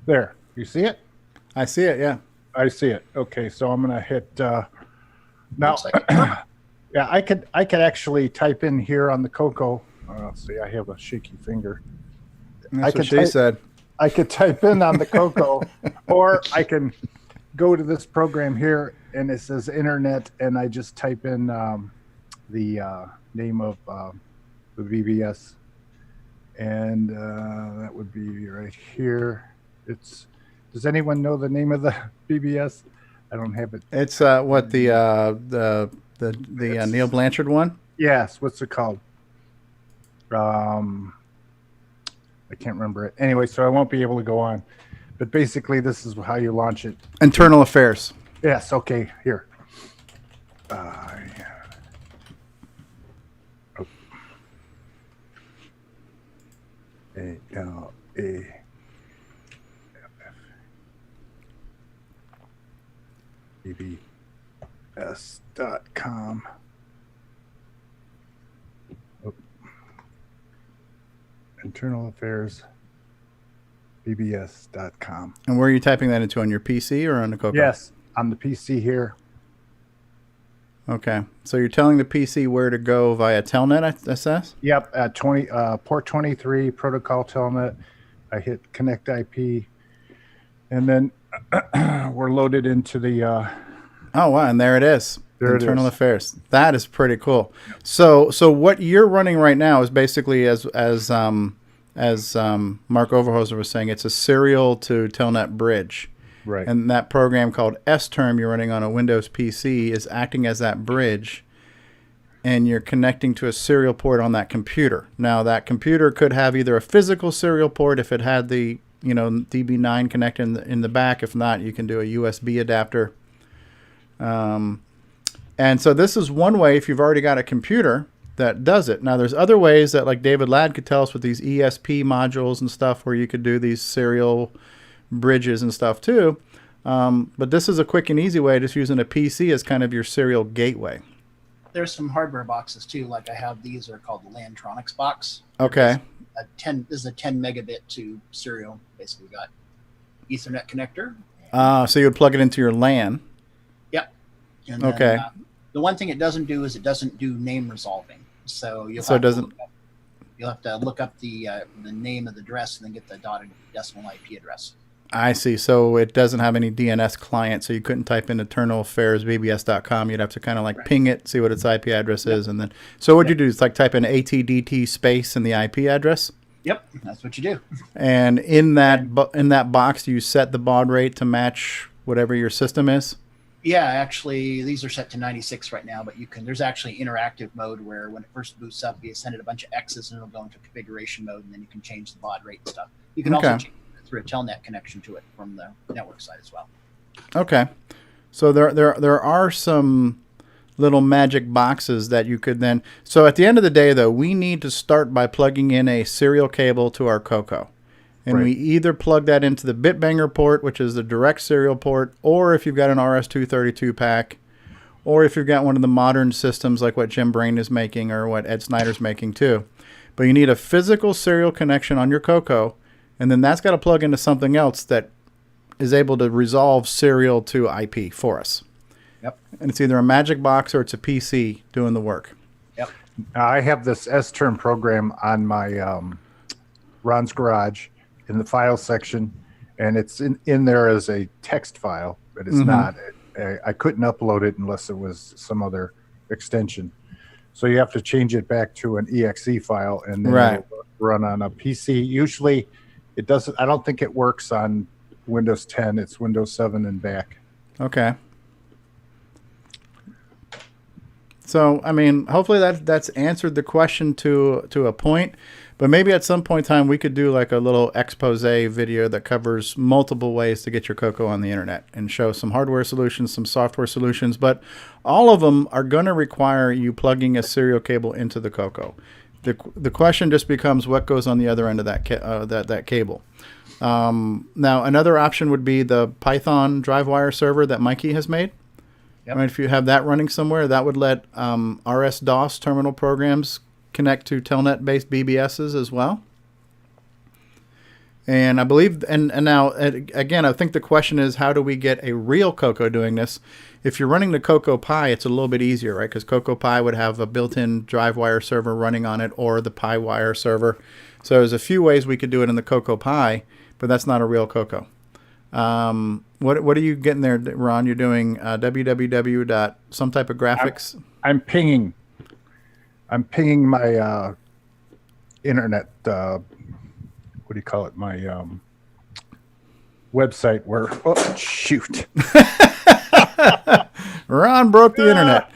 [SPEAKER 3] There. You see it?
[SPEAKER 1] I see it, yeah.
[SPEAKER 3] I see it. Okay, so I'm gonna hit now. Yeah, I could actually type in here on the Coco. Let's see, I have a shaky finger.
[SPEAKER 1] That's what she said.
[SPEAKER 3] I could type in on the Coco, or I can go to this program here, and it says Internet, and I just type in the name of the BBS, and that would be right here. Does anyone know the name of the BBS? I don't have it.
[SPEAKER 1] It's what the Neil Blanchard one?
[SPEAKER 3] Yes. What's it called? I can't remember it. Anyway, so I won't be able to go on. But basically, this is how you launch it.
[SPEAKER 1] Internal Affairs.
[SPEAKER 3] Yes. Okay. Here. A-L-A. BBS.com. Internal Affairs, BBS.com.
[SPEAKER 1] And where are you typing that into, on your PC or on the Coco?
[SPEAKER 3] Yes, on the PC here.
[SPEAKER 1] Okay, so you're telling the PC where to go via Telnet, I says?
[SPEAKER 3] Yep, at port 23, protocol Telnet. I hit connect IP, and then we're loaded into the
[SPEAKER 1] oh wow, and there it is.
[SPEAKER 3] There
[SPEAKER 1] Internal
[SPEAKER 3] it is.
[SPEAKER 1] Affairs. That is pretty cool. So what you're running right now is basically as Mark Overhoser was saying, it's a serial to Telnet bridge.
[SPEAKER 3] Right.
[SPEAKER 1] And that program called S-Term you're running on a Windows PC is acting as that bridge. and you're connecting to a serial port on that computer. Now, that computer could have either a physical serial port if it had the DB9 connected in the back. If not, you can do a USB adapter. And so this is one way if you've already got a computer that does it. Now, there's other ways that, like David Ladd could tell us with these ESP modules and stuff, where you could do these serial bridges and stuff too. But this is a quick and easy way, just using a PC as kind of your serial gateway.
[SPEAKER 4] There's some hardware boxes too. Like I have these are called the Lantronix box.
[SPEAKER 1] Okay.
[SPEAKER 4] This is a 10 megabit to serial. Basically, we got Ethernet connector.
[SPEAKER 1] So you would plug it into your LAN.
[SPEAKER 4] Yep. And
[SPEAKER 1] okay.
[SPEAKER 4] Then, the one thing it doesn't do is it doesn't do name resolving. So you'll have to look up the name of the address and then get the dotted decimal IP address.
[SPEAKER 1] I see. So it doesn't have any DNS client, so you couldn't type in eternalaffairsbbs.com. You'd have to kind of like ping it, see what its IP address is, and then. So what you do is like type in ATDT space in the IP address.
[SPEAKER 4] Yep, that's what you do.
[SPEAKER 1] And in that box, you set the baud rate to match whatever your system is.
[SPEAKER 4] Yeah, actually, these are set to 96 right now, but there's actually interactive mode where when it first boots up, you send it a bunch of X's and it'll go into configuration mode, and then you can change the baud rate and stuff. You can also change it through a telnet connection to it from the network side as well.
[SPEAKER 1] Okay, so there are some little magic boxes that you could then. So at the end of the day, though, we need to start by plugging in a serial cable to our CoCo. And we either plug that into the Bitbanger port, which is the direct serial port, or if you've got an RS-232 pack, or if you've got one of the modern systems like what Jim Brain is making or what Ed Snyder's making too. But you need a physical serial connection on your CoCo, and then that's got to plug into something else that is able to resolve serial to IP for us.
[SPEAKER 4] Yep.
[SPEAKER 1] And it's either a magic box or it's a PC doing the work.
[SPEAKER 4] Yep.
[SPEAKER 3] I have this S-term program on my Ron's Garage in the file section, and it's in there as a text file, but it's not. I couldn't upload it unless it was some other extension. So you have to change it back to an exe file, and then it'll run on a PC. Usually it doesn't. I don't think it works on Windows 10. It's Windows 7 and back.
[SPEAKER 1] Okay. So, I mean, hopefully that's answered the question to a point. But maybe at some point in time, we could do like a little expose video that covers multiple ways to get your CoCo on the internet and show some hardware solutions, some software solutions. But all of them are going to require you plugging a serial cable into the CoCo. The question just becomes what goes on the other end of that cable. Now, another option would be the Python DriveWire server that Mikey has made. Yep. Right, if you have that running somewhere, that would let RS-DOS terminal programs connect to telnet-based BBSs as well. And I believe, and now, again, I think the question is, how do we get a real CoCo doing this? If you're running the CoCoPi, it's a little bit easier, right? Because CoCoPi would have a built-in DriveWire server running on it or the PiWire server. So there's a few ways we could do it in the CoCoPi, but that's not a real CoCo. What are you getting there, Ron? You're doing www. some type of graphics?
[SPEAKER 3] I'm pinging my internet, what do you call it? My website where, oh, shoot.
[SPEAKER 1] Ron broke the internet.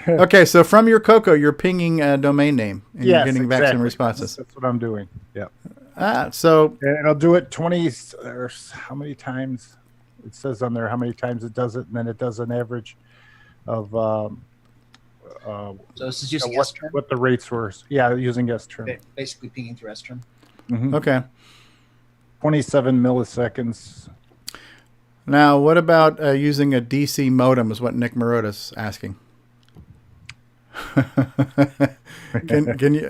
[SPEAKER 1] Okay, so from your CoCo, you're pinging a domain name and you're getting back some responses.
[SPEAKER 3] That's what I'm doing. Yeah.
[SPEAKER 1] So
[SPEAKER 3] and I'll do it 20 or how many times it says on there how many times it does it, and then it does an average of
[SPEAKER 4] so this is using S-term?
[SPEAKER 3] What the rates were. Yeah, using S-term.
[SPEAKER 4] Okay, basically pinging through S-term.
[SPEAKER 3] Mm-hmm.
[SPEAKER 1] Okay.
[SPEAKER 3] 27 milliseconds.
[SPEAKER 1] Now, what about using a DC modem is what Nick Marota's asking. Can you?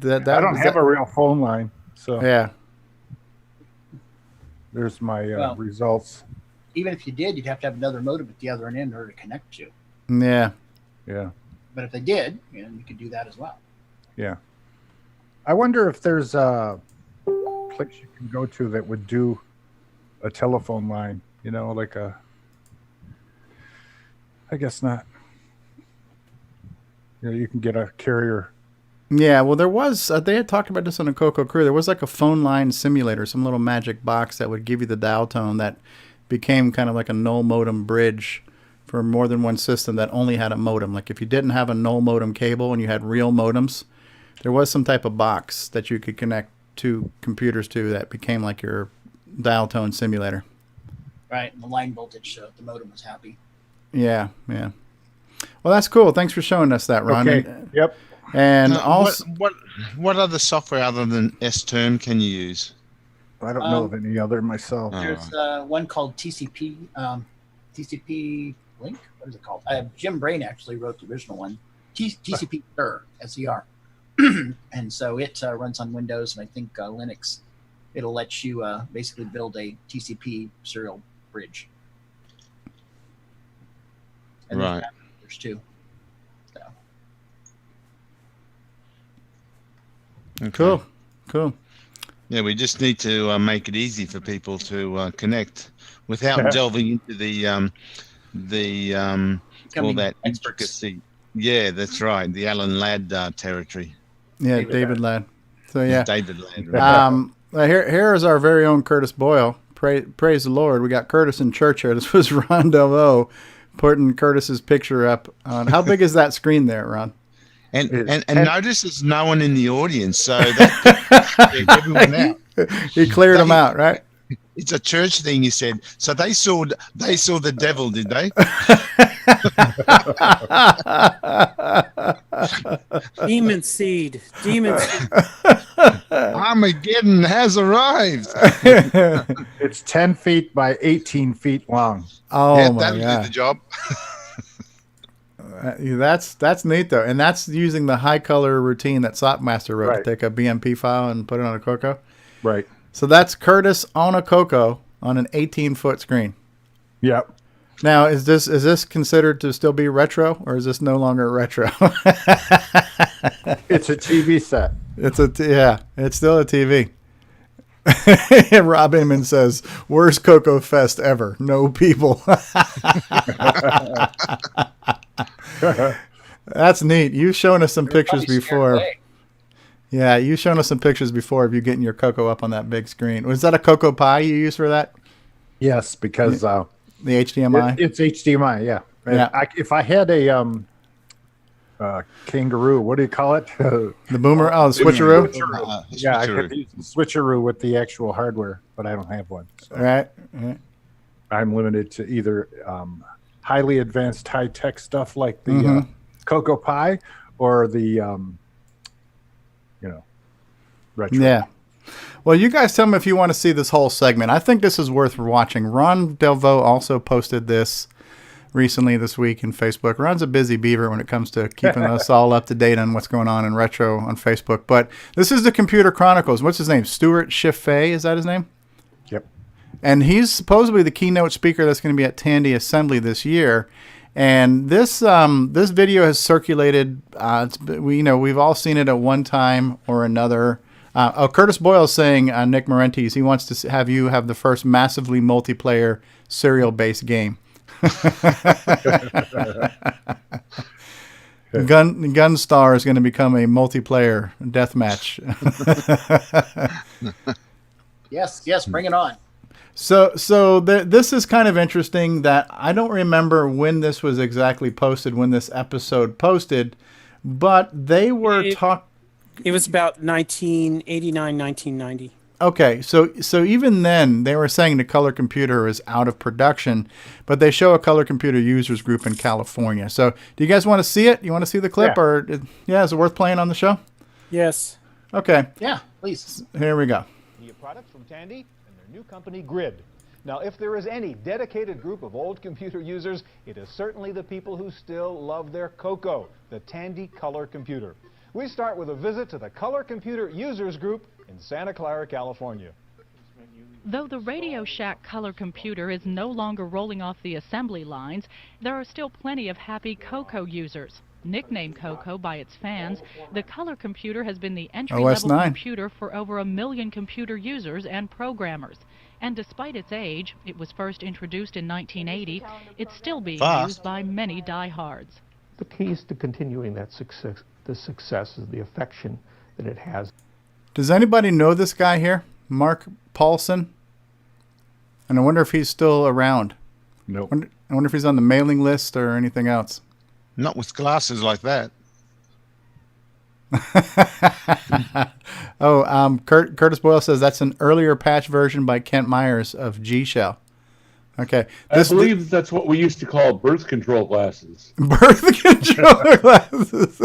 [SPEAKER 3] I don't have a real phone line, so
[SPEAKER 1] yeah.
[SPEAKER 3] There's my results.
[SPEAKER 4] Even if you did, you'd have to have another modem at the other end in order to connect to.
[SPEAKER 1] Yeah.
[SPEAKER 3] Yeah.
[SPEAKER 4] But if they did, you could do that as well.
[SPEAKER 3] Yeah. I wonder if there's a place you can go to that would do a telephone line. Like a. I guess not. You can get a carrier.
[SPEAKER 1] Yeah, well, there was, they had talked about this on a CoCo Crew. There was like a phone line simulator, some little magic box that would give you the dial tone that became kind of like a null modem bridge for more than one system that only had a modem. Like if you didn't have a null modem cable and you had real modems, there was some type of box that you could connect two computers to that became like your dial tone simulator.
[SPEAKER 4] Right, and the line voltage, so the modem was happy.
[SPEAKER 1] Yeah. Well, that's cool. Thanks for showing us that, Ron.
[SPEAKER 3] Okay. Yep.
[SPEAKER 1] And
[SPEAKER 6] Now,
[SPEAKER 1] also,
[SPEAKER 6] what other software other than S-Term can you use?
[SPEAKER 3] I don't know of any other myself.
[SPEAKER 4] There's one called TCP, TCP Link. What is it called? Jim Brain actually wrote the original one. TCP SER. And so it runs on Windows and I think Linux. It'll let you basically build a TCP serial bridge. And
[SPEAKER 6] right.
[SPEAKER 4] There's two. So.
[SPEAKER 1] Okay. Cool.
[SPEAKER 6] Yeah, we just need to make it easy for people to connect without delving into the all that intricacy. Yeah, that's right. The Alan Ladd territory.
[SPEAKER 1] Yeah, David Ladd. So yeah,
[SPEAKER 6] David Ladd. Right.
[SPEAKER 1] Here is our very own Curtis Boyle. Praise the Lord. We got Curtis in church here. This was Ron Delvaux putting Curtis's picture up on. How big is that screen there, Ron?
[SPEAKER 6] And notice there's no one in the audience, so that everyone out.
[SPEAKER 1] He cleared them out, right?
[SPEAKER 6] It's a church thing, he said. So they saw the devil, did they?
[SPEAKER 2] Demon seed.
[SPEAKER 6] Armageddon has arrived.
[SPEAKER 3] It's 10 feet by 18 feet long.
[SPEAKER 1] Oh
[SPEAKER 6] yeah,
[SPEAKER 1] my
[SPEAKER 6] that'll
[SPEAKER 1] God.
[SPEAKER 6] do the job.
[SPEAKER 1] That's neat though, and that's using the high color routine that Sockmaster wrote to take a BMP file and put it on a CoCo.
[SPEAKER 3] Right.
[SPEAKER 1] So that's Curtis on a CoCo on an 18-foot screen.
[SPEAKER 3] Yep.
[SPEAKER 1] Now, is this considered to still be retro, or is this no longer retro?
[SPEAKER 3] It's a TV set.
[SPEAKER 1] It's still a TV. Rob Inman says, "Worst CoCo Fest ever. No people." That's neat. You've shown us some pictures before. Yeah, you've shown us some pictures before of you getting your CoCo up on that big screen. Was that a Cocoa Pi you used for that?
[SPEAKER 3] Yes, because
[SPEAKER 1] the HDMI.
[SPEAKER 3] It's HDMI. Yeah. And if I had a kangaroo, what do you call it?
[SPEAKER 1] The boomer. Oh, the switcheroo.
[SPEAKER 3] Yeah, I could use the switcheroo with the actual hardware, but I don't have one. So.
[SPEAKER 1] Right.
[SPEAKER 3] I'm limited to either highly advanced high-tech stuff like the Cocoa Pi or the retro.
[SPEAKER 1] Yeah. Well, you guys tell me if you want to see this whole segment. I think this is worth watching. Ron Delvaux also posted this recently this week in Facebook. Ron's a busy beaver when it comes to keeping us all up to date on what's going on in retro on Facebook. But this is the Computer Chronicles. What's his name? Stuart Schiffey, is that his name?
[SPEAKER 3] Yep.
[SPEAKER 1] And he's supposedly the keynote speaker that's going to be at Tandy Assembly this year. And this video has circulated. We've all seen it at one time or another. Curtis Boyle is saying, Nick Marentes, he wants to have you have the first massively multiplayer serial-based game. Gunstar is going to become a multiplayer deathmatch.
[SPEAKER 4] Yes, bring it on.
[SPEAKER 1] So this is kind of interesting that I don't remember when this was exactly posted, when this episode posted, but they were talking.
[SPEAKER 2] It was about 1989, 1990.
[SPEAKER 1] Okay, so even then, they were saying the Color Computer is out of production, but they show a Color Computer users group in California. So do you guys want to see it? You want to see the clip?
[SPEAKER 3] Yeah.
[SPEAKER 1] Is it worth playing on the show?
[SPEAKER 2] Yes.
[SPEAKER 1] Okay.
[SPEAKER 4] Yeah, please.
[SPEAKER 1] Here we go.
[SPEAKER 12] New products from Tandy and their new company, Grid. Now, if there is any dedicated group of old computer users, it is certainly the people who still love their CoCo, the Tandy Color Computer. We start with a visit to the Color Computer Users Group in Santa Clara, California.
[SPEAKER 14] Though the Radio Shack Color Computer is no longer rolling off the assembly lines, there are still plenty of happy CoCo users. Nicknamed CoCo by its fans, the Color Computer has been the entry-level computer for over 1 million computer users and programmers. And despite its age, it was first introduced in 1980, it's still being used by many diehards.
[SPEAKER 15] The keys to continuing that success, is the affection that it has.
[SPEAKER 1] Does anybody know this guy here? Mark Paulson? And I wonder if he's still around.
[SPEAKER 3] Nope.
[SPEAKER 1] I wonder if he's on the mailing list or anything else.
[SPEAKER 6] Not with glasses like that.
[SPEAKER 1] Curtis Boyle says that's an earlier patch version by Kent Myers of G-Shell. Okay.
[SPEAKER 11] I believe that's what we used to call birth control glasses.
[SPEAKER 1] Birth control glasses.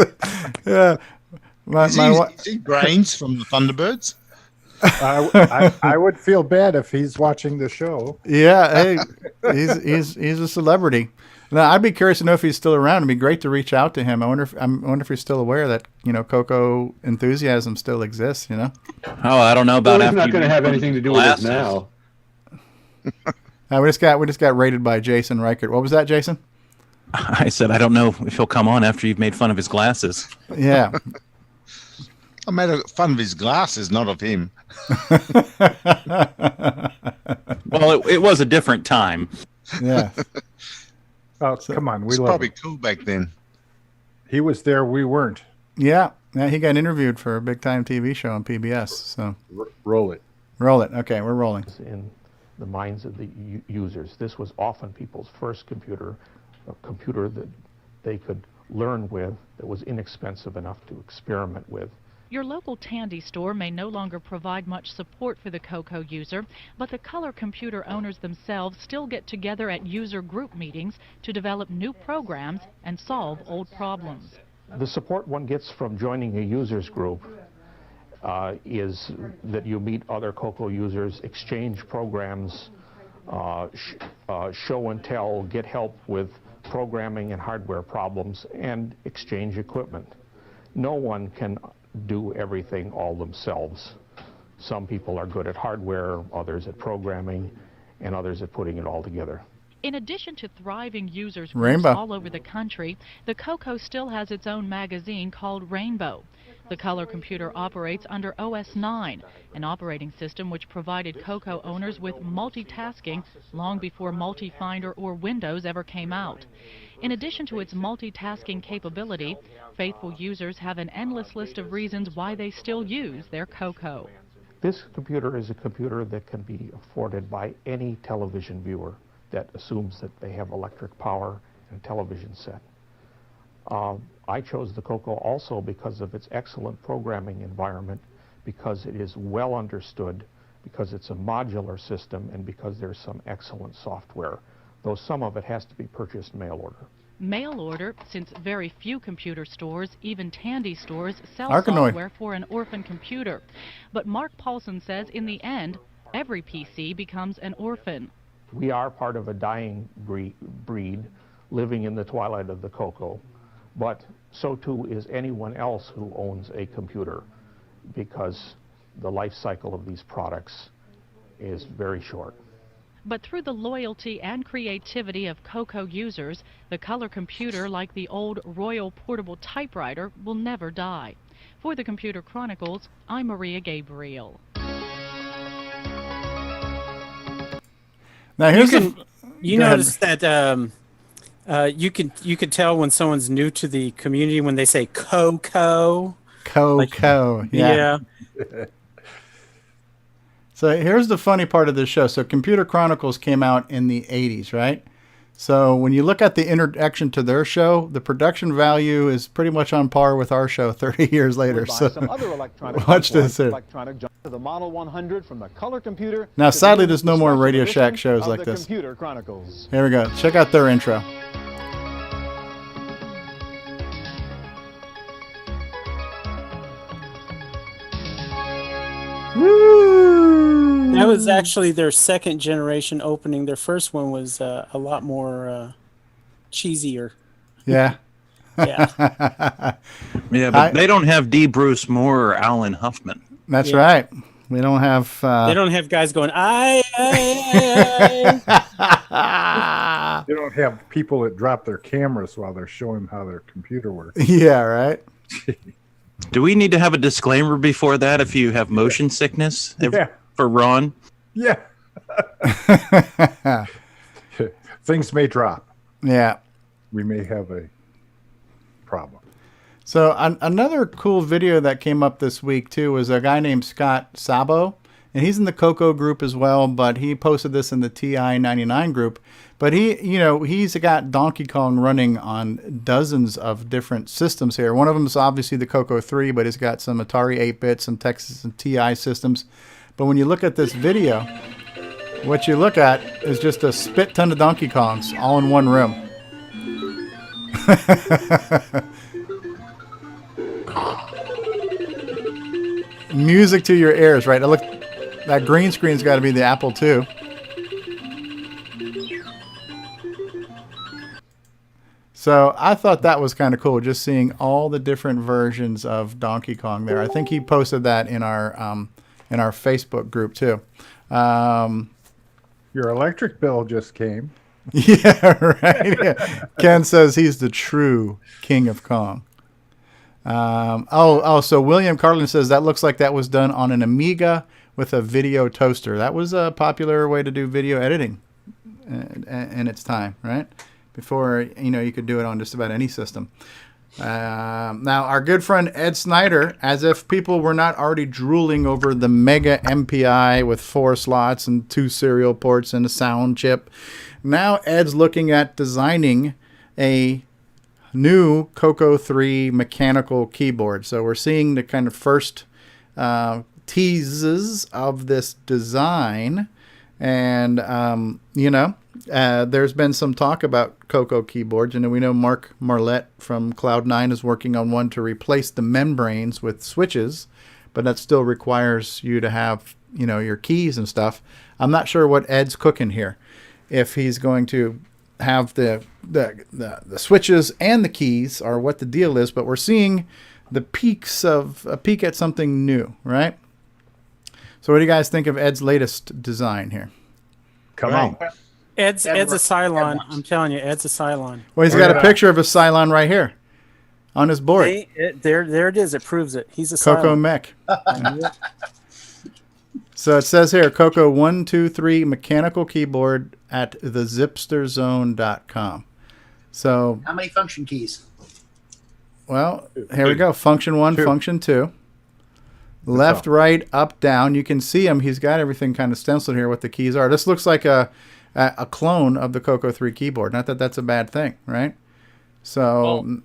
[SPEAKER 1] Yeah.
[SPEAKER 6] Is he Brains from the Thunderbirds?
[SPEAKER 3] I would feel bad if he's watching the show.
[SPEAKER 1] Yeah, hey, he's a celebrity. Now, I'd be curious to know if he's still around. It'd be great to reach out to him. I wonder if he's still aware that Coco enthusiasm still exists. Oh,
[SPEAKER 16] I don't know about.
[SPEAKER 11] Well, he's not going to have anything to do with it now.
[SPEAKER 1] We just got rated by Jason Reichert. What was that, Jason?
[SPEAKER 16] I said I don't know if he'll come on after you've made fun of his glasses.
[SPEAKER 1] Yeah.
[SPEAKER 6] I made fun of his glasses, not of him.
[SPEAKER 16] Well, it was a different time.
[SPEAKER 1] Yeah.
[SPEAKER 3] Oh, come on.
[SPEAKER 6] It's probably cool back then.
[SPEAKER 3] He was there. We weren't.
[SPEAKER 1] Yeah. He got interviewed for a big-time TV show on PBS. So
[SPEAKER 3] roll it.
[SPEAKER 1] Roll it. Okay, we're rolling.
[SPEAKER 15] In the minds of the users, this was often people's first computer, a computer that they could learn with, that was inexpensive enough to experiment with.
[SPEAKER 14] Your local Tandy store may no longer provide much support for the CoCo user, but the color computer owners themselves still get together at user group meetings to develop new programs and solve old problems.
[SPEAKER 15] The support one gets from joining a users group is that you meet other CoCo users, exchange programs, show and tell, get help with programming and hardware problems, and exchange equipment. No one can do everything all themselves. Some people are good at hardware, others at programming, and others at putting it all together.
[SPEAKER 14] In addition to thriving users groups
[SPEAKER 1] Rainbow.
[SPEAKER 14] all over the country, the CoCo still has its own magazine called Rainbow. The color computer operates under OS 9, an operating system which provided CoCo owners with multitasking long before Multifinder or Windows ever came out. In addition to its multitasking capability, faithful users have an endless list of reasons why they still use their CoCo.
[SPEAKER 15] This computer is a computer that can be afforded by any television viewer that assumes that they have electric power and a television set. I chose the CoCo also because of its excellent programming environment, because it is well understood, because it's a modular system, and because there's some excellent software, though some of it has to be purchased mail order.
[SPEAKER 14] Mail order, since very few computer stores, even Tandy stores, sell
[SPEAKER 1] Arkanoid.
[SPEAKER 14] software for an orphan computer. But Mark Paulson says in the end, every PC becomes an orphan.
[SPEAKER 15] We are part of a dying breed living in the twilight of the CoCo, but so too is anyone else who owns a computer, because the life cycle of these products is very short.
[SPEAKER 14] But through the loyalty and creativity of CoCo users, the color computer, like the old Royal Portable Typewriter, will never die. For the Computer Chronicles, I'm Maria Gabriel.
[SPEAKER 1] Now here's
[SPEAKER 2] you notice that you can tell when someone's new to the community when they say CoCo.
[SPEAKER 1] CoCo.
[SPEAKER 2] Yeah.
[SPEAKER 1] So here's the funny part of this show. So Computer Chronicles came out in the 80s, right? So when you look at the introduction to their show, the production value is pretty much on par with our show 30 years later. So watch this here.
[SPEAKER 12] The Model 100 from the color computer.
[SPEAKER 1] Now, sadly, there's no more Radio Shack shows like this.
[SPEAKER 12] Computer Chronicles.
[SPEAKER 1] Here we go. Check out their intro.
[SPEAKER 2] That was actually their second generation opening. Their first one was a lot more cheesier.
[SPEAKER 1] Yeah.
[SPEAKER 2] Yeah.
[SPEAKER 16] Yeah, but they don't have D. Bruce Moore or Alan Huffman.
[SPEAKER 1] That's right. We don't have...
[SPEAKER 2] They don't have guys going, aye.
[SPEAKER 3] They don't have people that drop their cameras while they're showing how their computer works.
[SPEAKER 1] Yeah, right?
[SPEAKER 16] Do we need to have a disclaimer before that if you have motion sickness for Ron?
[SPEAKER 3] Yeah. Things may drop.
[SPEAKER 1] Yeah.
[SPEAKER 3] We may have a problem.
[SPEAKER 1] So another cool video that came up this week, too, was a guy named Scott Sabo. and he's in the Coco group as well, but he posted this in the TI-99 group. But he's got Donkey Kong running on dozens of different systems here. One of them is obviously the Coco 3, but he's got some Atari 8-bit, some Texas and TI systems. But when you look at this video, what you look at is just a spit ton of Donkey Kongs all in one room. Music to your ears, right? Look, that green screen's got to be the Apple II. So I thought that was kind of cool, just seeing all the different versions of Donkey Kong there. I think he posted that in our Facebook group too.
[SPEAKER 3] Your electric bill just came.
[SPEAKER 1] Yeah, right. Yeah. Ken says he's the true king of Kong. So William Carlin says that looks like that was done on an Amiga with a video toaster. That was a popular way to do video editing in its time, right? Before, you could do it on just about any system. Now, our good friend Ed Snyder, as if people were not already drooling over the Mega MPI with 4 slots and 2 serial ports and a sound chip. Now Ed's looking at designing a new Coco 3 mechanical keyboard. So we're seeing the kind of first teases of this design. And, there's been some talk about Coco keyboards. And we know Mark Marlette from Cloud9 is working on one to replace the membranes with switches. But that still requires you to have, your keys and stuff. I'm not sure what Ed's cooking here. If he's going to have the switches and the keys, or what the deal is, but we're seeing the peaks of a peek at something new, right? So what do you guys think of Ed's latest design here?
[SPEAKER 3] Come on.
[SPEAKER 2] Ed's a Cylon. I'm telling you, Ed's a Cylon.
[SPEAKER 1] Well, he's got a picture of a Cylon right here on his board.
[SPEAKER 2] There it is. It proves it. He's a
[SPEAKER 1] Coco
[SPEAKER 2] Cylon.
[SPEAKER 1] Mech. So it says here, Coco 123 mechanical keyboard at thezipsterzone.com. So
[SPEAKER 4] How many function keys?
[SPEAKER 1] Well, here we go. Function 1, function 2. Left, right, up, down. You can see him. He's got everything kind of stenciled here, what the keys are. This looks like a clone of the Coco 3 keyboard. Not that that's a bad thing, right? So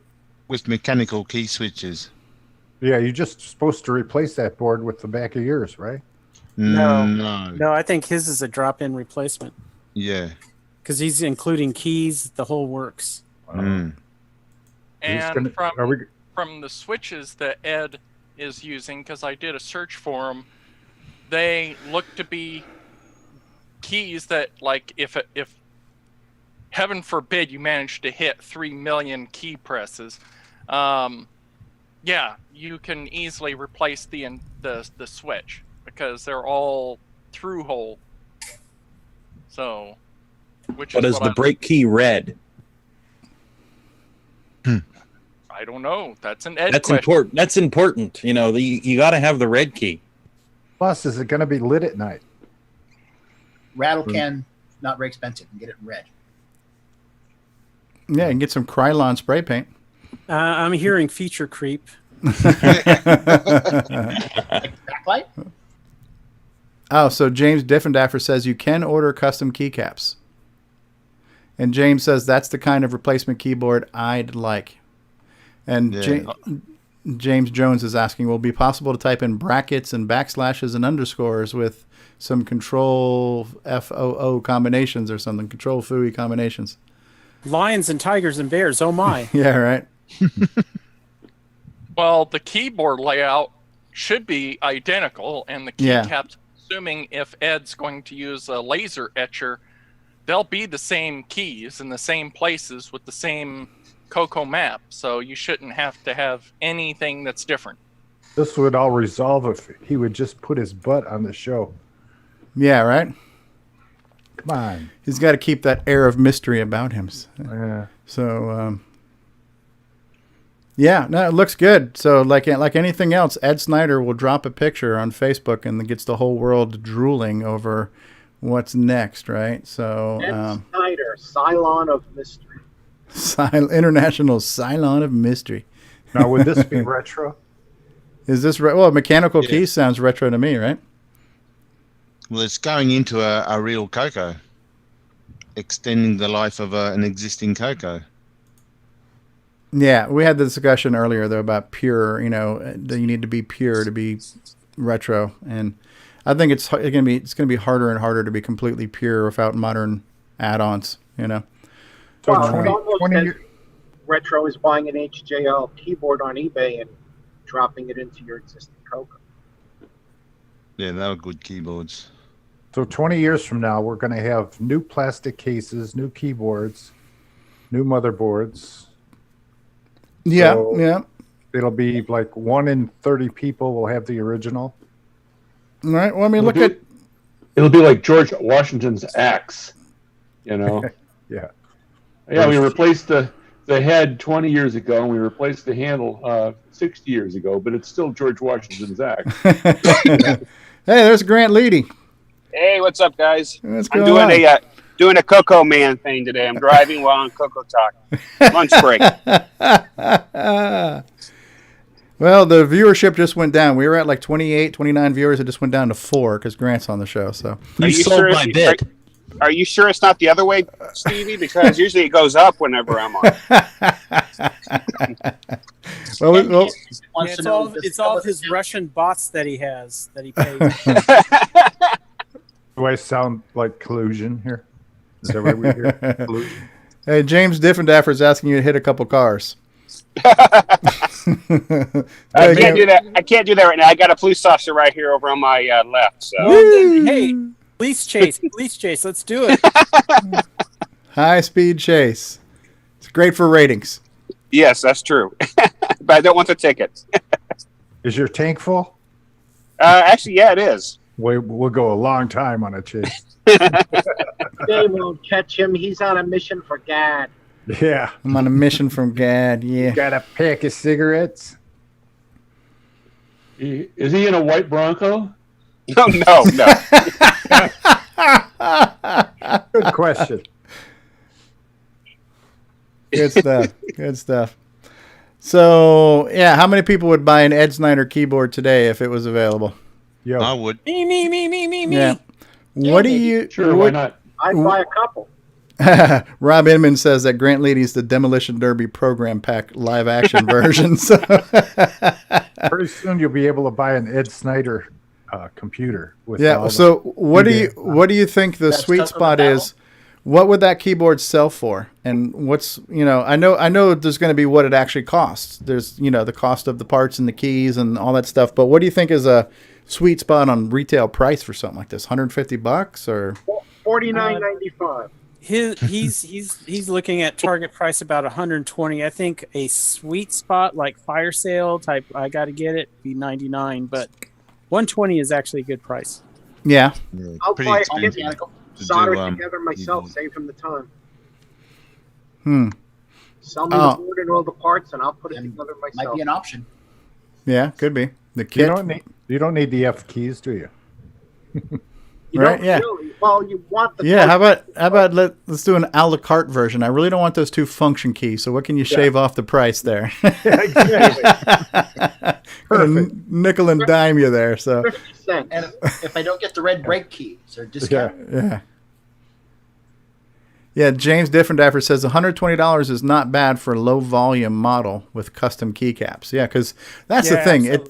[SPEAKER 6] with mechanical key switches.
[SPEAKER 3] Yeah, you're just supposed to replace that board with the back of yours, right?
[SPEAKER 2] No, I think his is a drop-in replacement.
[SPEAKER 6] Yeah.
[SPEAKER 2] Because he's including keys, the whole works.
[SPEAKER 17] And from the switches that Ed is using, because I did a search for them, they look to be keys that, like, if heaven forbid you manage to hit 3 million key presses, you can easily replace the switch, because they're all through hole. So,
[SPEAKER 16] but is the break key red?
[SPEAKER 17] I don't know. That's an Ed
[SPEAKER 16] That's
[SPEAKER 17] question.
[SPEAKER 16] important. That's important. You got to have the red key.
[SPEAKER 3] Plus, is it going to be lit at night?
[SPEAKER 4] Rattle can, not very expensive. And get it in red.
[SPEAKER 1] Yeah, and get some Krylon spray paint.
[SPEAKER 2] I'm hearing feature creep.
[SPEAKER 4] Backlight?
[SPEAKER 1] Oh, so James Diffendaffer says you can order custom keycaps. And James says that's the kind of replacement keyboard I'd like. And James Jones is asking, will it be possible to type in brackets and backslashes and underscores with some control FOO combinations or something, control FOOE combinations?
[SPEAKER 2] Lions and tigers and bears, oh my.
[SPEAKER 1] Yeah, right.
[SPEAKER 17] Well, the keyboard layout should be identical, and the keycaps, assuming if Ed's going to use a laser etcher, they'll be the same keys in the same places with the same Coco map, so you shouldn't have to have anything that's different.
[SPEAKER 3] This would all resolve if he would just put his butt on the show.
[SPEAKER 1] Yeah, right?
[SPEAKER 3] Come on.
[SPEAKER 1] He's got to keep that air of mystery about him.
[SPEAKER 3] Yeah.
[SPEAKER 1] So, it looks good. So, like anything else, Ed Snyder will drop a picture on Facebook and gets the whole world drooling over what's next, right? So,
[SPEAKER 7] Ed Snyder, Cylon of Mystery.
[SPEAKER 1] International Cylon of Mystery.
[SPEAKER 3] Now, would this be retro?
[SPEAKER 1] Is this well? Mechanical keys sounds retro to me, right?
[SPEAKER 6] Well, it's going into a real Coco, extending the life of an existing Coco.
[SPEAKER 1] Yeah, we had the discussion earlier though about pure. You know, that you need to be pure to be retro, and I think it's gonna be harder and harder to be completely pure without modern add-ons. You know.
[SPEAKER 3] So
[SPEAKER 7] Well,
[SPEAKER 3] 20,
[SPEAKER 7] it's almost
[SPEAKER 3] 20
[SPEAKER 7] as
[SPEAKER 3] year-
[SPEAKER 7] retro is buying an HJL keyboard on eBay and dropping it into your existing Coco.
[SPEAKER 6] Yeah, they were good keyboards.
[SPEAKER 3] So 20 years from now, we're going to have new plastic cases, new keyboards, new motherboards.
[SPEAKER 1] Yeah,
[SPEAKER 3] So
[SPEAKER 1] yeah.
[SPEAKER 3] It'll be like 1 in 30 people will have the original.
[SPEAKER 1] All right. Well, I mean, look at.
[SPEAKER 11] It'll be like George Washington's axe, you know.
[SPEAKER 3] Yeah.
[SPEAKER 11] Yeah, we replaced the head 20 years ago, and we replaced the handle 60 years ago, but it's still George Washington's axe.
[SPEAKER 1] Hey, there's Grant Leedy.
[SPEAKER 18] Hey, what's up, guys?
[SPEAKER 1] What's
[SPEAKER 18] I'm
[SPEAKER 1] going
[SPEAKER 18] doing
[SPEAKER 1] on?
[SPEAKER 18] doing a Coco Man thing today. I'm driving while on CoCoTALK. Lunch break.
[SPEAKER 1] Well, the viewership just went down. We were at like 28, 29 viewers. It just went down to 4 because Grant's on the show. So
[SPEAKER 18] Are you sure it's not the other way, Stevie? Because usually it goes up whenever I'm on.
[SPEAKER 1] Well,
[SPEAKER 2] It's all his Russian bots that he has that he pays.
[SPEAKER 3] Do I sound like collusion here? Is that what we hear? Collusion?
[SPEAKER 1] Hey, James Diffendaffer is asking you to hit a couple cars.
[SPEAKER 18] I can't do that. I can't do that right now. I got a police officer right here over on my left. So
[SPEAKER 2] Hey, police chase. Let's do it.
[SPEAKER 1] High speed chase. It's great for ratings.
[SPEAKER 18] yes, that's true. But I don't want the ticket.
[SPEAKER 3] Is your tank full?
[SPEAKER 18] Actually, yeah, it is.
[SPEAKER 3] We'll go a long time on a chase.
[SPEAKER 7] They won't catch him. He's on a mission for God.
[SPEAKER 3] Yeah.
[SPEAKER 1] I'm on a mission from God. Yeah.
[SPEAKER 3] Got a pack of cigarettes?
[SPEAKER 11] Is he in a white Bronco?
[SPEAKER 18] No.
[SPEAKER 3] Good question.
[SPEAKER 1] Good stuff. Good stuff. So, yeah, how many people would buy an Ed Snyder keyboard today if it was available?
[SPEAKER 3] Yo.
[SPEAKER 6] I would.
[SPEAKER 2] Me.
[SPEAKER 1] Yeah. What do you?
[SPEAKER 11] Sure, why not?
[SPEAKER 7] I'd buy a couple.
[SPEAKER 1] Rob Inman says that Grant Leady's the Demolition Derby program pack live action version. So
[SPEAKER 3] Pretty soon you'll be able to buy an Ed Snyder computer. With
[SPEAKER 1] yeah. So what do you think the sweet spot is? What would that keyboard sell for? And what's I know there's going to be what it actually costs. There's the cost of the parts and the keys and all that stuff. But what do you think is a sweet spot on retail price for something like this? $150 or
[SPEAKER 7] $49.95.
[SPEAKER 2] He's looking at target price about 120. I think a sweet spot like fire sale type, I got to get it, be 99, but 120 is actually a good price.
[SPEAKER 1] Yeah.
[SPEAKER 7] I'll buy a kit,
[SPEAKER 6] to
[SPEAKER 7] solder
[SPEAKER 6] do,
[SPEAKER 7] it together myself,
[SPEAKER 6] keyboard.
[SPEAKER 7] save him the time. Sell me
[SPEAKER 1] Oh.
[SPEAKER 7] the board and all the parts, and I'll put it together myself.
[SPEAKER 4] Might be an option.
[SPEAKER 1] Yeah, could be. The
[SPEAKER 3] You
[SPEAKER 1] kit.
[SPEAKER 3] you don't need the F keys, do you?
[SPEAKER 7] You
[SPEAKER 1] Right,
[SPEAKER 7] don't
[SPEAKER 1] yeah.
[SPEAKER 7] really. Well, you want the
[SPEAKER 1] Yeah, how about let's do an a la carte version. I really don't want those 2 function keys. So what can you shave off the price there?
[SPEAKER 3] Perfect.
[SPEAKER 1] Nickel and dime you there. So
[SPEAKER 7] 50%.
[SPEAKER 4] And if I don't get the red brake keys or discount,
[SPEAKER 1] yeah. James Diffendaffer says $120 is not bad for a low volume model with custom keycaps. Yeah, because that's the thing.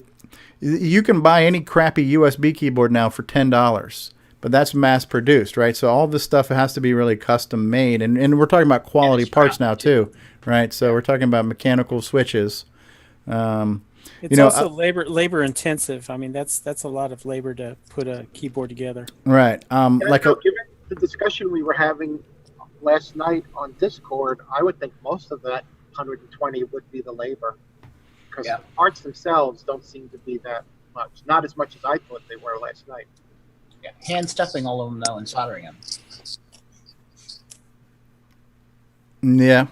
[SPEAKER 1] You can buy any crappy USB keyboard now for $10. But that's mass produced, right? So all this stuff has to be really custom made, and we're talking about quality parts now too, right? So we're talking about mechanical switches.
[SPEAKER 2] It's also labor intensive. I mean, that's a lot of labor to put a keyboard together.
[SPEAKER 1] Right.
[SPEAKER 7] Given the discussion we were having last night on Discord, I would think most of that 120 would be the labor, because the parts themselves don't seem to be that much. Not as much as I thought they were last night.
[SPEAKER 4] yeah, hand stuffing all of them though and soldering them.
[SPEAKER 1] Yeah.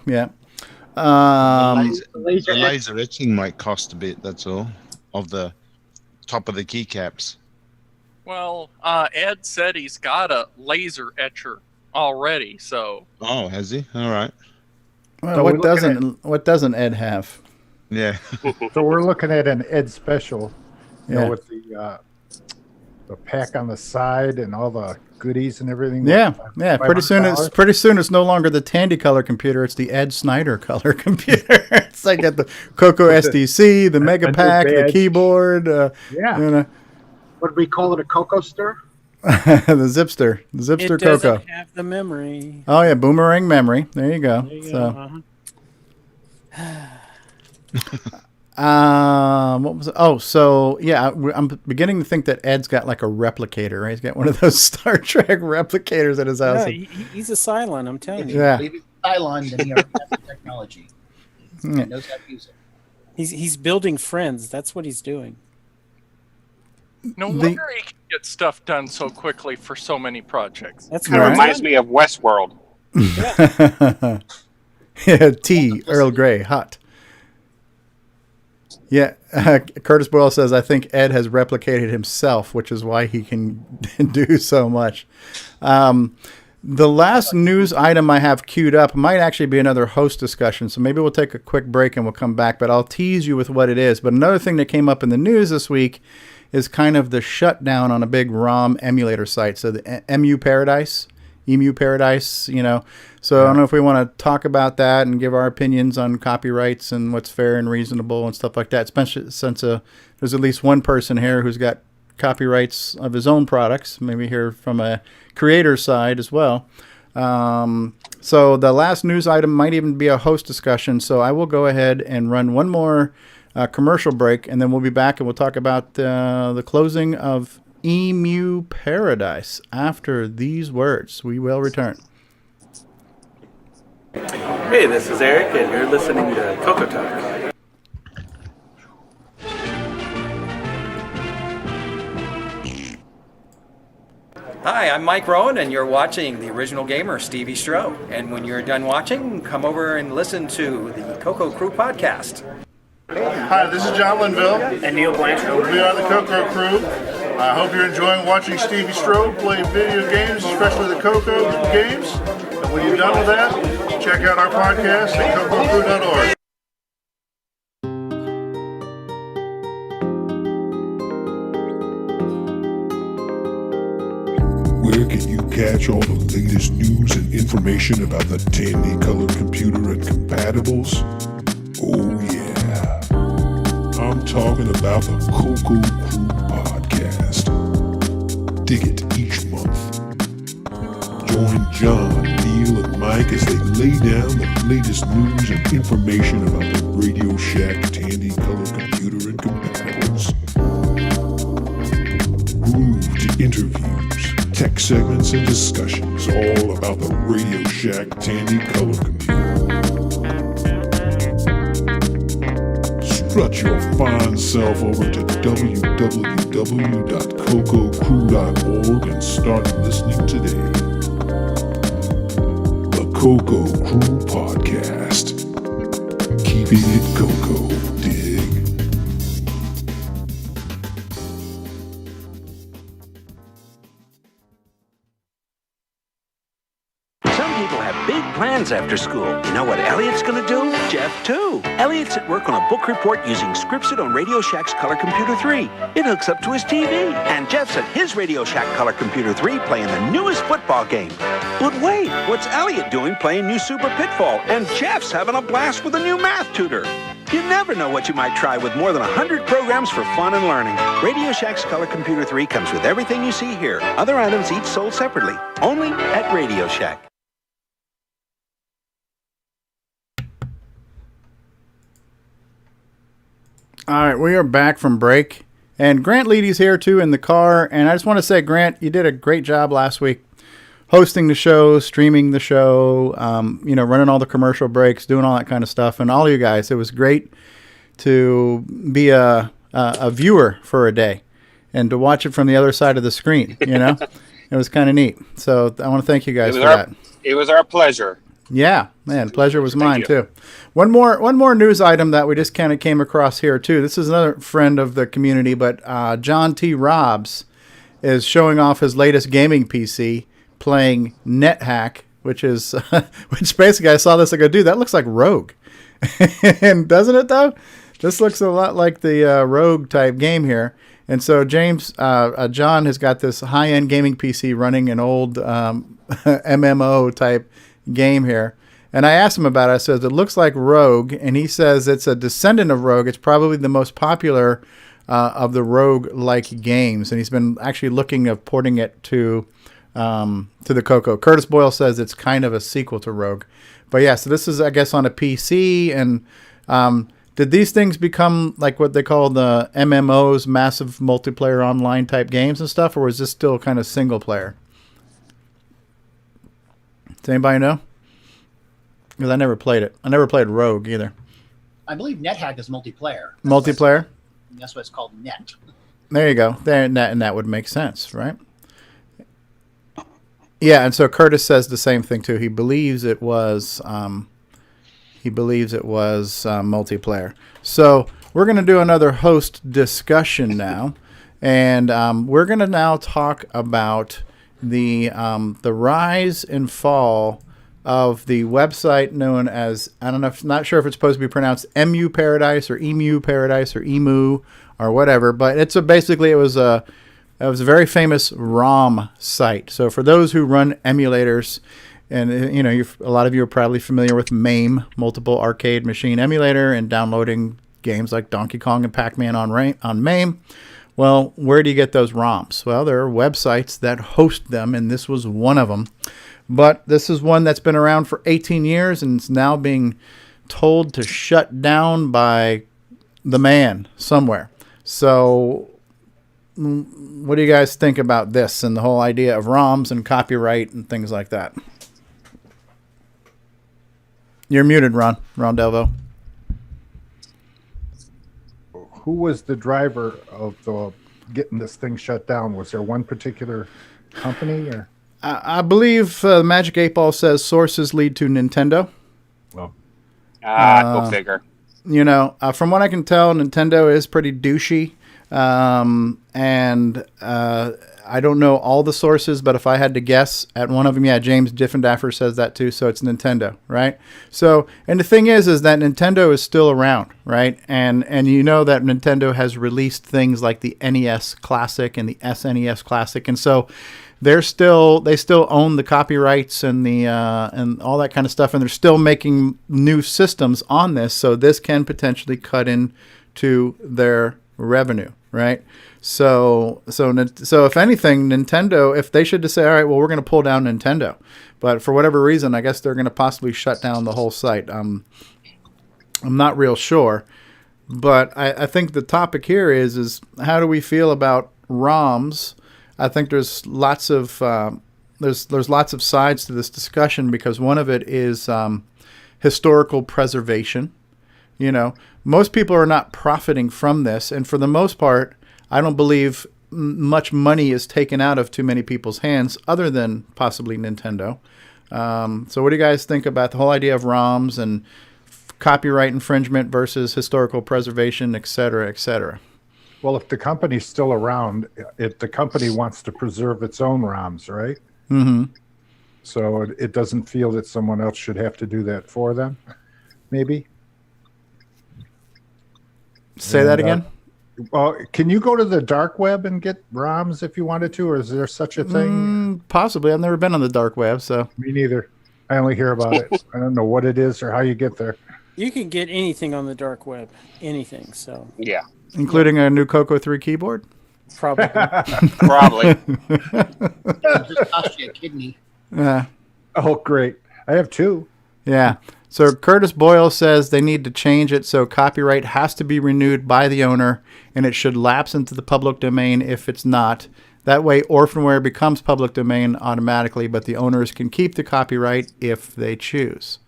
[SPEAKER 6] The laser etching might cost a bit, that's all, of the top of the keycaps.
[SPEAKER 17] Well, Ed said he's got a laser etcher already, so.
[SPEAKER 6] Oh, has he? All right.
[SPEAKER 1] Well,
[SPEAKER 3] So
[SPEAKER 1] what doesn't Ed have?
[SPEAKER 6] Yeah.
[SPEAKER 3] So we're looking at an Ed special,
[SPEAKER 1] Yeah.
[SPEAKER 3] with the the pack on the side and all the goodies and everything.
[SPEAKER 1] Yeah. Pretty soon
[SPEAKER 3] $500.
[SPEAKER 1] it's no longer the Tandy color computer. It's the Ed Snyder color computer. It's like at the Coco SDC, the Mega Pack, the keyboard.
[SPEAKER 3] Yeah.
[SPEAKER 1] You know,
[SPEAKER 7] Would we call it a Coco Stir?
[SPEAKER 1] the Zipster
[SPEAKER 2] It
[SPEAKER 1] Coco.
[SPEAKER 2] doesn't have the memory.
[SPEAKER 1] Oh yeah, boomerang memory. There you go.
[SPEAKER 2] There you
[SPEAKER 1] So.
[SPEAKER 2] go.
[SPEAKER 1] What was it? Oh, so yeah, I'm beginning to think that Ed's got like a replicator, right? He's got one of those Star Trek replicators at his house.
[SPEAKER 2] No, he's a Cylon, I'm telling you.
[SPEAKER 1] Yeah.
[SPEAKER 4] If he's Cylon, then he already has the technology. He
[SPEAKER 1] Yeah.
[SPEAKER 4] knows how to use it.
[SPEAKER 2] He's building friends. That's what he's doing.
[SPEAKER 17] No wonder he can get stuff done so quickly for so many projects.
[SPEAKER 2] That's
[SPEAKER 18] It reminds me of Westworld.
[SPEAKER 1] Yeah, tea, Earl Grey, hot. Yeah, Curtis Boyle says, I think Ed has replicated himself, which is why he can do so much. The last news item I have queued up might actually be another host discussion, so maybe we'll take a quick break and we'll come back, but I'll tease you with what it is. But another thing that came up in the news this week is kind of the shutdown on a big ROM emulator site. So the Emu Paradise, you know. So I don't know if we want to talk about that and give our opinions on copyrights and what's fair and reasonable and stuff like that, especially since there's at least one person here who's got copyrights of his own products, maybe here from a creator side as well. So the last news item might even be a host discussion. So I will go ahead and run one more commercial break, and then we'll be back and we'll talk about the closing of Emu Paradise. After these words, we will return.
[SPEAKER 19] Hey, this is Eric, and you're listening to CoCoTALK.
[SPEAKER 20] Hi, I'm Mike Rowan, and you're watching the original gamer, Stevie Stroh. And when you're done watching, come over and listen to the Coco Crew podcast.
[SPEAKER 23] Hi, this is John Linville.
[SPEAKER 8] And Neil Blanchard.
[SPEAKER 23] We are the Coco Crew. I hope you're enjoying watching Stevie Stroh play video games, especially the Coco games. And when you're done with that, check out our podcast at CocoCrew.org.
[SPEAKER 24] Where can you catch all the latest news and information about the Tandy Color computer and compatibles? Oh yeah, I'm talking about the Coco Crew podcast. Dig it each month. Join John, Neil, and Mike as they lay down the latest news and information about the Radio Shack Tandy Color computer and compatibles. Groove to interviews, tech segments, and discussions all about the Radio Shack Tandy Color computer. Strut your fine self over to www.cococrew.org and start listening today. The Coco Crew Podcast. Keeping it Coco, dig?
[SPEAKER 25] Some people have big plans after school. You know what Elliot's going to do? Jeff, too. Elliot's at work on a book report using Scripted on Radio Shack's Color Computer 3. It hooks up to his TV. And Jeff's at his Radio Shack Color Computer 3 playing the newest football game. But wait, what's Elliot doing playing New Super Pitfall? And Jeff's having a blast with a new math tutor. You never know what you might try with more than 100 programs for fun and learning. Radio Shack's Color Computer 3 comes with everything you see here. Other items each sold separately. Only at Radio Shack.
[SPEAKER 1] All right, we are back from break, and Grant Leedy's here too in the car. And I just want to say, Grant, you did a great job last week, hosting the show, streaming the show, running all the commercial breaks, doing all that kind of stuff, and all you guys. It was great to be a viewer for a day, and to watch it from the other side of the screen. It was kind of neat. So I want to thank you guys for that.
[SPEAKER 18] It was our pleasure.
[SPEAKER 1] Yeah, man, pleasure was mine too. One more news item that we just kind of came across here too. This is another friend of the community, but John T. Robbs is showing off his latest gaming PC playing NetHack, which basically I saw this, I go, dude, that looks like Rogue. And doesn't it though? This looks a lot like the Rogue type game here. And so James, John has got this high-end gaming PC running an old MMO type game here. And I asked him about it. I said, it looks like Rogue. And he says it's a descendant of Rogue. It's probably the most popular of the Rogue-like games. And he's been actually looking at porting it to the Coco. Curtis Boyle says it's kind of a sequel to Rogue. But yeah, so this is, I guess, on a PC. And did these things become like what they call the MMOs, massive multiplayer online type games and stuff, or was this still kind of single player? Does anybody know? Because I never played it. I never played Rogue either.
[SPEAKER 4] I believe NetHack is multiplayer.
[SPEAKER 1] Multiplayer?
[SPEAKER 4] That's what it's called, Net.
[SPEAKER 1] There you go. There, and that would make sense, right? Yeah, and so Curtis says the same thing too. He believes it was multiplayer. So we're going to do another host discussion now, and we're going to now talk about the rise and fall of the website known as, I don't know, not sure if it's supposed to be pronounced MU Paradise or Emu Paradise or Emu or whatever, but it was a very famous ROM site. So for those who run emulators, and a lot of you are probably familiar with MAME, Multiple Arcade Machine Emulator, and downloading games like Donkey Kong and Pac-Man on MAME. Well, where do you get those ROMs? Well, there are websites that host them, and this was one of them. But this is one that's been around for 18 years, and it's now being told to shut down by the man somewhere. So what do you guys think about this and the whole idea of ROMs and copyright and things like that? You're muted, Ron Delvo.
[SPEAKER 3] Who was the driver of getting this thing shut down? Was there one particular company, or?
[SPEAKER 1] I believe Magic 8 Ball says sources lead to Nintendo.
[SPEAKER 3] Well,
[SPEAKER 18] go figure.
[SPEAKER 1] From what I can tell, Nintendo is pretty douchey. And I don't know all the sources, but if I had to guess at one of them, yeah, James Diffendaffer says that too. So it's Nintendo, right? So, and the thing is that Nintendo is still around, right? And you know that Nintendo has released things like the NES Classic and the SNES Classic, and so they still own the copyrights and the and all that kind of stuff, and they're still making new systems on this. So this can potentially cut into their revenue, right? So if anything, Nintendo, if they should just say, all right, well, we're going to pull down Nintendo, but for whatever reason, I guess they're going to possibly shut down the whole site. I'm not real sure, but I think the topic here is how do we feel about ROMs? I think there's lots of there's lots of sides to this discussion, because one of it is historical preservation. Most people are not profiting from this, and for the most part, I don't believe much money is taken out of too many people's hands, other than possibly Nintendo. So what do you guys think about the whole idea of ROMs and copyright infringement versus historical preservation, et cetera, et cetera?
[SPEAKER 3] Well, if the company's still around, the company wants to preserve its own ROMs, right?
[SPEAKER 1] Mm-hmm.
[SPEAKER 3] So it doesn't feel that someone else should have to do that for them, maybe?
[SPEAKER 1] Say that again?
[SPEAKER 3] Well, can you go to the dark web and get ROMs if you wanted to, or is there such a thing?
[SPEAKER 1] Possibly. I've never been on the dark web, so.
[SPEAKER 3] Me neither. I only hear about it. I don't know what it is or how you get there.
[SPEAKER 2] You can get anything on the dark web. Anything, so.
[SPEAKER 18] Yeah.
[SPEAKER 1] Including a new Coco 3 keyboard?
[SPEAKER 2] Probably.
[SPEAKER 18] Probably.
[SPEAKER 4] Just cost you a kidney.
[SPEAKER 1] Yeah.
[SPEAKER 3] Oh, great. I have two.
[SPEAKER 1] Yeah. So Curtis Boyle says they need to change it so copyright has to be renewed by the owner, and it should lapse into the public domain if it's not. That way, orphanware becomes public domain automatically, but the owners can keep the copyright if they choose.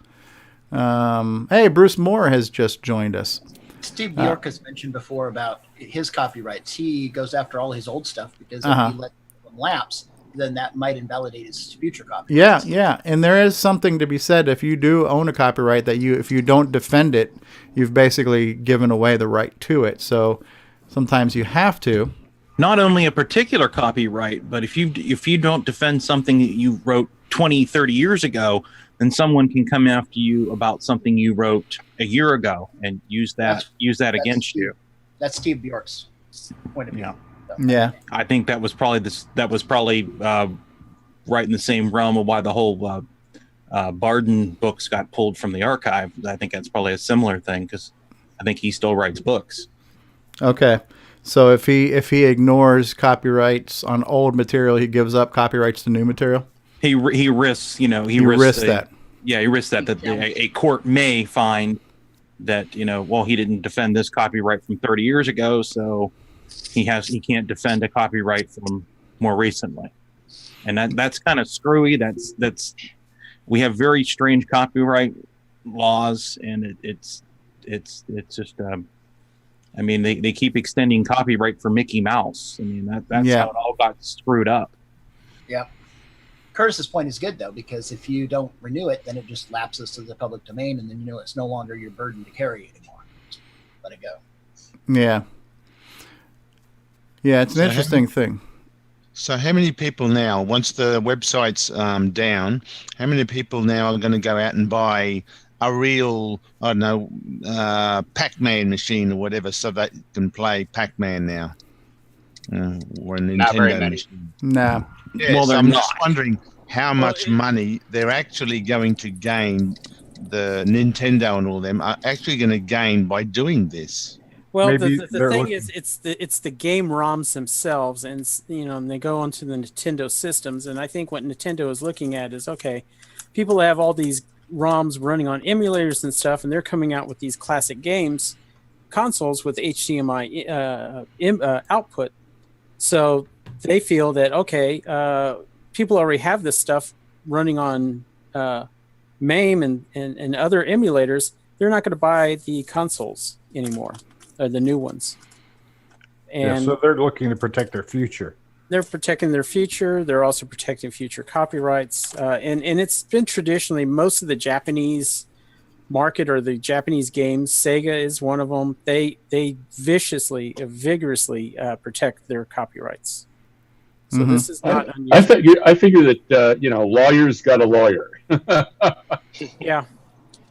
[SPEAKER 1] Hey, Bruce Moore has just joined us.
[SPEAKER 4] Steve Bjork has mentioned before about his copyrights. He goes after all his old stuff because if he lets them lapse, then that might invalidate his future copyrights.
[SPEAKER 1] Yeah. And there is something to be said if you do own a copyright that if you don't defend it, you've basically given away the right to it. So sometimes you have to.
[SPEAKER 16] Not only a particular copyright, but if you don't defend something that you wrote 20, 30 years ago, then someone can come after you about something you wrote a year ago and use that against you.
[SPEAKER 4] That's Steve Bjork's point of view.
[SPEAKER 1] Yeah,
[SPEAKER 16] I think that was probably right in the same realm of why the whole Barden books got pulled from the archive. I think that's probably a similar thing because I think he still writes books.
[SPEAKER 1] Okay. So if he ignores copyrights on old material, he gives up copyrights to new material.
[SPEAKER 16] He risks, he
[SPEAKER 1] risks that.
[SPEAKER 16] Yeah, he risks that a court may find that well, he didn't defend this copyright from 30 years ago, so he can't defend a copyright from more recently, and that's kind of screwy. That's we have very strange copyright laws, and it's just I mean, they keep extending copyright for Mickey Mouse. I mean, that's how it all got screwed up.
[SPEAKER 4] Yeah. Curtis's point is good, though, because if you don't renew it, then it just lapses to the public domain, and then it's no longer your burden to carry anymore. Just let it go.
[SPEAKER 1] Yeah. Yeah, it's an interesting thing.
[SPEAKER 6] So how many people now, once the website's down, how many people now are going to go out and buy a real, I don't know, Pac-Man machine or whatever, so they can play Pac-Man now, or a Nintendo machine?
[SPEAKER 1] No.
[SPEAKER 6] Yeah, well, I'm just wondering how much money they're actually going to gain. The Nintendo and all them are actually going to gain by doing this.
[SPEAKER 2] Well, the thing is, it's the game ROMs themselves, and and they go onto the Nintendo systems, and I think what Nintendo is looking at is, okay, people have all these ROMs running on emulators and stuff, and they're coming out with these classic games consoles with HDMI output. So they feel that, okay, people already have this stuff running on MAME and other emulators. They're not going to buy the consoles anymore, or the new ones. And
[SPEAKER 3] so they're looking to protect their future.
[SPEAKER 2] They're protecting their future. They're also protecting future copyrights. And it's been traditionally most of the Japanese market, or the Japanese games, Sega is one of them. They vigorously protect their copyrights. So this is not unusual.
[SPEAKER 11] I figure that lawyers got a lawyer.
[SPEAKER 2] Yeah,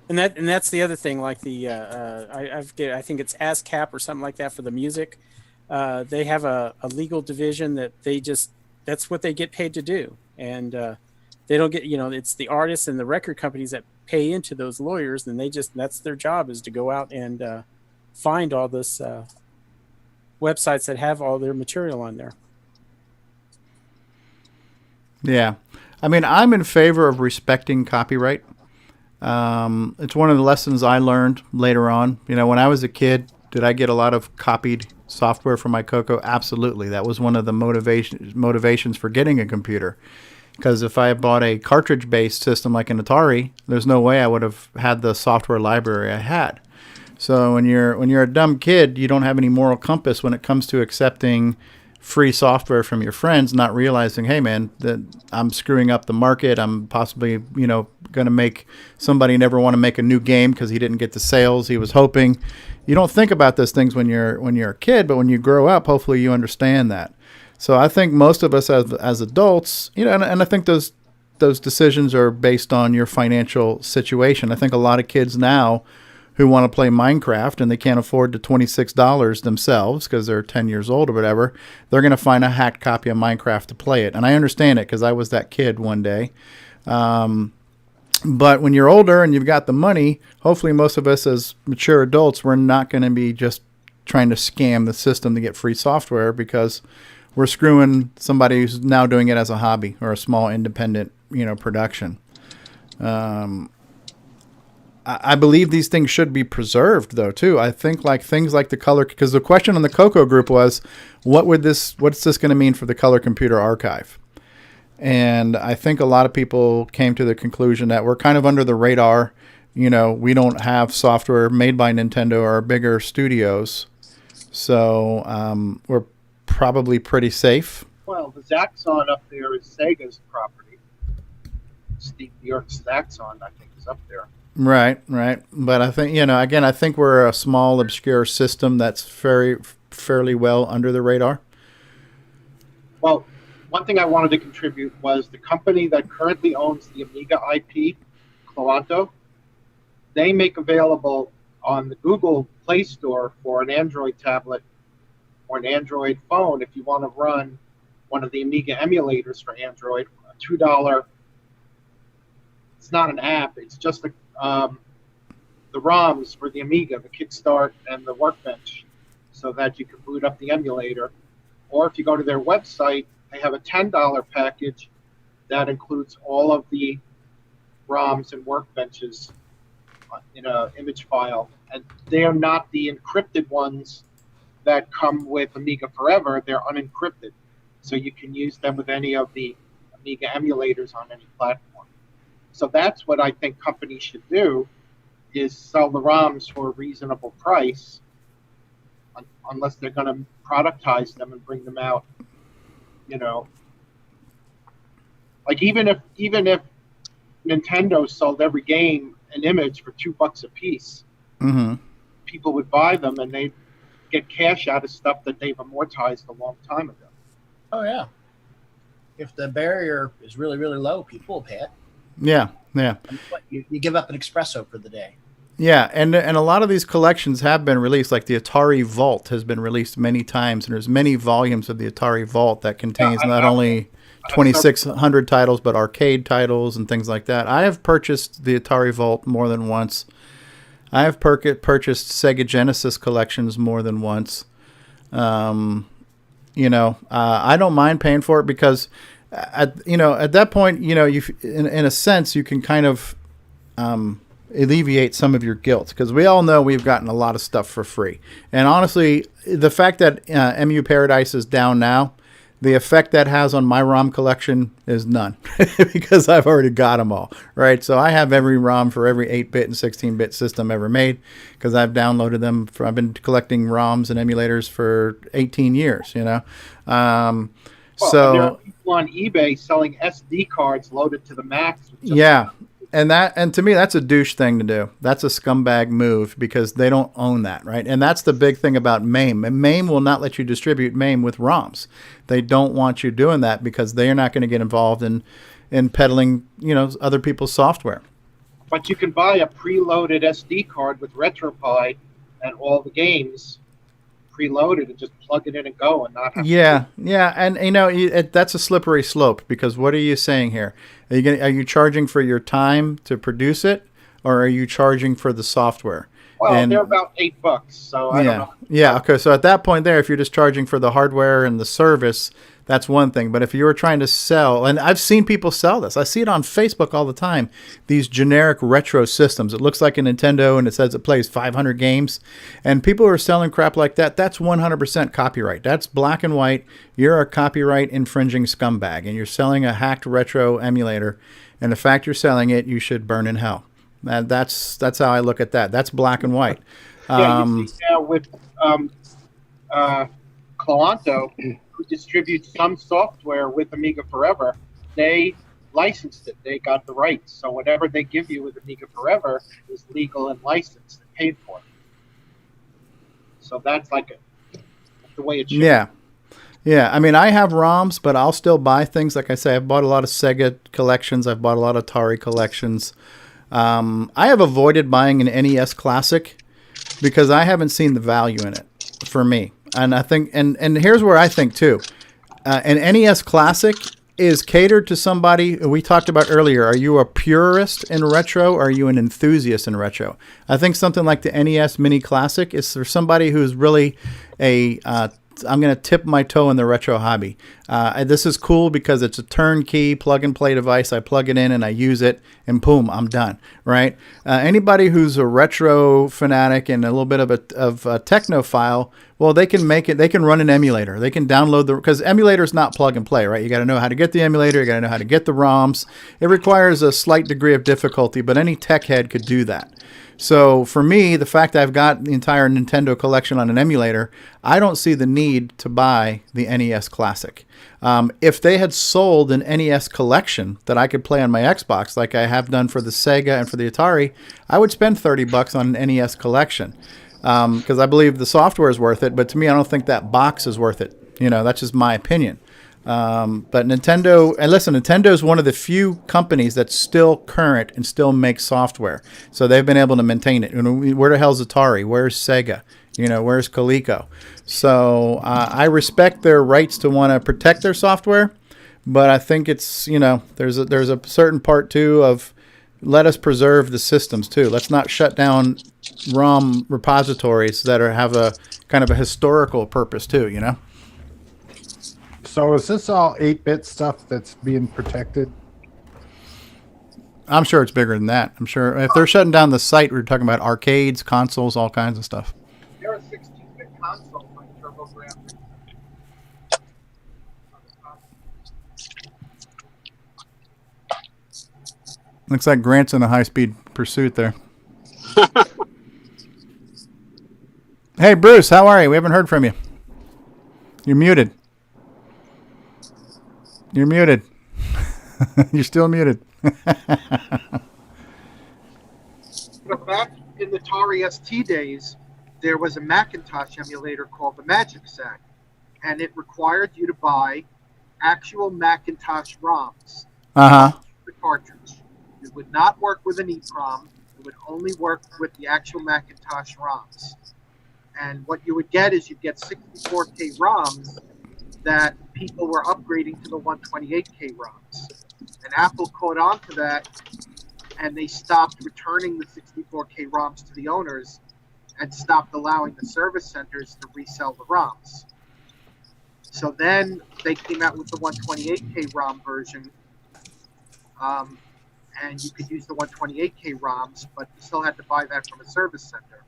[SPEAKER 2] and that's the other thing. Like I think it's ASCAP or something like that for the music. They have a legal division that that's what they get paid to do, and they don't get it's the artists and the record companies that pay into those lawyers, and that's their job, is to go out and find all this websites that have all their material on there.
[SPEAKER 1] Yeah. I mean, I'm in favor of respecting copyright. It's one of the lessons I learned later on. When I was a kid, did I get a lot of copied software from my CoCo? Absolutely. That was one of the motivations for getting a computer. Because if I had bought a cartridge-based system like an Atari, there's no way I would have had the software library I had. So when you're a dumb kid, you don't have any moral compass when it comes to accepting free software from your friends, not realizing, hey man, that I'm screwing up the market. I'm possibly, going to make somebody never want to make a new game because he didn't get the sales he was hoping. You don't think about those things when you're a kid, but when you grow up, hopefully you understand that. So I think most of us as adults, and I think those decisions are based on your financial situation. I think a lot of kids now who want to play Minecraft and they can't afford the $26 themselves because they're 10 years old or whatever, they're going to find a hacked copy of Minecraft to play it. And I understand it because I was that kid one day. But when you're older and you've got the money, hopefully most of us as mature adults, we're not going to be just trying to scam the system to get free software, because we're screwing somebody who's now doing it as a hobby or a small independent, production. I believe these things should be preserved, though, too. I think things like the color, because the question on the CoCo group was, what's this going to mean for the Color Computer Archive? And I think a lot of people came to the conclusion that we're kind of under the radar. We don't have software made by Nintendo or bigger studios. So we're probably pretty safe.
[SPEAKER 7] Well, the Zaxxon up there is Sega's property. Steve Bjork's Zaxxon, I think, is up there.
[SPEAKER 1] Right. But I think, again, I think we're a small, obscure system that's fairly well under the radar.
[SPEAKER 7] Well, one thing I wanted to contribute was the company that currently owns the Amiga IP, Cloanto, they make available on the Google Play Store for an Android tablet or an Android phone, if you want to run one of the Amiga emulators for Android, a $2. It's not an app. It's just the ROMs for the Amiga, the Kickstart and the Workbench, so that you can boot up the emulator. Or if you go to their website, they have a $10 package that includes all of the ROMs and Workbenches in an image file. And they are not the encrypted ones that come with Amiga Forever. They're unencrypted. So you can use them with any of the Amiga emulators on any platform. So that's what I think companies should do, is sell the ROMs for a reasonable price, unless they're going to productize them and bring them out, you know. Like even if Nintendo sold every game an image for $2 a piece, people would buy them and they'd get cash out of stuff that they've amortized a long time ago.
[SPEAKER 4] Oh yeah. If the barrier is really, really low, people will pay it.
[SPEAKER 1] Yeah, yeah.
[SPEAKER 4] You give up an espresso for the day.
[SPEAKER 1] Yeah, and a lot of these collections have been released, like the Atari Vault has been released many times, and there's many volumes of the Atari Vault that contains not only 2,600 titles, but arcade titles and things like that. I have purchased the Atari Vault more than once. I have purchased Sega Genesis collections more than once. You know, I don't mind paying for it because, at that point, you know, in a sense, you can kind of alleviate some of your guilt, because we all know we've gotten a lot of stuff for free. And honestly, the fact that MU Paradise is down now, the effect that has on my ROM collection is none, because I've already got them all, right? So I have every ROM for every 8-bit and 16-bit system ever made, because I've downloaded them. I've been collecting ROMs and emulators for 18 years, you know. So
[SPEAKER 7] there are people on eBay selling SD cards loaded to the max.
[SPEAKER 1] Yeah. And to me, that's a douche thing to do. That's a scumbag move, because they don't own that, right? And that's the big thing about MAME. And MAME will not let you distribute MAME with ROMs. They don't want you doing that, because they are not going to get involved in peddling, you know, other people's software.
[SPEAKER 7] But you can buy a preloaded SD card with RetroPie and all the games preloaded and just plug it in and go and not have
[SPEAKER 1] Yeah, and you know, that's a slippery slope, because what are you saying here? Are you charging for your time to produce it, or are you charging for the software?
[SPEAKER 7] Well, they're about $8, so I don't know.
[SPEAKER 1] Yeah, okay, so at that point there, if you're just charging for the hardware and the service, that's one thing. But if you were trying to sell, and I've seen people sell this. I see it on Facebook all the time, these generic retro systems. It looks like a Nintendo, and it says it plays 500 games. And people who are selling crap like that, that's 100% copyright. That's black and white. You're a copyright infringing scumbag, and you're selling a hacked retro emulator. And the fact you're selling it, you should burn in hell. That's how I look at that. That's black and white.
[SPEAKER 7] Yeah, you see now with Cloanto, who distributes some software with Amiga Forever, they licensed it. They got the rights. So whatever they give you with Amiga Forever is legal and licensed and paid for. So that's like the way it should be.
[SPEAKER 1] Yeah, I mean, I have ROMs, but I'll still buy things. Like I say, I've bought a lot of Sega collections. I've bought a lot of Atari collections. I have avoided buying an NES Classic because I haven't seen the value in it for me. And I think, and here's where I think too, an NES Classic is catered to somebody we talked about earlier. Are you a purist in retro, or are you an enthusiast in retro? I think something like the NES Mini Classic is for somebody who's really I'm going to tip my toe in the retro hobby. This is cool because it's a turnkey plug-and-play device. I plug it in and I use it, and boom, I'm done, right? Anybody who's a retro fanatic and a little bit of a technophile, well, they can make it. They can run an emulator. They can download because emulator is not plug-and-play, right? You got to know how to get the emulator. You got to know how to get the ROMs. It requires a slight degree of difficulty, but any tech head could do that. So for me, the fact that I've got the entire Nintendo collection on an emulator, I don't see the need to buy the NES Classic. If they had sold an NES collection that I could play on my Xbox, like I have done for the Sega and for the Atari, I would spend $30 on an NES collection because I believe the software is worth it. But to me, I don't think that box is worth it. You know, that's just my opinion. But Nintendo, and listen, Nintendo is one of the few companies that's still current and still makes software. So they've been able to maintain it. You know, where the hell's Atari? Where's Sega? You know, where's Coleco? So I respect their rights to want to protect their software, but I think it's, there's a certain part too of let us preserve the systems too. Let's not shut down ROM repositories that have a kind of a historical purpose too,
[SPEAKER 3] So is this all 8-bit stuff that's being protected?
[SPEAKER 1] I'm sure it's bigger than that. I'm sure if they're shutting down the site, we're talking about arcades, consoles, all kinds of stuff.
[SPEAKER 7] There are 16-bit consoles like TurboGrafx.
[SPEAKER 1] Looks like Grant's in a high-speed pursuit there. Hey, Bruce, how are you? We haven't heard from you. You're muted. You're muted. You're still muted.
[SPEAKER 7] Back in the Atari ST days, there was a Macintosh emulator called the Magic Sack, and it required you to buy actual Macintosh ROMs.
[SPEAKER 1] The
[SPEAKER 7] cartridge. It would not work with an EEPROM. It would only work with the actual Macintosh ROMs. And what you would get is you'd get 64K ROMs that people were upgrading to the 128K ROMs. And Apple caught on to that, and they stopped returning the 64K ROMs to the owners and stopped allowing the service centers to resell the ROMs. So then they came out with the 128K ROM version, and you could use the 128K ROMs, but you still had to buy that from a service center.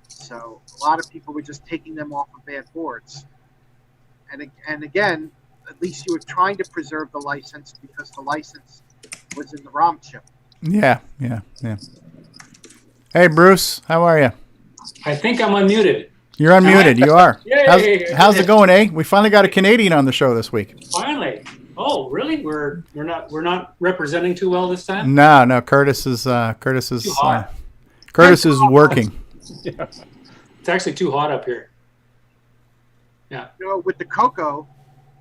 [SPEAKER 7] So a lot of people were just taking them off of bad boards. And again, at least you were trying to preserve the license because the license was in the ROM chip.
[SPEAKER 1] Yeah. Hey, Bruce, how are you?
[SPEAKER 5] I think I'm unmuted.
[SPEAKER 1] You're unmuted. You are.
[SPEAKER 5] Yay!
[SPEAKER 1] How's it going, eh? We finally got a Canadian on the show this week.
[SPEAKER 5] Finally. Oh, really? We're not representing too well this time?
[SPEAKER 1] No. Curtis is Curtis is working.
[SPEAKER 5] Yeah. It's actually too hot up here. Yeah.
[SPEAKER 7] With the CoCo,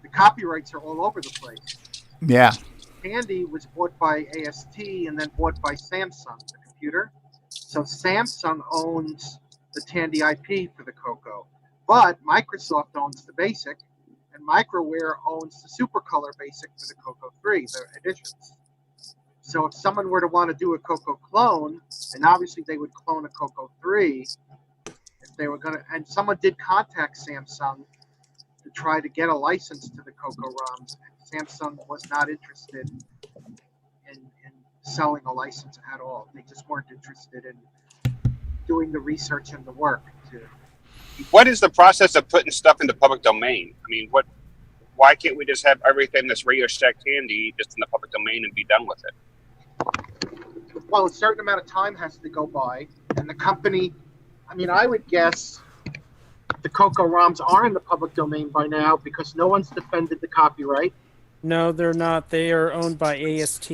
[SPEAKER 7] the copyrights are all over the place.
[SPEAKER 1] Yeah.
[SPEAKER 7] Tandy was bought by AST and then bought by Samsung, the computer. So Samsung owns the Tandy IP for the CoCo, but Microsoft owns the BASIC, and Microware owns the Supercolor BASIC for the CoCo 3, the editions. So if someone were to want to do a CoCo clone, and obviously they would clone a CoCo 3, if they were going to, and someone did contact Samsung to try to get a license to the CoCo ROMs, and Samsung was not interested in selling a license at all. They just weren't interested in doing the research and the work.
[SPEAKER 18] What is the process of putting stuff into public domain? I mean, why can't we just have everything that's Radio Shack Tandy just in the public domain and be done with it?
[SPEAKER 7] Well, a certain amount of time has to go by, and the company, I would guess the CoCo ROMs are in the public domain by now because no one's defended the copyright.
[SPEAKER 2] No, they're not. They are owned by AST.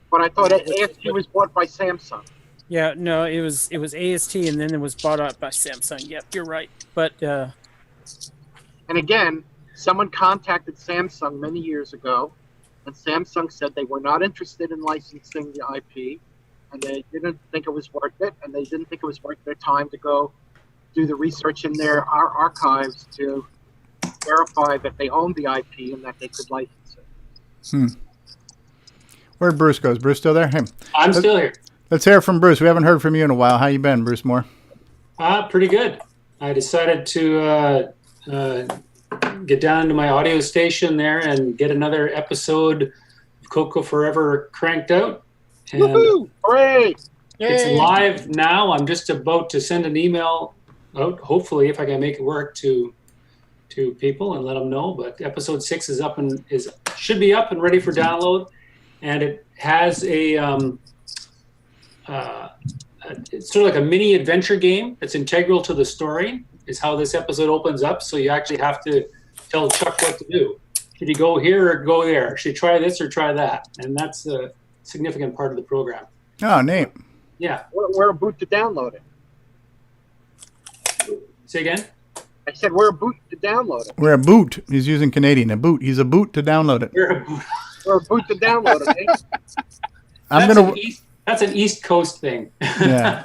[SPEAKER 7] But I thought AST was bought by Samsung.
[SPEAKER 2] Yeah, no, it was AST, and then it was bought out by Samsung. Yep, you're right. But
[SPEAKER 7] and again, someone contacted Samsung many years ago, and Samsung said they were not interested in licensing the IP, and they didn't think it was worth it, and they didn't think it was worth their time to go do the research in their archives to verify that they owned the IP and that they could license it.
[SPEAKER 1] Where'd Bruce go? Is Bruce still there? Hey,
[SPEAKER 5] I'm still here.
[SPEAKER 1] Let's hear from Bruce. We haven't heard from you in a while. How you been, Bruce Moore?
[SPEAKER 5] Pretty good. I decided to get down to my audio station there and get another episode of CoCo Forever cranked out. And
[SPEAKER 7] woohoo! Hooray!
[SPEAKER 5] It's
[SPEAKER 7] Yay!
[SPEAKER 5] live now. I'm just about to send an email out, hopefully, if I can make it work, to people and let them know. But episode 6 is up and should be up and ready for download. And it has it's sort of like a mini adventure game that's integral to the story, is how this episode opens up. So you actually have to tell Chuck what to do. Should he go here or go there? Should he try this or try that? And that's a significant part of the program.
[SPEAKER 1] Oh, neat.
[SPEAKER 5] Yeah.
[SPEAKER 7] We're a boot to download it.
[SPEAKER 5] Say again?
[SPEAKER 7] I said we're a boot to download it.
[SPEAKER 1] We're a boot. He's using Canadian. A boot. He's a boot to download it.
[SPEAKER 5] We're a boot.
[SPEAKER 7] We're a boot to download it. Eh?
[SPEAKER 5] That's an East Coast thing.
[SPEAKER 1] Yeah.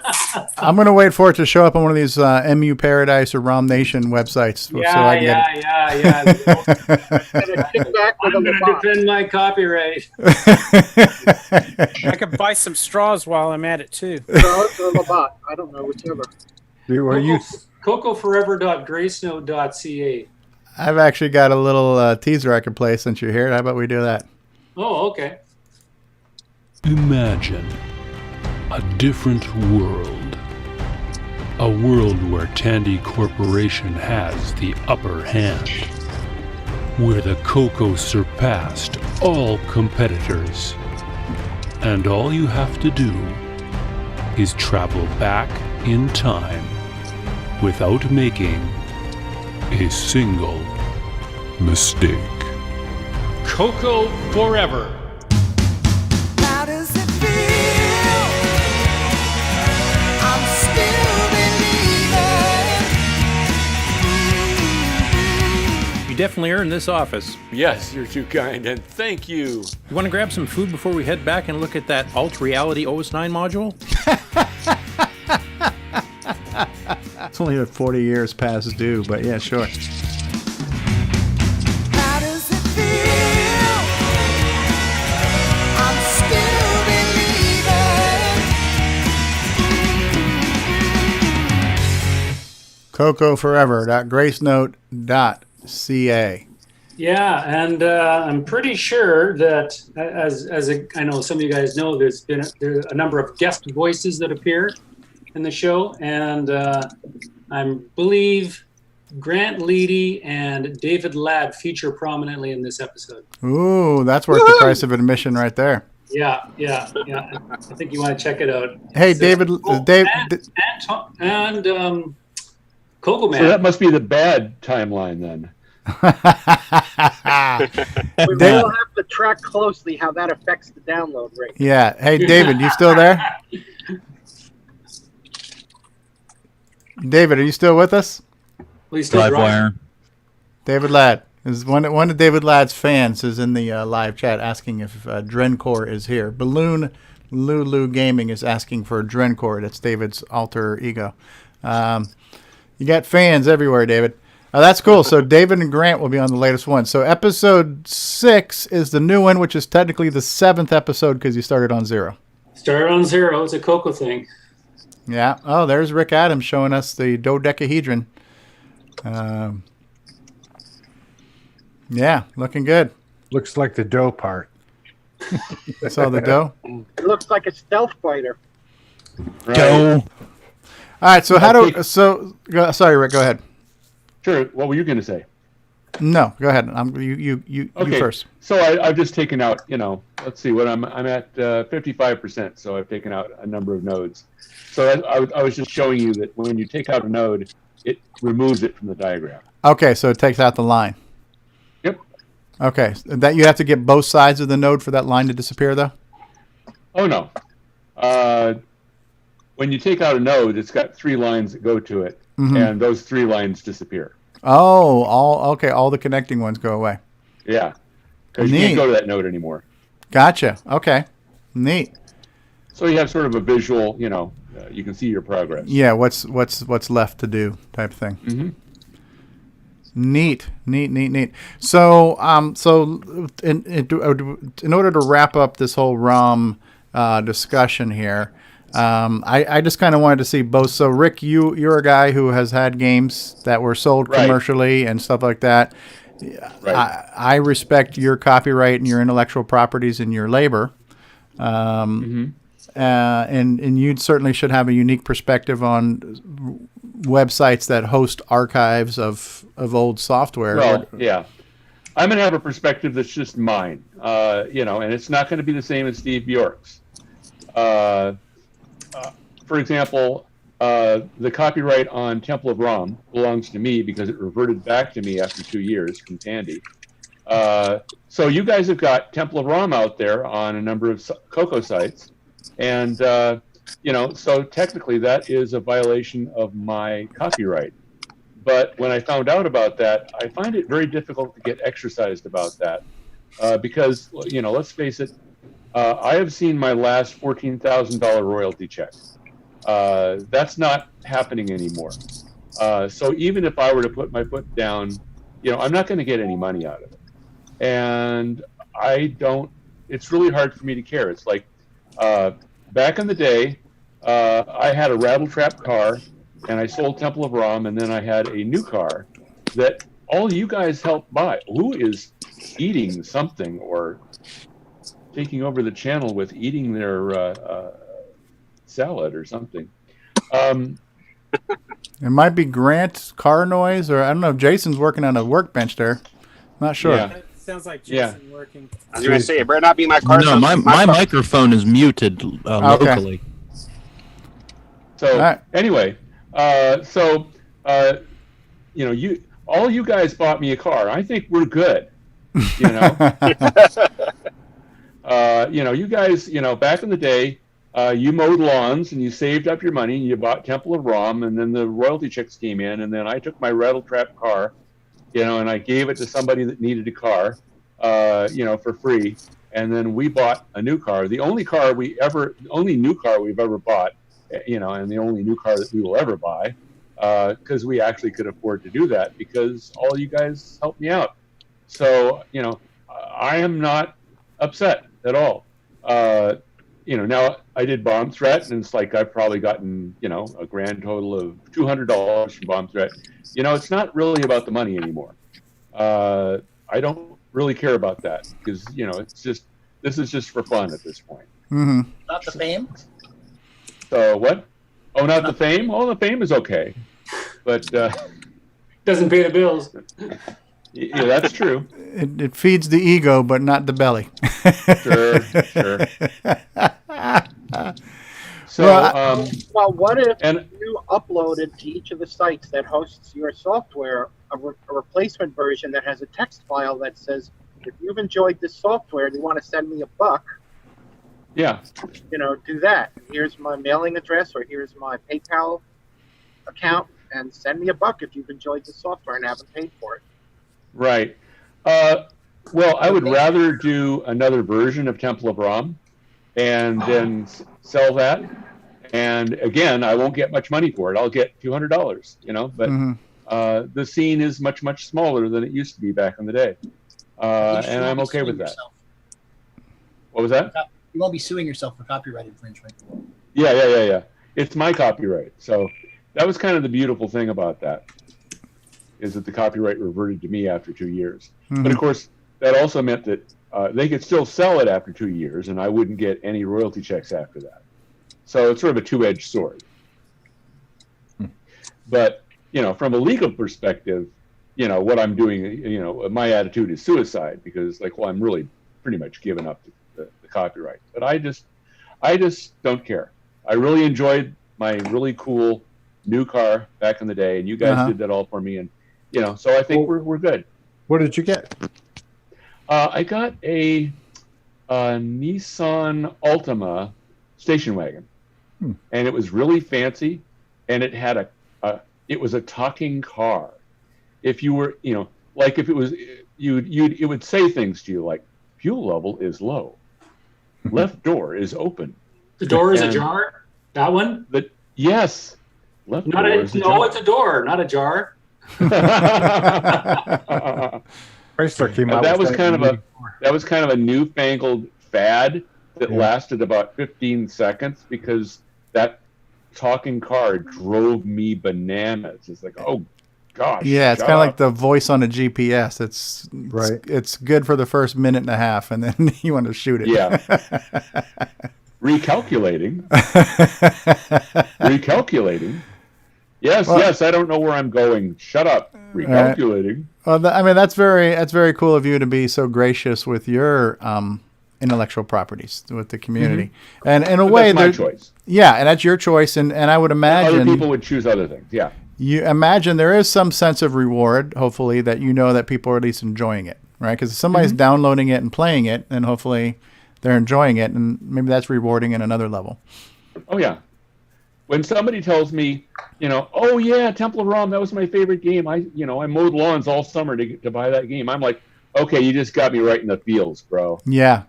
[SPEAKER 1] I'm going to wait for it to show up on one of these MU Paradise or ROM Nation websites. So I can get it.
[SPEAKER 5] I'm going to defend my copyright.
[SPEAKER 2] I could buy some straws while I'm at it, too.
[SPEAKER 7] Straws or Labatt. I don't know, whichever.
[SPEAKER 5] CoCoForever.gracenote.ca.
[SPEAKER 1] I've actually got a little teaser I can play since you're here. How about we do that?
[SPEAKER 5] Oh, okay.
[SPEAKER 24] Imagine a different world. A world where Tandy Corporation has the upper hand. Where the Coco surpassed all competitors. And all you have to do is travel back in time without making a single mistake.
[SPEAKER 12] Coco Forever.
[SPEAKER 9] How does it feel? I'm still believing.
[SPEAKER 2] You definitely earned this office.
[SPEAKER 10] Yes, you're too kind, and thank you.
[SPEAKER 2] You want to grab some food before we head back and look at that Alt Reality OS9 module?
[SPEAKER 1] It's only 40 years past due, but yeah, sure.
[SPEAKER 9] How does it feel? I'm still believing.
[SPEAKER 1] CoCoForever.gracenote.ca.
[SPEAKER 5] Yeah, and I'm pretty sure that, I know some of you guys know, there's been a number of guest voices that appear in the show, and I believe Grant Leedy and David Ladd feature prominently in this episode.
[SPEAKER 1] Ooh, that's worth the price of admission right there.
[SPEAKER 5] Yeah. I think you want to check it out.
[SPEAKER 1] Hey, David,
[SPEAKER 5] and Coco Man.
[SPEAKER 11] So that must be the bad timeline then.
[SPEAKER 7] We will have to track closely how that affects the download rate.
[SPEAKER 1] Yeah. Hey, David, you still there? David, are you still with us?
[SPEAKER 5] Well, he's still
[SPEAKER 16] Livewire.
[SPEAKER 1] David Ladd is one of David Ladd's fans is in the live chat asking if Drencore is here. Balloon Lulu Gaming is asking for Drencore. That's David's alter ego. You got fans everywhere, David. That's cool. So David and Grant will be on the latest one. So episode 6 is the new one, which is technically the 7th episode because you started on 0.
[SPEAKER 5] Started on 0. It's a Coco thing.
[SPEAKER 1] Yeah. Oh, there's Rick Adams showing us the dodecahedron. Yeah, looking good.
[SPEAKER 3] Looks like the dough part.
[SPEAKER 1] Saw the dough?
[SPEAKER 7] It looks like a stealth fighter.
[SPEAKER 1] Dough. All right. So sorry, Rick. Go ahead.
[SPEAKER 11] Sure. What were you going to say?
[SPEAKER 1] No, go ahead. You first.
[SPEAKER 11] So I've just taken out, let's see what I'm at 55%. So I've taken out a number of nodes. So I was just showing you that when you take out a node, it removes it from the diagram.
[SPEAKER 1] Okay, so it takes out the line.
[SPEAKER 11] Yep.
[SPEAKER 1] Okay, that you have to get both sides of the node for that line to disappear, though?
[SPEAKER 11] Oh, no. When you take out a node, it's got 3 lines that go to it, and those 3 lines disappear.
[SPEAKER 1] Oh, all the connecting ones go away.
[SPEAKER 11] Yeah, because you can't go to that node anymore.
[SPEAKER 1] Gotcha. Okay, neat.
[SPEAKER 11] So you have sort of a visual, you can see your progress.
[SPEAKER 1] Yeah, what's left to do type thing.
[SPEAKER 11] Mm-hmm.
[SPEAKER 1] Neat. So, in order to wrap up this whole ROM discussion here, I just kind of wanted to see both. So, Rick, you're a guy who has had games that were sold commercially and stuff like that.
[SPEAKER 11] Right.
[SPEAKER 1] I respect your copyright and your intellectual properties and your labor. And you certainly should have a unique perspective on websites that host archives of old software.
[SPEAKER 11] Well, yeah. I'm going to have a perspective that's just mine, and it's not going to be the same as Steve Bjork's. For example, the copyright on Temple of Rom belongs to me because it reverted back to me after 2 years from Tandy. So you guys have got Temple of Rom out there on a number of Coco sites. And, so technically that is a violation of my copyright. But when I found out about that, I find it very difficult to get exercised about that. Because, let's face it, I have seen my last $14,000 royalty check. That's not happening anymore. So even if I were to put my foot down, I'm not going to get any money out of it. And it's really hard for me to care. It's like back in the day, I had a rattle-trap car, and I sold Temple of Rom, and then I had a new car that all you guys helped buy. Who is eating something or taking over the channel with eating their salad or something?
[SPEAKER 1] It might be Grant's car noise, or I don't know if Jason's working on a workbench there. Not sure.
[SPEAKER 11] Yeah.
[SPEAKER 2] That sounds like Jason working.
[SPEAKER 18] I was going to say, it better not be my car.
[SPEAKER 16] No, my microphone is muted locally.
[SPEAKER 11] So anyway, all you guys bought me a car. I think we're good. You guys, back in the day, you mowed lawns and you saved up your money and you bought Temple of Rom, and then the royalty checks came in, and then I took my rattle-trap car, and I gave it to somebody that needed a car, for free, and then we bought a new car. The only new car we've ever bought, and the only new car that we will ever buy, because we actually could afford to do that because all you guys helped me out. So, I am not upset at all. Now I did Bomb Threat, and it's like I've probably gotten, a grand total of $200 from Bomb Threat. It's not really about the money anymore. I don't really care about that because, this is just for fun at this point.
[SPEAKER 1] Mm-hmm.
[SPEAKER 4] Not the fame?
[SPEAKER 11] So what? Oh, not the fame? Oh, the fame is okay. But
[SPEAKER 5] doesn't pay the bills.
[SPEAKER 11] Yeah, that's true.
[SPEAKER 1] It feeds the ego, but not the belly.
[SPEAKER 11] Sure. So,
[SPEAKER 7] well, what if you uploaded to each of the sites that hosts your software a replacement version that has a text file that says, if you've enjoyed this software and you want to send me $1,
[SPEAKER 11] yeah,
[SPEAKER 7] do that. Here's my mailing address, or here's my PayPal account, and send me $1 if you've enjoyed the software and haven't paid for it.
[SPEAKER 11] Right. Well, I would rather do another version of Temple of Rom and then sell that. And again, I won't get much money for it. I'll get $200, but the scene is much, much smaller than it used to be back in the day. And I'm okay with that. What was that?
[SPEAKER 4] You won't be suing yourself for copyright infringement.
[SPEAKER 11] Yeah. It's my copyright. So that was kind of the beautiful thing about that, is that the copyright reverted to me after 2 years.
[SPEAKER 1] Mm-hmm.
[SPEAKER 11] But of course, that also meant that they could still sell it after 2 years, and I wouldn't get any royalty checks after that. So it's sort of a two-edged sword. But, from a legal perspective, what I'm doing, my attitude is suicide, because I'm really pretty much given up the copyright. But I just don't care. I really enjoyed my really cool new car back in the day, and you guys did that all for me, and so I think we're good.
[SPEAKER 3] What did you get?
[SPEAKER 11] I got a Nissan Altima station wagon, and it was really fancy, and it had it was a talking car. If you were, if it was, it would say things to you like, fuel level is low, left door is open.
[SPEAKER 5] The door is ajar. That one?
[SPEAKER 11] Yes. Left
[SPEAKER 5] not
[SPEAKER 11] door
[SPEAKER 5] a,
[SPEAKER 11] is
[SPEAKER 5] no, it's a door, not a jar.
[SPEAKER 3] Chrysler came out.
[SPEAKER 11] That was kind of a newfangled fad that lasted about 15 seconds because that talking car drove me bananas. It's like, oh gosh.
[SPEAKER 1] Yeah, it's kind of like the voice on a GPS. It's good for the first minute and a half, and then you want to shoot it.
[SPEAKER 11] Yeah. Recalculating. Yes, I don't know where I'm going. Shut up. Recalculating.
[SPEAKER 1] Well, that's very cool of you to be so gracious with your intellectual properties with the community. Mm-hmm. And in a way,
[SPEAKER 11] that's my choice.
[SPEAKER 1] Yeah, and that's your choice. And I would imagine
[SPEAKER 11] other people would choose other things. Yeah.
[SPEAKER 1] You imagine there is some sense of reward, hopefully, that that people are at least enjoying it, right? Because if somebody's downloading it and playing it, then hopefully they're enjoying it, and maybe that's rewarding in another level.
[SPEAKER 11] Oh yeah. When somebody tells me, oh yeah, Temple of Rom, that was my favorite game. I mowed lawns all summer to buy that game. I'm like, okay, you just got me right in the feels, bro.
[SPEAKER 1] Yeah.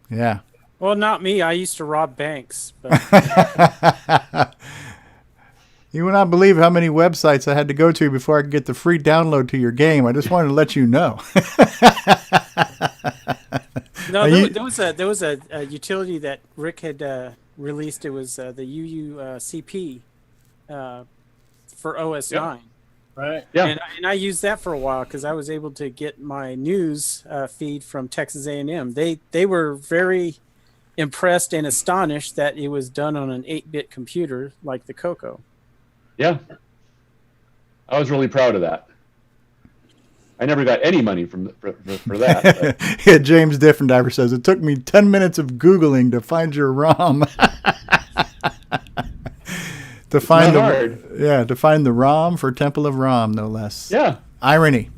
[SPEAKER 1] Yeah.
[SPEAKER 2] Well, not me. I used to rob banks. But
[SPEAKER 1] You would not believe how many websites I had to go to before I could get the free download to your game. I just wanted to let you know.
[SPEAKER 2] no, there was a utility that Rick had released. It was the UUCP for OS 9.
[SPEAKER 4] Right.
[SPEAKER 11] Yeah.
[SPEAKER 2] And I used that for a while because I was able to get my news feed from Texas A&M. They were very impressed and astonished that it was done on an 8-bit computer like the Coco.
[SPEAKER 11] Yeah. I was really proud of that. I never got any money for that. But.
[SPEAKER 1] Yeah, James Diffendiver says, it took me 10 minutes of Googling to find your ROM. To find the ROM for Temple of Rom, no less.
[SPEAKER 11] Yeah.
[SPEAKER 1] Irony.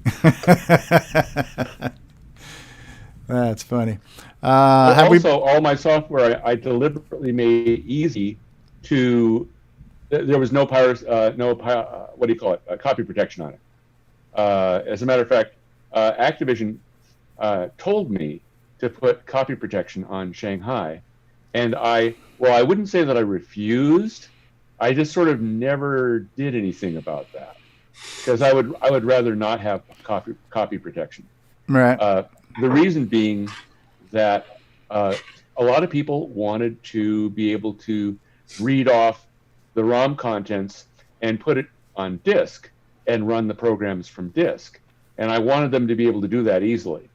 [SPEAKER 1] That's funny.
[SPEAKER 11] All my software I deliberately made easy to. There was no copy protection on it. As a matter of fact, Activision told me to put copy protection on Shanghai, and I wouldn't say that I refused. I just sort of never did anything about that because I would rather not have copy protection.
[SPEAKER 1] Right.
[SPEAKER 11] The reason being that a lot of people wanted to be able to read off the ROM contents and put it on disk and run the programs from disk. And I wanted them to be able to do that easily.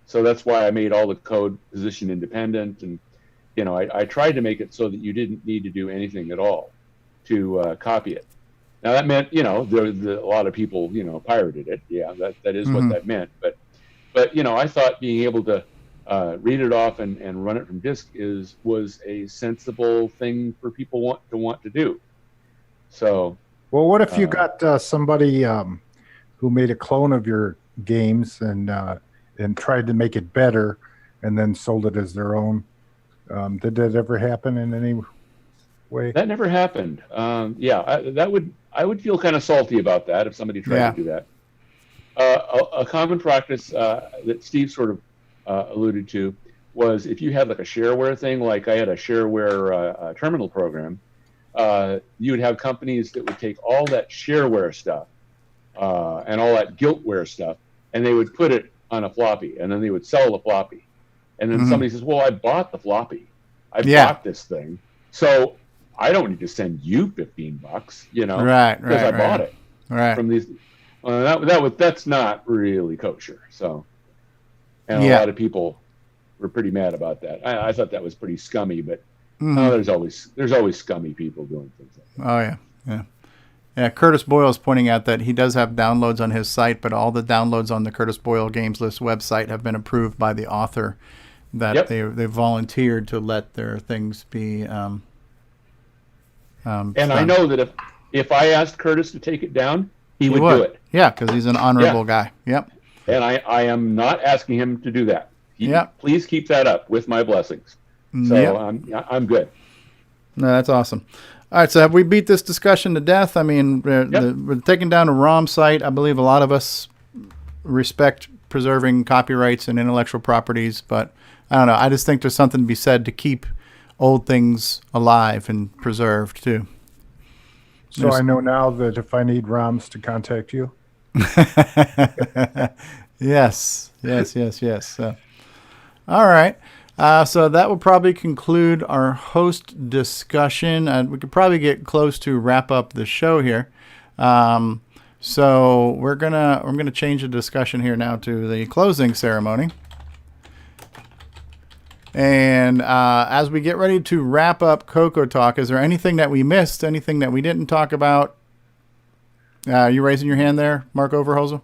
[SPEAKER 11] So that's why I made all the code position independent. And, I tried to make it so that you didn't need to do anything at all to copy it. Now that meant, a lot of people, pirated it. Yeah, that is what that meant. But I thought being able to read it off and run it from disk was a sensible thing for people want to do. So,
[SPEAKER 3] well, what if you got somebody who made a clone of your games and tried to make it better, and then sold it as their own? Did that ever happen in any way?
[SPEAKER 11] That never happened. I would feel kind of salty about that if somebody tried to do that. A common practice that Steve sort of alluded to was if you had like a shareware thing, like I had a shareware terminal program, you would have companies that would take all that shareware stuff and all that guiltware stuff, and they would put it on a floppy, and then they would sell the floppy. And then somebody says, well, I bought the floppy. I bought this thing. So I don't need to send you $15,
[SPEAKER 1] right,
[SPEAKER 11] because I bought it
[SPEAKER 1] from
[SPEAKER 11] these. That's not really kosher. So, and a lot of people were pretty mad about that. I thought that was pretty scummy, but there's always scummy people doing things like that.
[SPEAKER 1] Oh yeah. Curtis Boyle is pointing out that he does have downloads on his site, but all the downloads on the Curtis Boyle Games List website have been approved by the author. That they volunteered to let their things be. And
[SPEAKER 11] I know that if I asked Curtis to take it down, he would do it.
[SPEAKER 1] Yeah, because he's an honorable guy. Yep.
[SPEAKER 11] And I am not asking him to do that. Please keep that up with my blessings. So I'm good.
[SPEAKER 1] No, that's awesome. All right, so have we beat this discussion to death? I mean, we're taking down a ROM site. I believe a lot of us respect preserving copyrights and intellectual properties, but I don't know. I just think there's something to be said to keep old things alive and preserved too.
[SPEAKER 3] So I know now that if I need ROMs to contact you.
[SPEAKER 1] Yes. All right. So that will probably conclude our host discussion. We could probably get close to wrap up the show here. So we're gonna change the discussion here now to the closing ceremony. And as we get ready to wrap up CoCoTALK, is there anything that we missed? Anything that we didn't talk about? You raising your hand there, Mark Overholzer?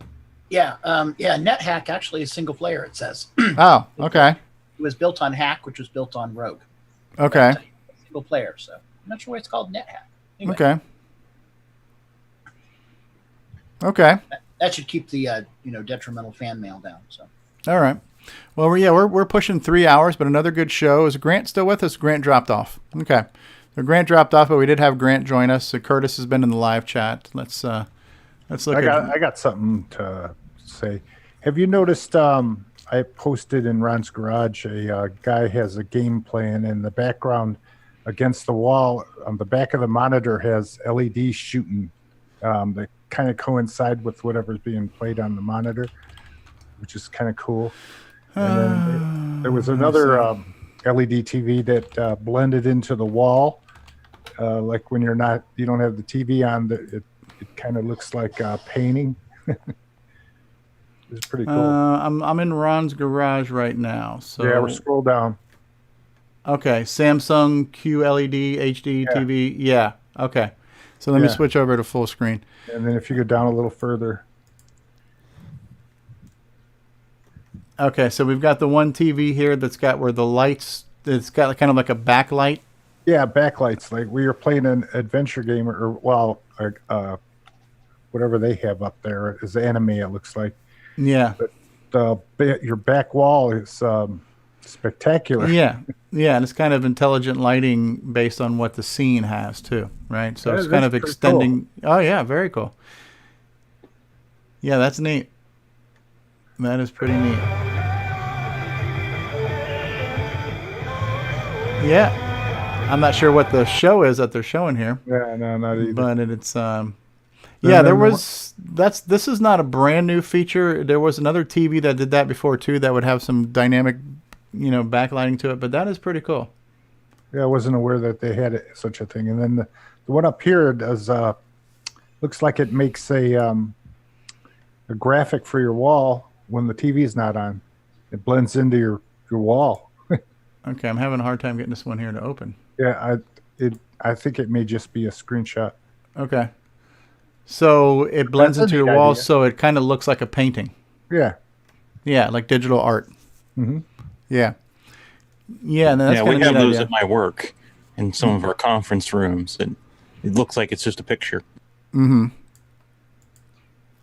[SPEAKER 4] Yeah. NetHack actually is single player, it says.
[SPEAKER 1] Oh, okay.
[SPEAKER 4] It was built on Hack, which was built on Rogue.
[SPEAKER 1] Okay.
[SPEAKER 4] Single player, so I'm not sure why it's called NetHack. Anyway,
[SPEAKER 1] Okay.
[SPEAKER 4] That should keep the detrimental fan mail down. So.
[SPEAKER 1] All right. Well, we're pushing 3 hours, but another good show. Is Grant still with us? Grant dropped off. Okay. So Grant dropped off, but we did have Grant join us. So Curtis has been in the live chat. Let's look.
[SPEAKER 3] I got something to say. Have you noticed? I I posted in Ron's Garage, a guy has a game playing in the background against the wall. On the back of the monitor has LEDs shooting that kind of coincide with whatever's being played on the monitor, which is kind of cool. And then there was another LED TV that blended into the wall. Like when you don't have the TV on, it kind of looks like painting. It's pretty cool.
[SPEAKER 1] I'm in Ron's Garage right now. So
[SPEAKER 3] yeah, we'll scroll down.
[SPEAKER 1] Okay, Samsung QLED HD TV. Yeah. Okay. So let me switch over to full screen.
[SPEAKER 3] And then if you go down a little further.
[SPEAKER 1] Okay, so we've got the one TV here that's got where the lights. It's got kind of like a backlight.
[SPEAKER 3] Yeah, backlights. Like we were playing an adventure game, or whatever they have up there is anime. It looks like.
[SPEAKER 1] Yeah.
[SPEAKER 3] But your back wall is spectacular.
[SPEAKER 1] Yeah, and it's kind of intelligent lighting based on what the scene has too, right? So it's kind of extending. Cool. Oh yeah, very cool. Yeah, that's neat. That is pretty neat. Yeah, I'm not sure what the show is that they're showing here.
[SPEAKER 3] Yeah, no, not either.
[SPEAKER 1] But it's yeah, there was. This is not a brand new feature. There was another TV that did that before too. That would have some dynamic, backlighting to it. But that is pretty cool.
[SPEAKER 3] Yeah, I wasn't aware that they had such a thing. And then the one up here does looks like it makes a graphic for your wall when the TV is not on. It blends into your wall.
[SPEAKER 1] Okay, I'm having a hard time getting this one here to open.
[SPEAKER 3] Yeah, I think it may just be a screenshot.
[SPEAKER 1] Okay. So it blends into your wall, so it kind of looks like a painting.
[SPEAKER 3] Yeah.
[SPEAKER 1] Yeah, like digital art.
[SPEAKER 3] Mm-hmm.
[SPEAKER 1] Yeah. Yeah, and that's
[SPEAKER 16] we have those at my work in some of our conference rooms, and it looks like it's just a picture.
[SPEAKER 1] Mm-hmm.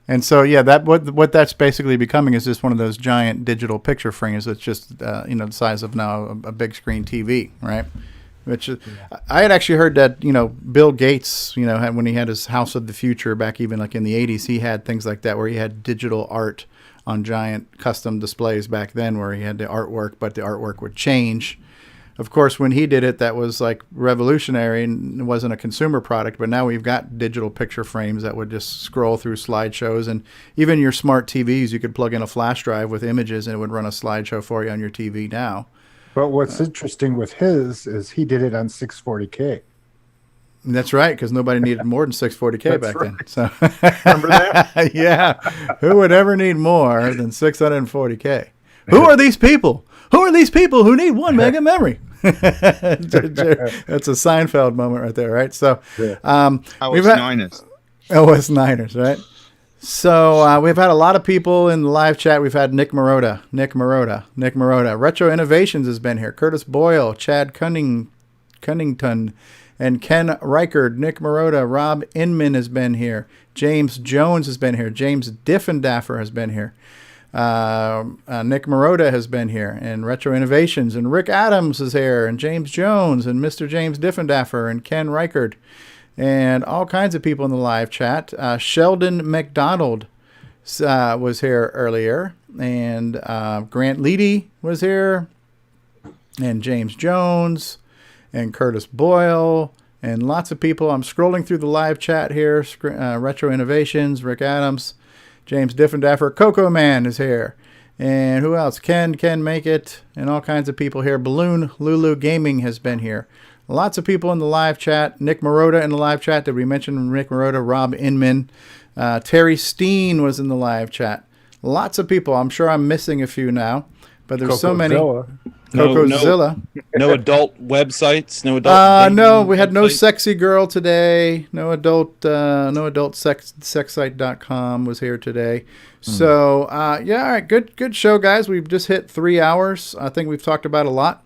[SPEAKER 1] And so, yeah, that what that's basically becoming is just one of those giant digital picture frames. It's just the size of now a big screen TV, right? Which I had actually heard that Bill Gates when he had his House of the Future back even like in the 80s, he had things like that where he had digital art on giant custom displays back then where he had the artwork, but the artwork would change. Of course, when he did it, that was like revolutionary and it wasn't a consumer product. But now we've got digital picture frames that would just scroll through slideshows, and even your smart TVs, you could plug in a flash drive with images and it would run a slideshow for you on your TV now.
[SPEAKER 3] But what's interesting with his is he did it on 640K.
[SPEAKER 1] That's right, because nobody needed more than 640K back then. So
[SPEAKER 3] remember that?
[SPEAKER 1] Yeah, who would ever need more than 640K? Who are these people? Who are these people who need 1 mega memory? That's a Seinfeld moment right there, right? So,
[SPEAKER 6] Niners.
[SPEAKER 1] OS Niners, right? So we've had a lot of people in the live chat. We've had Nick Marotta. Retro Innovations has been here. Curtis Boyle, Chad Cunnington, and Ken Reichard. Nick Marotta, Rob Inman has been here. James Jones has been here. James Diffendaffer has been here. Nick Marotta has been here. And Retro Innovations. And Rick Adams is here. And James Jones. And Mr. James Diffendaffer. And Ken Reichard. And all kinds of people in the live chat. Sheldon McDonald was here earlier. And Grant Leedy was here. And James Jones. And Curtis Boyle. And lots of people. I'm scrolling through the live chat here. Retro Innovations. Rick Adams. James Diffendaffer. Coco Man is here. And who else? Ken Make It. And all kinds of people here. Balloon Lulu Gaming has been here. Lots of people in the live chat. Nick Marotta in the live chat. Did we mention Nick Marotta? Rob Inman. Terry Steen was in the live chat. Lots of people. I'm sure I'm missing a few now, but there's so many. CoCoZilla.
[SPEAKER 16] No adult websites. No adult.
[SPEAKER 1] No, we had no sexy girl today. No adult. No adult sexsite.com was here today. So yeah, all right, good show, guys. We've just hit 3 hours. I think we've talked about a lot.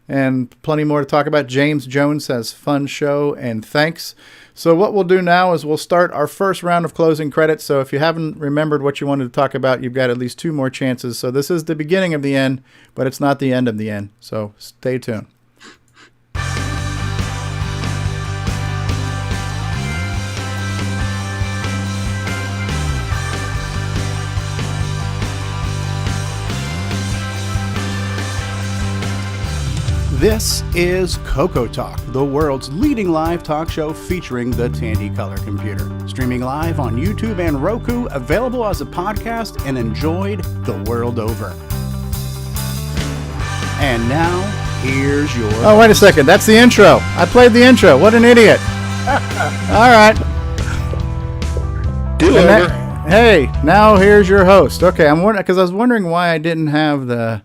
[SPEAKER 1] And plenty more to talk about. James Jones says, fun show and thanks. So what we'll do now is we'll start our first round of closing credits. So if you haven't remembered what you wanted to talk about, you've got at least 2 more chances. So this is the beginning of the end, but it's not the end of the end. So stay tuned. This is CoCoTALK, the world's leading live talk show featuring the Tandy Color Computer. Streaming live on YouTube and Roku, available as a podcast and enjoyed the world over. And now, here's your...
[SPEAKER 13] Oh, wait a second. That's the intro. I played the intro. What an idiot. All right. Hey, now here's your host. Okay, I'm wondering, because I was wondering why I didn't have the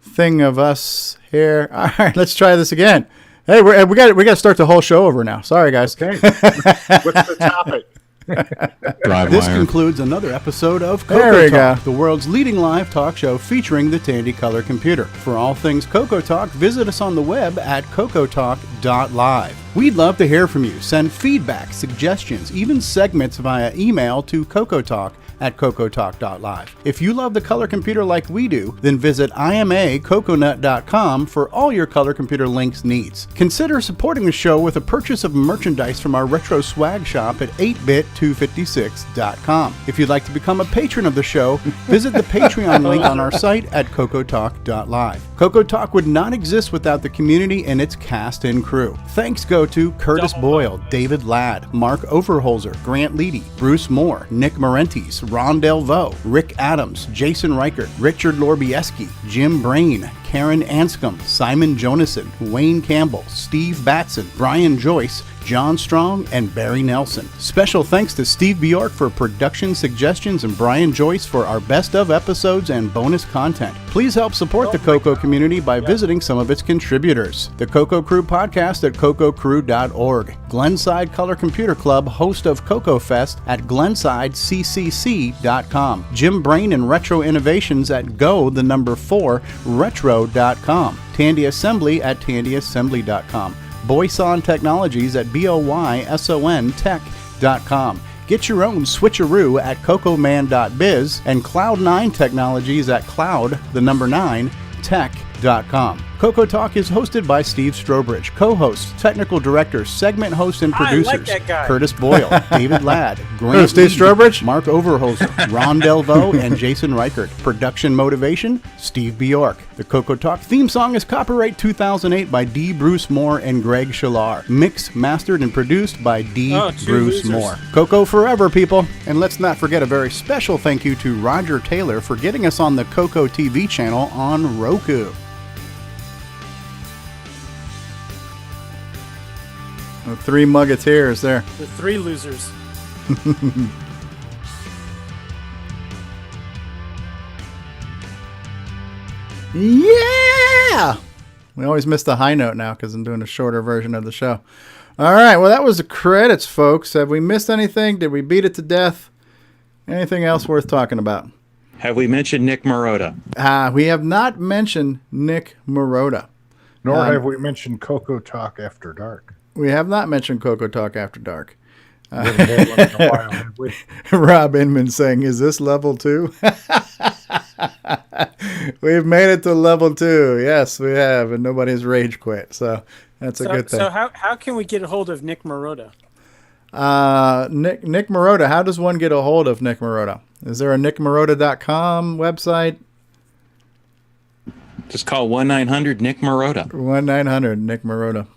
[SPEAKER 13] thing of us here. All right, let's try this again. Hey, we got to start the whole show over now. Sorry, guys.
[SPEAKER 3] Okay. What's the topic?
[SPEAKER 1] This concludes another episode of
[SPEAKER 13] There we
[SPEAKER 1] CoCoTALK, the world's leading live talk show featuring the Tandy Color Computer. For all things CoCoTALK, visit us on the web at CoCoTalk.live. We'd love to hear from you. Send feedback, suggestions, even segments via email to CoCoTalk@CoCoTalk.live. If you love the color computer like we do, then visit IMACoconut.com for all your color computer links needs. Consider supporting the show with a purchase of merchandise from our retro swag shop at 8bit256.com. If you'd like to become a patron of the show, visit the Patreon link on our site at CoCoTalk.live. CoCoTalk would not exist without the community and its cast and crew. Thanks go to Curtis Boyle, David Ladd, Mark Overholzer, Grant Leedy, Bruce Moore, Nick Marentes, Ron Delvaux, Rick Adams, Jason Reichert, Richard Lorbieski, Jim Brain, Karen Anscombe, Simon Jonason, Wayne Campbell, Steve Batson, Brian Joyce, John Strong, and Barry Nelson. Special thanks to Steve Bjork for production suggestions and Brian Joyce for our best of episodes and bonus content. Please help support the CoCo community by visiting some of its contributors. The CoCo Crew podcast at CoCoCrew.org. Glenside Color Computer Club, host of CoCo Fest at GlensideCCC.com. Jim Brain and Retro Innovations at Go4Retro.com. Tandy Assembly at TandyAssembly.com. Boyson Technologies at BOYSONTech.com. Get your own switcheroo at cocoman.biz and Cloud9 Technologies at cloud9tech.com. CoCoTALK is hosted by Steve Strobridge, co-hosts, technical directors, segment hosts, and producers.
[SPEAKER 2] I like that guy.
[SPEAKER 1] Curtis Boyle, David Ladd, Grant
[SPEAKER 13] Steve
[SPEAKER 1] Leedy,
[SPEAKER 13] Strobridge?
[SPEAKER 1] Mark Overholzer, Ron Delvaux, and Jason Reichert. Production motivation, Steve Bjork. The CoCoTALK theme song is copyright 2008 by D. Bruce Moore and Greg Schalar. Mixed, mastered, and produced by D. Bruce Moore. CoCo forever, people. And let's not forget a very special thank you to Roger Taylor for getting us on the CoCo TV channel on Roku.
[SPEAKER 13] The three Muggeteers there.
[SPEAKER 2] The three losers.
[SPEAKER 13] Yeah! We always miss the high note now because I'm doing a shorter version of the show. All right, well, that was the credits, folks. Have we missed anything? Did we beat it to death? Anything else worth talking about?
[SPEAKER 16] Have we mentioned Nick Marotta?
[SPEAKER 13] We have not mentioned Nick Marotta.
[SPEAKER 3] Nor have we mentioned CoCoTALK After Dark.
[SPEAKER 13] We have not mentioned CoCoTALK After Dark.
[SPEAKER 3] Haven't had one in a while, have we?
[SPEAKER 13] Rob Inman saying, is this level 2? We've made it to level 2. Yes, we have, and nobody's rage quit. So that's a good thing.
[SPEAKER 2] So how can we get a hold of Nick Marotta?
[SPEAKER 13] Nick Marotta. How does one get a hold of Nick Marotta? Is there a nickmarotta.com website?
[SPEAKER 16] Just call 1-900-NICK Marotta.
[SPEAKER 13] 1-900-NICK Marotta.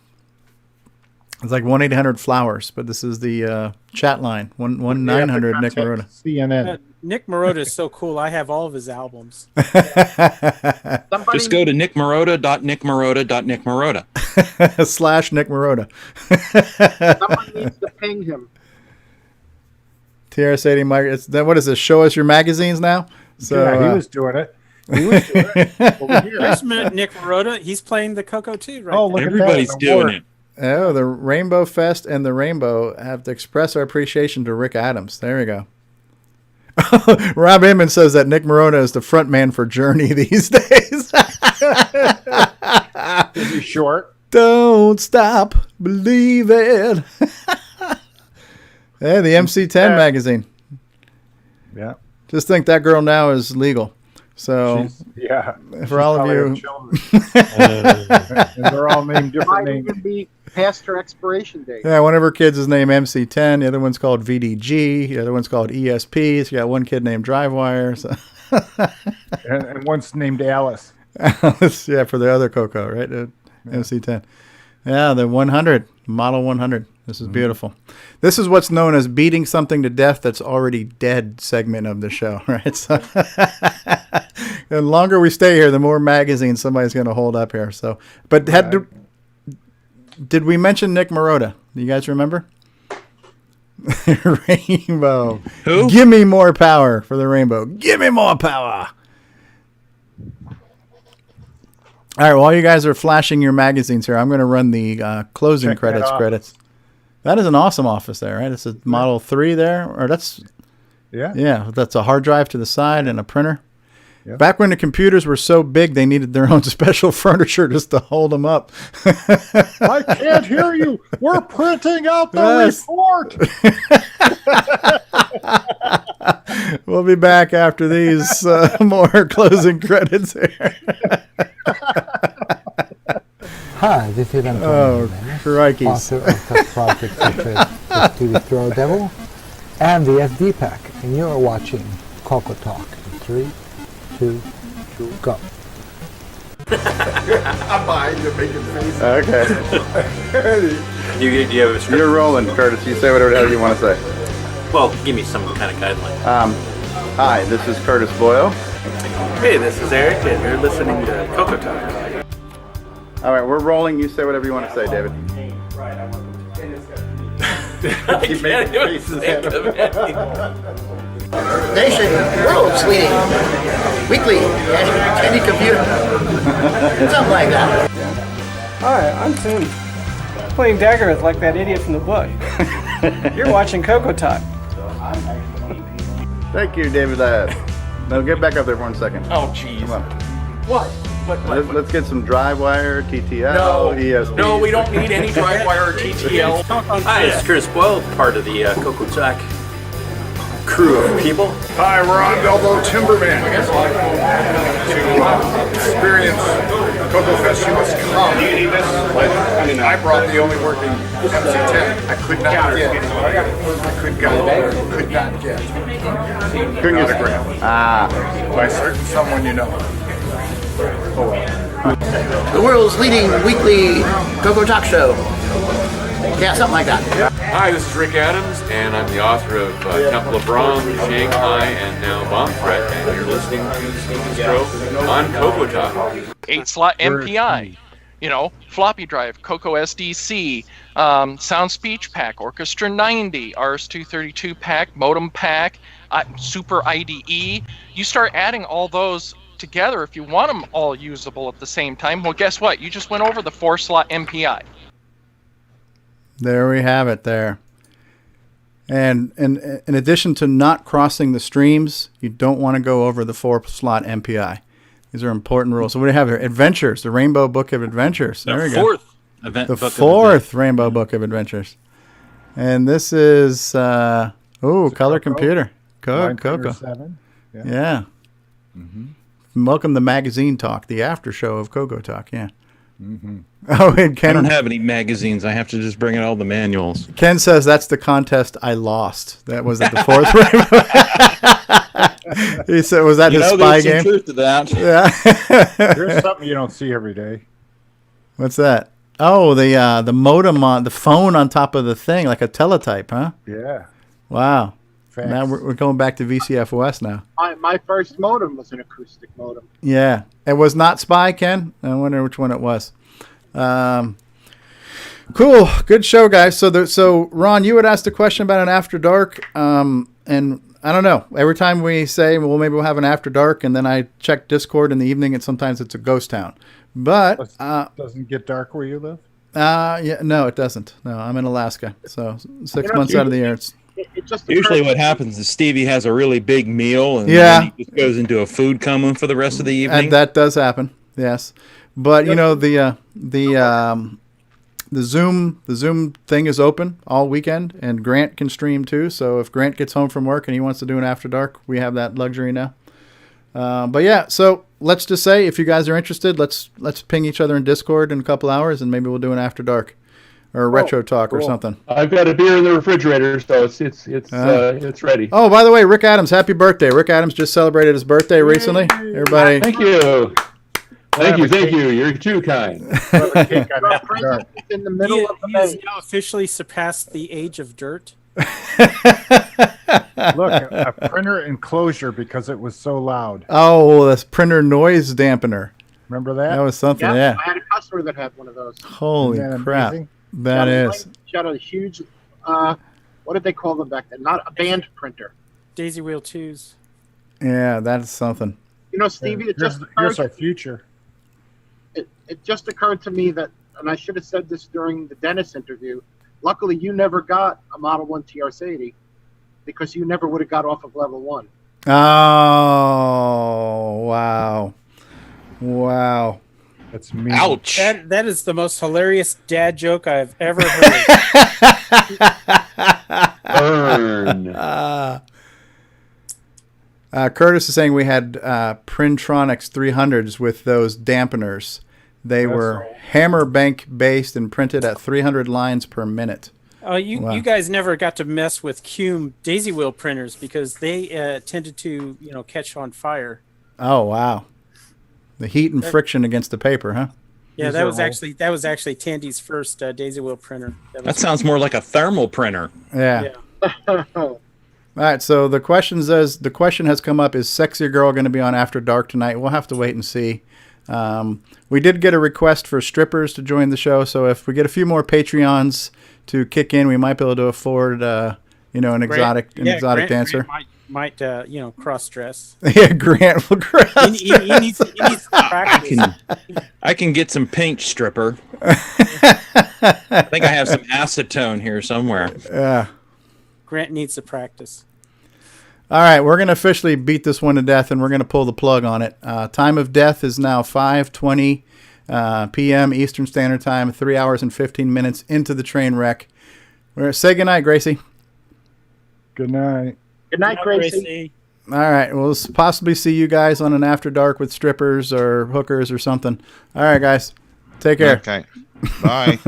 [SPEAKER 13] It's like 1-800-FLOWERS, but this is the chat line. 1-900-NICK Marotta.
[SPEAKER 3] CNN.
[SPEAKER 2] Nick Marotta is so cool. I have all of his albums.
[SPEAKER 16] Just go to nickmarotta.nickmarotta.nickmarotta.
[SPEAKER 13] / Nick Marotta.
[SPEAKER 7] Someone needs to ping him.
[SPEAKER 13] TRS-80 Mike. What is this? Show us your magazines now? So,
[SPEAKER 3] yeah, he was doing it. He was doing it. Over here.
[SPEAKER 2] There's Nick Marotta. He's playing the CoCo too, right?
[SPEAKER 3] Oh, look
[SPEAKER 16] Everybody's
[SPEAKER 3] at that.
[SPEAKER 16] doing it.
[SPEAKER 13] Oh, the Rainbow Fest and the Rainbow have to express our appreciation to Rick Adams. There we go. Rob Inman says that Nick Marotta is the front man for Journey these days.
[SPEAKER 3] Is he short?
[SPEAKER 13] Don't stop believing. Hey, the MC10 magazine.
[SPEAKER 3] Yeah.
[SPEAKER 13] Just think that girl now is legal. So,
[SPEAKER 3] yeah,
[SPEAKER 13] for all of you,
[SPEAKER 3] and they're all named different names.
[SPEAKER 7] Might even be past her expiration date.
[SPEAKER 13] Yeah, one of her kids is named MC10. The other one's called VDG. The other one's called ESP. So you got one kid named Drivewire. So.
[SPEAKER 3] and one's named Alice.
[SPEAKER 13] Alice, yeah, for the other CoCo, right?
[SPEAKER 1] MC10. Yeah, the 100, Model 100. This is beautiful. This is what's known as beating something to death that's already dead segment of the show, right? So the longer we stay here, the more magazines somebody's going to hold up here. So, but did we mention Nick Marotta? Do you guys remember? Rainbow.
[SPEAKER 16] Who?
[SPEAKER 1] Give me more power for the Rainbow. Give me more power. All right, while you guys are flashing your magazines here, I'm going to run the closing credits. That is an awesome office there, right? It's a Model 3 there, or that's that's a hard drive to the side and a printer. Yep. Back when the computers were so big, they needed their own special furniture just to hold them up.
[SPEAKER 3] I can't hear you. We're printing out the report.
[SPEAKER 1] We'll be back after these more closing credits here.
[SPEAKER 14] Hi, this is Antonio
[SPEAKER 1] crikey.
[SPEAKER 14] author of such projects such as the TV Throw Devil and the SD Pack, and you're watching CoCoTALk. 3, 2, go.
[SPEAKER 15] I'm behind you making faces.
[SPEAKER 13] Okay.
[SPEAKER 15] Do you have a script?
[SPEAKER 13] You're rolling, Curtis. You say whatever the hell you want to say.
[SPEAKER 15] Well, give me some kind of guideline.
[SPEAKER 13] Hi, this is Curtis Boyle.
[SPEAKER 19] Hey, this is Eric, and you're listening to CoCoTALK.
[SPEAKER 13] All right, we're rolling. You say whatever you want to say, David.
[SPEAKER 19] I can't even think of anything.
[SPEAKER 4] Nation, world's leading weekly handy computer. Something like that.
[SPEAKER 17] Hi, I'm Tim. Playing Daggerith like that idiot from the book. You're watching CoCoTALk.
[SPEAKER 13] Thank you, David. Now get back up there for 1 second.
[SPEAKER 19] Oh, jeez.
[SPEAKER 13] Come on.
[SPEAKER 19] What?
[SPEAKER 13] Let's get some dry wire, TTL, ESP.
[SPEAKER 19] No, we don't need any dry wire or TTL.
[SPEAKER 15] Hi, it's Curtis Boyle, part of the CoCoTALk crew of people.
[SPEAKER 23] Hi, we're on Elbow Timberman. To experience Coco Fest, you must come. Do you need this? I brought the only working MC10. I could not get. Couldn't get a grant. By certain someone you know. Oh well.
[SPEAKER 4] The world's leading weekly CoCoTALk show. Yeah, something like that.
[SPEAKER 10] Hi, this is Rick Adams, and I'm the author of Temple of Brahm, Shanghai, and now Bomb Threat, and you're listening to Stevie Stroh on CoCoTALk.
[SPEAKER 21] 8-slot MPI, floppy drive, Coco SDC, Sound Speech Pack, Orchestra 90, RS-232 pack, modem pack, Super IDE. You start adding all those together if you want them all usable at the same time. Well, guess what? You just went over the 4-slot MPI.
[SPEAKER 1] There we have it there. And in addition to not crossing the streams, you don't want to go over the 4-slot MPI. These are important rules. So what do you have here? Adventures, the Rainbow Book of Adventures. There we go. The fourth Rainbow Book of Adventures. And this is, Color Computer. Coco.
[SPEAKER 3] 7.
[SPEAKER 1] Yeah. Mm-hmm. Welcome to Magazine Talk, the after show of CoCoTALk. Yeah.
[SPEAKER 3] Mm-hmm.
[SPEAKER 1] Oh, and Ken,
[SPEAKER 16] I don't have any magazines. I have to just bring in all the manuals.
[SPEAKER 1] Ken says that's the contest I lost. That was at the fourth Rainbow. He said, was that his spy
[SPEAKER 16] there's
[SPEAKER 1] game?
[SPEAKER 16] Some truth to that.
[SPEAKER 1] Yeah.
[SPEAKER 3] Here's something you don't see every day.
[SPEAKER 1] What's that? Oh, the modem on the phone on top of the thing, like a teletype, huh?
[SPEAKER 3] Yeah.
[SPEAKER 1] Wow.
[SPEAKER 3] Facts.
[SPEAKER 1] Now we're going back to VCF West now.
[SPEAKER 7] My first modem was an acoustic modem.
[SPEAKER 1] Yeah. It was not Spy, Ken? I wonder which one it was. Cool. Good show, guys. So Ron, you had asked a question about an After Dark, and I don't know. Every time we say, well, maybe we'll have an After Dark, and then I check Discord in the evening, and sometimes it's a ghost town. But
[SPEAKER 3] doesn't get dark where you live?
[SPEAKER 1] No, it doesn't. No, I'm in Alaska, so 6 months out of the year.
[SPEAKER 16] Usually what happens is Stevie has a really big meal and
[SPEAKER 1] Yeah.
[SPEAKER 16] then he just goes into a food coma for the rest of the evening.
[SPEAKER 1] And that does happen, yes. But the Zoom thing is open all weekend, and Grant can stream too. So if Grant gets home from work and he wants to do an After Dark, we have that luxury now. But yeah, so let's just say if you guys are interested, let's ping each other in Discord in a couple hours, and maybe we'll do an After Dark or a retro talk or something.
[SPEAKER 11] I've got a beer in the refrigerator, so it's ready.
[SPEAKER 1] Oh, by the way, Rick Adams, happy birthday! Rick Adams just celebrated his birthday recently. Everybody,
[SPEAKER 11] thank you. Thank you. You're too kind.
[SPEAKER 7] It's in the middle
[SPEAKER 2] He
[SPEAKER 7] of the
[SPEAKER 2] has
[SPEAKER 7] maze.
[SPEAKER 2] now officially surpassed the age of dirt.
[SPEAKER 3] Look, a printer enclosure because it was so loud.
[SPEAKER 1] Oh, that's printer noise dampener.
[SPEAKER 3] Remember that?
[SPEAKER 1] That was something, yeah.
[SPEAKER 7] I had a customer that had one of those.
[SPEAKER 1] Holy
[SPEAKER 3] Isn't that
[SPEAKER 1] crap.
[SPEAKER 3] amazing?
[SPEAKER 1] That is.
[SPEAKER 7] She had a huge, what did they call them back then? Not a band printer.
[SPEAKER 2] Daisy Wheel 2s.
[SPEAKER 1] Yeah, that's something.
[SPEAKER 7] You know, Stevie, it just
[SPEAKER 3] Here's our
[SPEAKER 7] occurred,
[SPEAKER 3] future.
[SPEAKER 7] it just occurred to me that, and I should have said this during the Dennis interview, luckily you never got a Model 1 TRS-80 because you never would have got off of level 1.
[SPEAKER 1] Oh, wow. Wow.
[SPEAKER 3] That's me.
[SPEAKER 16] Ouch.
[SPEAKER 2] That is the most hilarious dad joke I've ever heard.
[SPEAKER 11] Burn.
[SPEAKER 1] Curtis is saying we had Printronics 300s with those dampeners. They were hammer bank based and printed at 300 lines per minute.
[SPEAKER 2] Oh, you guys never got to mess with Cume Daisy Wheel printers because they tended to catch on fire.
[SPEAKER 1] Oh, wow. The heat and friction against the paper, huh?
[SPEAKER 2] Yeah, that was actually Tandy's first Daisy Wheel printer.
[SPEAKER 16] That sounds more like a thermal printer.
[SPEAKER 1] Yeah. All right, so the question has come up: is Sexy Girl going to be on After Dark tonight? We'll have to wait and see. We did get a request for strippers to join the show, so if we get a few more Patreons to kick in, we might be able to afford an exotic dancer.
[SPEAKER 2] Grant might cross dress.
[SPEAKER 1] Yeah, Grant will cross.
[SPEAKER 2] He needs to practice.
[SPEAKER 16] I can get some pink stripper. I think I have some acetone here somewhere.
[SPEAKER 1] Yeah.
[SPEAKER 2] Grant needs to practice.
[SPEAKER 1] All right, we're going to officially beat this one to death, and we're going to pull the plug on it. Time of death is now 5:20 p.m. Eastern Standard Time, 3 hours and 15 minutes into the train wreck. Say goodnight, Gracie.
[SPEAKER 3] Good night.
[SPEAKER 7] Good night, Gracie.
[SPEAKER 1] All right, we'll possibly see you guys on an After Dark with strippers or hookers or something. All right, guys. Take care.
[SPEAKER 6] Okay. Bye.